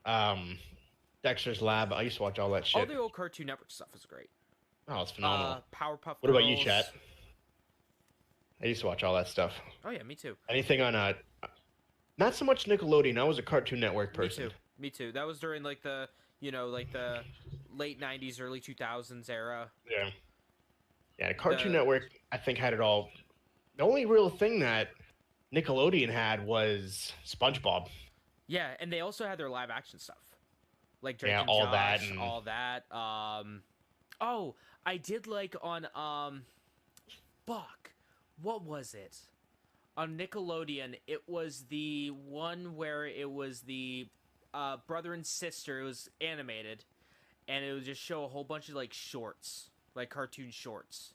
A: um Dexter's Lab. I used to watch all that
B: All
A: shit.
B: the old Cartoon Network stuff is great.
A: Oh, it's phenomenal.
B: Powerpuff
A: What about you,
B: Girls.
A: chat? I used to watch all that stuff.
B: Oh yeah, me too.
A: Anything on not so much Nickelodeon. I was a Cartoon Network
B: Me
A: person.
B: too. Me too. That was during like the like the late '90s, early 2000s era.
A: Yeah. Yeah, Cartoon
B: The
A: Network I think had it all. The only real thing that Nickelodeon had was SpongeBob.
B: Yeah, and they also had their live action stuff, like Drake
A: Yeah,
B: and
A: all that
B: Josh,
A: and
B: all that. Oh, I did like on fuck, what was it? On Nickelodeon, it was the one where it was the brother and sister. It was animated, and it would just show a whole bunch of like shorts, like cartoon shorts.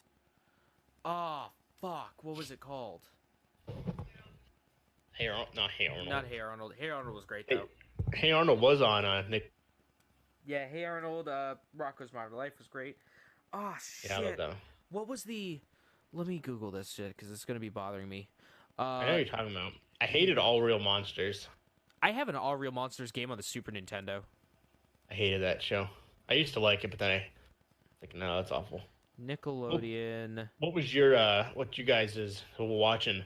B: Oh fuck, what was it called?
A: Not Hey Arnold.
B: Not Hey Arnold. Hey Arnold was great
A: Hey,
B: though.
A: Hey Arnold was on Nick.
B: Yeah, Hey Arnold. Rocko's Modern Life was great. Oh shit.
A: Yeah, I love that.
B: What was the? Let me Google this shit because it's gonna be bothering me.
A: I know
B: Uh,
A: what you're talking about. I hated All Real Monsters.
B: I have an All Real Monsters game on the Super Nintendo.
A: I hated that show. I used to like it, but then I like no, that's awful.
B: Nickelodeon.
A: What was your what you guys is who were watching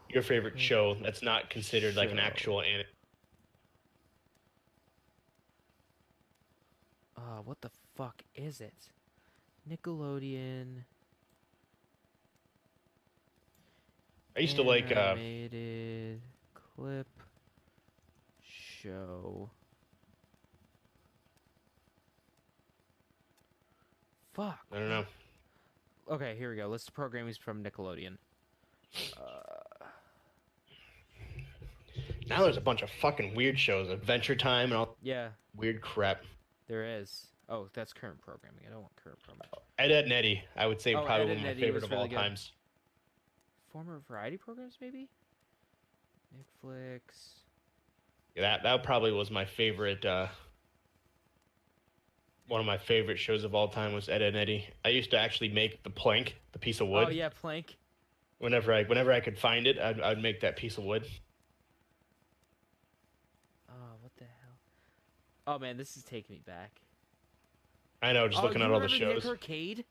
A: your favorite show that's not considered like an
B: Show.
A: actual anime?
B: What the fuck is it? Nickelodeon.
A: I used to like
B: Animated clip show. Fuck.
A: I don't know.
B: Okay, here we go. List of programming from Nickelodeon.
A: Now there's a bunch of fucking weird shows, Adventure Time and all
B: Yeah,
A: weird crap.
B: there is. Oh, that's current programming. I don't want current programming.
A: Ed and Eddie, I would say
B: Oh,
A: probably
B: Ed,
A: one
B: Edd
A: of my
B: n Eddy
A: favorite
B: was
A: of all
B: really good.
A: times.
B: Former variety programs, maybe? Netflix.
A: Yeah, that probably was my favorite. One of my favorite shows of all time was Ed and Eddie. I used to actually make the plank, the piece of wood.
B: Oh, yeah, Plank.
A: Whenever I could find it, I'd make that piece of wood.
B: Oh, what the hell? Oh, man, this is taking me back.
A: I know, just looking
B: you
A: at all the
B: remember
A: shows.
B: Nick Arcade?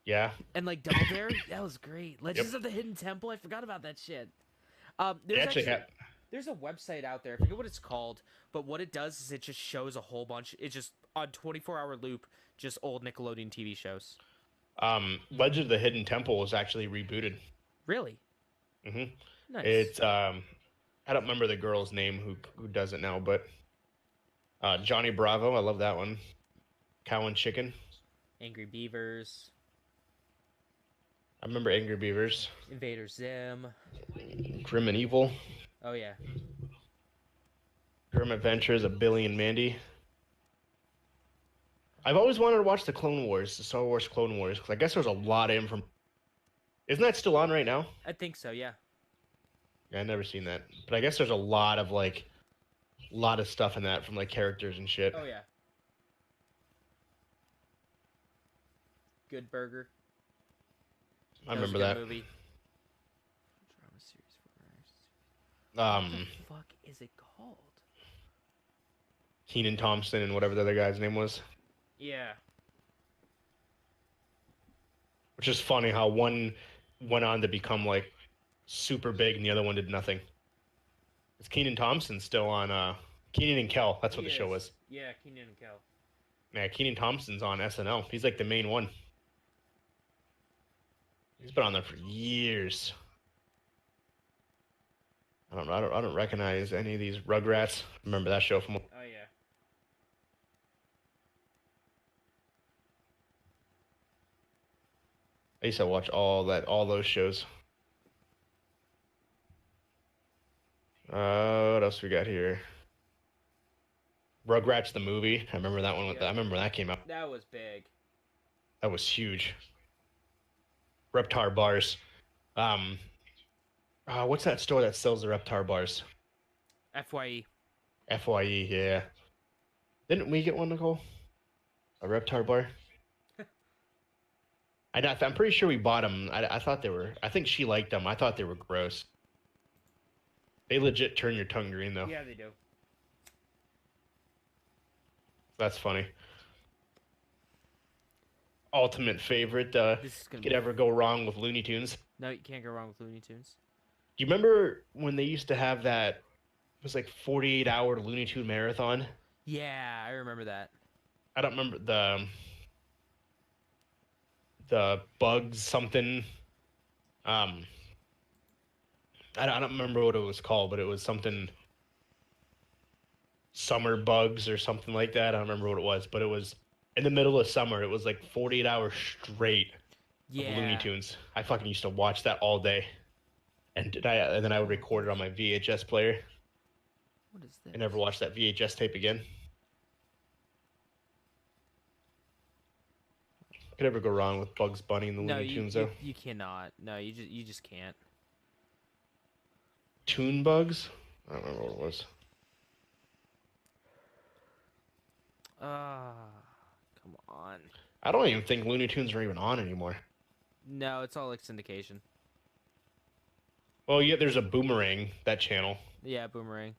A: Yeah,
B: And, like, Double Dare? That was great. Legends of the Hidden Temple? I forgot about that shit.
A: they
B: There's
A: actually had.
B: There's a website out there. I forget what it's called, but what it does is it just shows a whole bunch. It's just on 24-hour loop, just old Nickelodeon TV shows.
A: Legend of the Hidden Temple was actually rebooted.
B: Really?
A: hmm
B: Nice.
A: It's I don't remember the girl's name who does it now, but Johnny Bravo, I love that one. Cow and Chicken,
B: Angry Beavers,
A: I remember Angry Beavers,
B: Invader Zim.
A: Grim and Evil,
B: Oh yeah.
A: Grim Adventures of Billy and Mandy. I've always wanted to watch the Clone Wars, the Star Wars Clone Wars, because I guess there's a lot of information. Isn't that still on right now?
B: I think so. Yeah.
A: Yeah, I've never seen that, but I guess there's a lot of stuff in that from like characters and shit.
B: Oh yeah. Good Burger.
A: I
B: was a
A: remember
B: good
A: that.
B: movie. Drama series. What the fuck is it called?
A: Keenan Thompson and whatever the other guy's name was.
B: Yeah.
A: Which is funny how one went on to become like super big and the other one did nothing. It's Keenan Thompson still on Keenan and Kel. That's what
B: He
A: the show
B: is.
A: was.
B: Yeah, Keenan and Kel.
A: Yeah, Keenan Thompson's on SNL. He's like the main one. He's been on there for years. I don't recognize any of these Rugrats. Remember that show from?
B: Oh yeah.
A: I used to watch all those shows. What else we got here? Rugrats the movie. I remember that one.
B: Yeah.
A: I remember when that came out.
B: That was big.
A: That was huge. Reptar bars. Um, what's that store that sells the Reptar bars?
B: FYE.
A: FYE. Yeah. Didn't we get one, Nicole? A Reptar bar. I'm pretty sure we bought them. I thought they were. I think she liked them. I thought they were gross. They legit turn your tongue green though.
B: Yeah, they do.
A: That's funny. Ultimate favorite.
B: This is gonna
A: Could
B: be...
A: ever go wrong with Looney Tunes?
B: No, you can't go wrong with Looney Tunes.
A: Do you remember when they used to have that? It was like 48-hour Looney Tune marathon.
B: Yeah, I remember that.
A: I don't remember the Bugs something. I don't remember what it was called, but it was something Summer Bugs or something like that. I don't remember what it was, but it was in the middle of summer. It was like 48 hours straight of Looney
B: Yeah.
A: Tunes. I fucking used to watch that all day, and then I would record it on my VHS player.
B: What is this?
A: I never watched that VHS tape again. Could ever go wrong with Bugs Bunny and the
B: No,
A: Looney Tunes
B: you
A: though?
B: you cannot. No, you just can't.
A: Toon Bugs? I don't remember what it was.
B: Come on.
A: I don't even think Looney Tunes are even on anymore.
B: No, it's all like syndication.
A: Well, yeah, there's a Boomerang, that channel,
B: Yeah, Boomerang.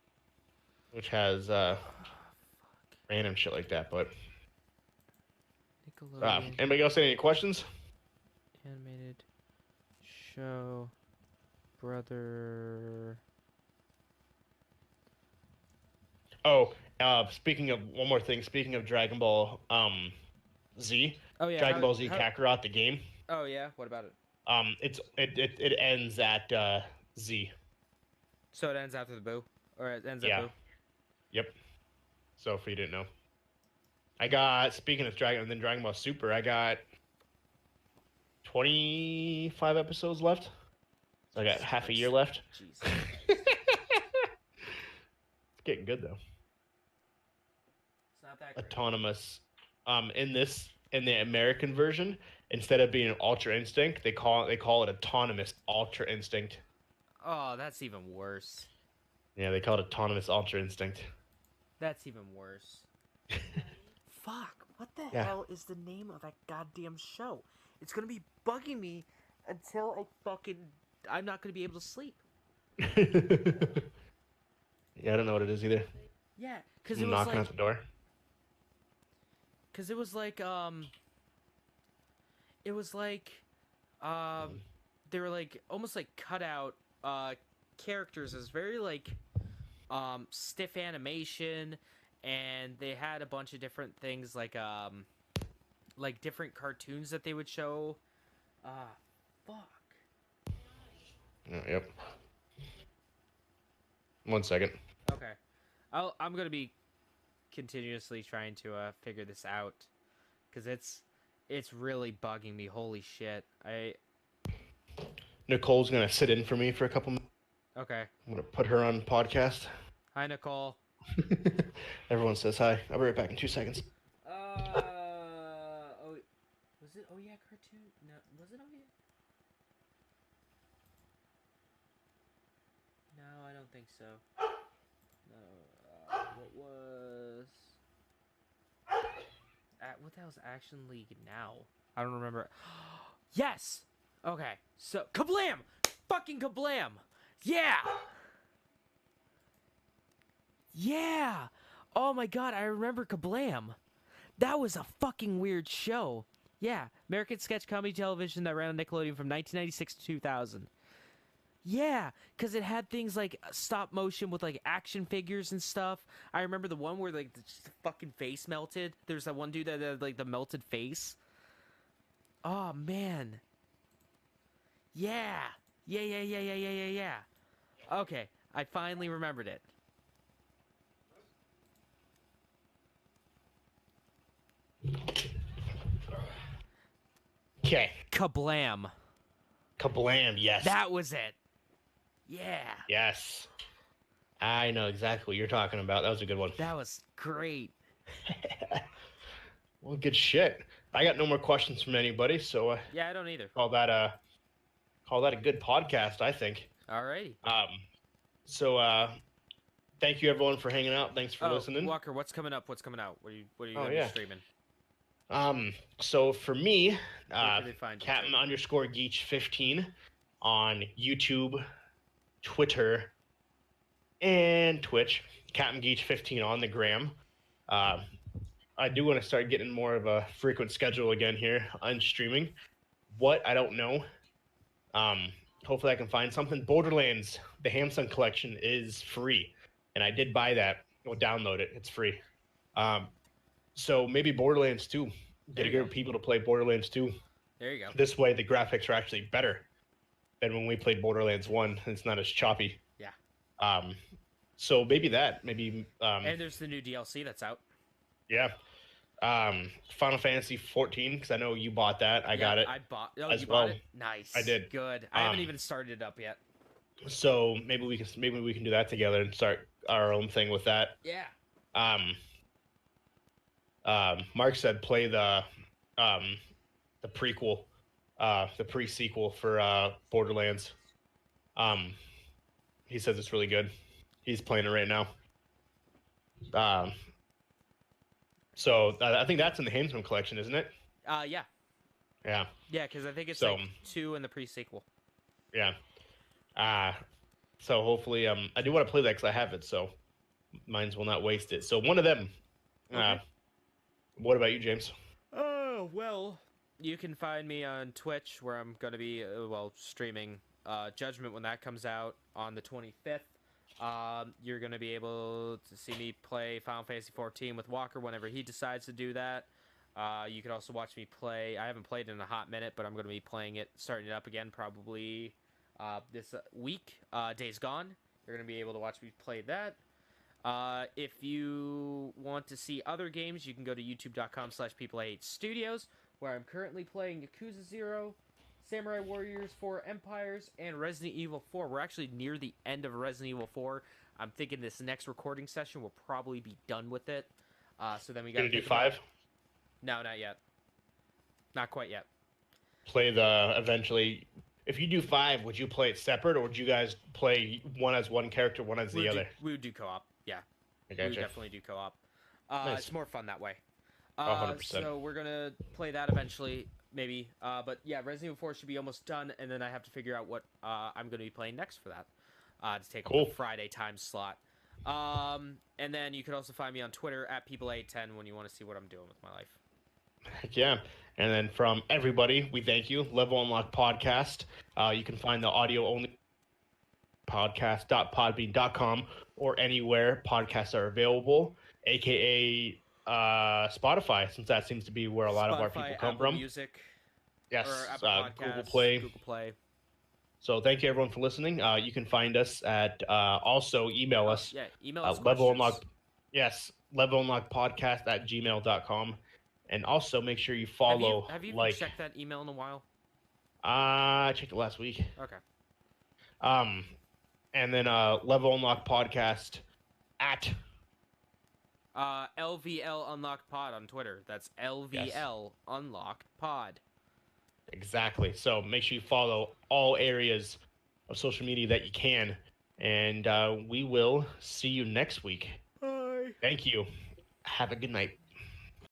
A: which has random shit like that. But
B: Nickelodeon
A: anybody else have any questions?
B: animated show brother.
A: Oh, speaking of one more thing, speaking of Dragon Ball Z,
B: Oh yeah.
A: Dragon Ball Z Kakarot, the game.
B: Oh yeah. What about it?
A: It ends at Z.
B: So it ends after the Boo, or it ends
A: Yeah.
B: at Boo.
A: Yep. So if you didn't know, I got, speaking of Dragon Ball Super, I got 25 episodes left. So I got half a year left.
B: Jeez.
A: It's getting good though.
B: It's not that great.
A: Autonomous. In the American version, instead of being Ultra Instinct, they call it Autonomous Ultra Instinct.
B: Oh, that's even worse.
A: Yeah, they call it Autonomous Ultra Instinct.
B: That's even worse. Fuck, what the
A: Yeah.
B: hell is the name of that goddamn show? It's gonna be bugging me until I'm not gonna be able to sleep.
A: Yeah, I don't know what it is either.
B: Yeah, because
A: I'm
B: it was
A: knocking
B: like,
A: at the door.
B: because it was like, they were like almost like cut out characters as very like stiff animation, and they had a bunch of different things like different cartoons that they would show. Fuck.
A: Oh, yep. 1 second.
B: Okay. I'm gonna be continuously trying to figure this out, because it's really bugging me. Holy shit.
A: Nicole's gonna sit in for me for a couple minutes.
B: Okay.
A: I'm gonna put her on podcast.
B: Hi, Nicole.
A: Everyone says hi. I'll be right back in 2 seconds.
B: Oh, was it? Oh yeah, cartoon. No, was it? Oh yeah. No, I don't think so. No. What was? What the hell's Action League now? I don't remember. Yes. Okay. So Kablam! Fucking Kablam! Yeah. Yeah. Oh my god, I remember Kablam. That was a fucking weird show. Yeah, American sketch comedy television that ran on Nickelodeon from 1996 to 2000. Yeah, because it had things like stop motion with like action figures and stuff. I remember the one where like the fucking face melted. There's that one dude that had like the melted face. Oh man. Yeah. Yeah. Okay, I finally remembered it.
A: Okay.
B: Kablam.
A: Kablam, yes.
B: That was it. Yeah.
A: Yes. I know exactly what you're talking about. That was a good one.
B: That was great.
A: Well, good shit. I got no more questions from anybody, so
B: Yeah, I don't either.
A: call that a good podcast, I think.
B: Alrighty.
A: So thank you everyone for hanging out. Thanks for listening.
B: Walker, what's coming up? What's coming out? What are you
A: Oh,
B: gonna
A: yeah.
B: be streaming?
A: So for me,
B: Where can they find you?
A: Captain_Geach15 on YouTube, Twitter, and Twitch. Captain Geach15 on the gram. I do want to start getting more of a frequent schedule again here on streaming. What? I don't know. Hopefully I can find something. Borderlands, the Hamsun collection is free. And I did buy that. Or download it. It's free. So maybe Borderlands 2. Get a group of people to play Borderlands 2.
B: There you go.
A: This way the graphics are actually better than when we played Borderlands 1. It's not as choppy.
B: Yeah.
A: So maybe that. Maybe
B: And there's the new DLC that's out.
A: yeah. Final Fantasy 14, because I know you bought that. I got it.
B: I bought. Oh,
A: as
B: you
A: well.
B: bought it? Nice.
A: I did.
B: Good. I haven't even started it up yet.
A: So maybe we can do that together and start our own thing with that.
B: Yeah.
A: Mark said play the prequel, the pre-sequel for Borderlands. He says it's really good. He's playing it right now. So I think that's in the Hamsun collection, isn't it?
B: Yeah.
A: Yeah.
B: Yeah, because I think it's
A: So-
B: like 2 in the pre-sequel.
A: Yeah. So hopefully, I do want to play that because I have it, so mines will not waste it. So one of them.
B: Okay.
A: What about you, James?
B: Oh, well, you can find me on Twitch, where I'm going to be, streaming Judgment when that comes out on the 25th. You're going to be able to see me play Final Fantasy 14 with Walker whenever he decides to do that. You can also watch me play. I haven't played in a hot minute, but I'm going to be playing it, starting it up again probably this week. Days Gone. You're going to be able to watch me play that. If you want to see other games, you can go to youtube.com/PeopleIHateStudios, where I'm currently playing Yakuza 0, Samurai Warriors 4 Empires, and Resident Evil 4. We're actually near the end of Resident Evil 4. I'm thinking this next recording session will probably be done with it. So then we got
A: Gonna do 5?
B: No, not yet. Not quite yet.
A: Play the eventually. If you do 5, would you play it separate, or would you guys play one as one character, one as the other?
B: We would do co-op. Yeah.
A: I
B: We
A: gotcha.
B: would definitely do co-op.
A: Nice.
B: It's more fun that way.
A: 100%.
B: So we're gonna play that eventually, maybe. But yeah, Resident Evil 4 should be almost done, and then I have to figure out what I'm gonna be playing next for that. To take
A: Cool.
B: up the Friday time slot. And then you can also find me on Twitter at People810 when you want to see what I'm doing with my life.
A: Heck yeah. And then from everybody, we thank you. Level Unlock Podcast. You can find the audio only podcast.podbean.com or anywhere podcasts are available, aka Spotify, since that seems to be where a lot of our people
B: Spotify,
A: come
B: Apple
A: from.
B: Music,
A: Yes,
B: or Apple Podcasts,
A: Google Play.
B: Play.
A: So thank you everyone for listening. You can find us at also email us.
B: Yeah, email us
A: Level
B: questions.
A: Unlock. Yes, Level Unlock Podcast at gmail.com. And also make sure you follow.
B: Have you
A: like,
B: checked that email in a while?
A: I checked it last week.
B: Okay.
A: And then Level Unlock Podcast at
B: LVL Unlocked Pod on Twitter. That's LVL Unlocked Pod.
A: exactly. So make sure you follow all areas of social media that you can, and we will see you next week.
B: Bye.
A: Thank you. Have a good night.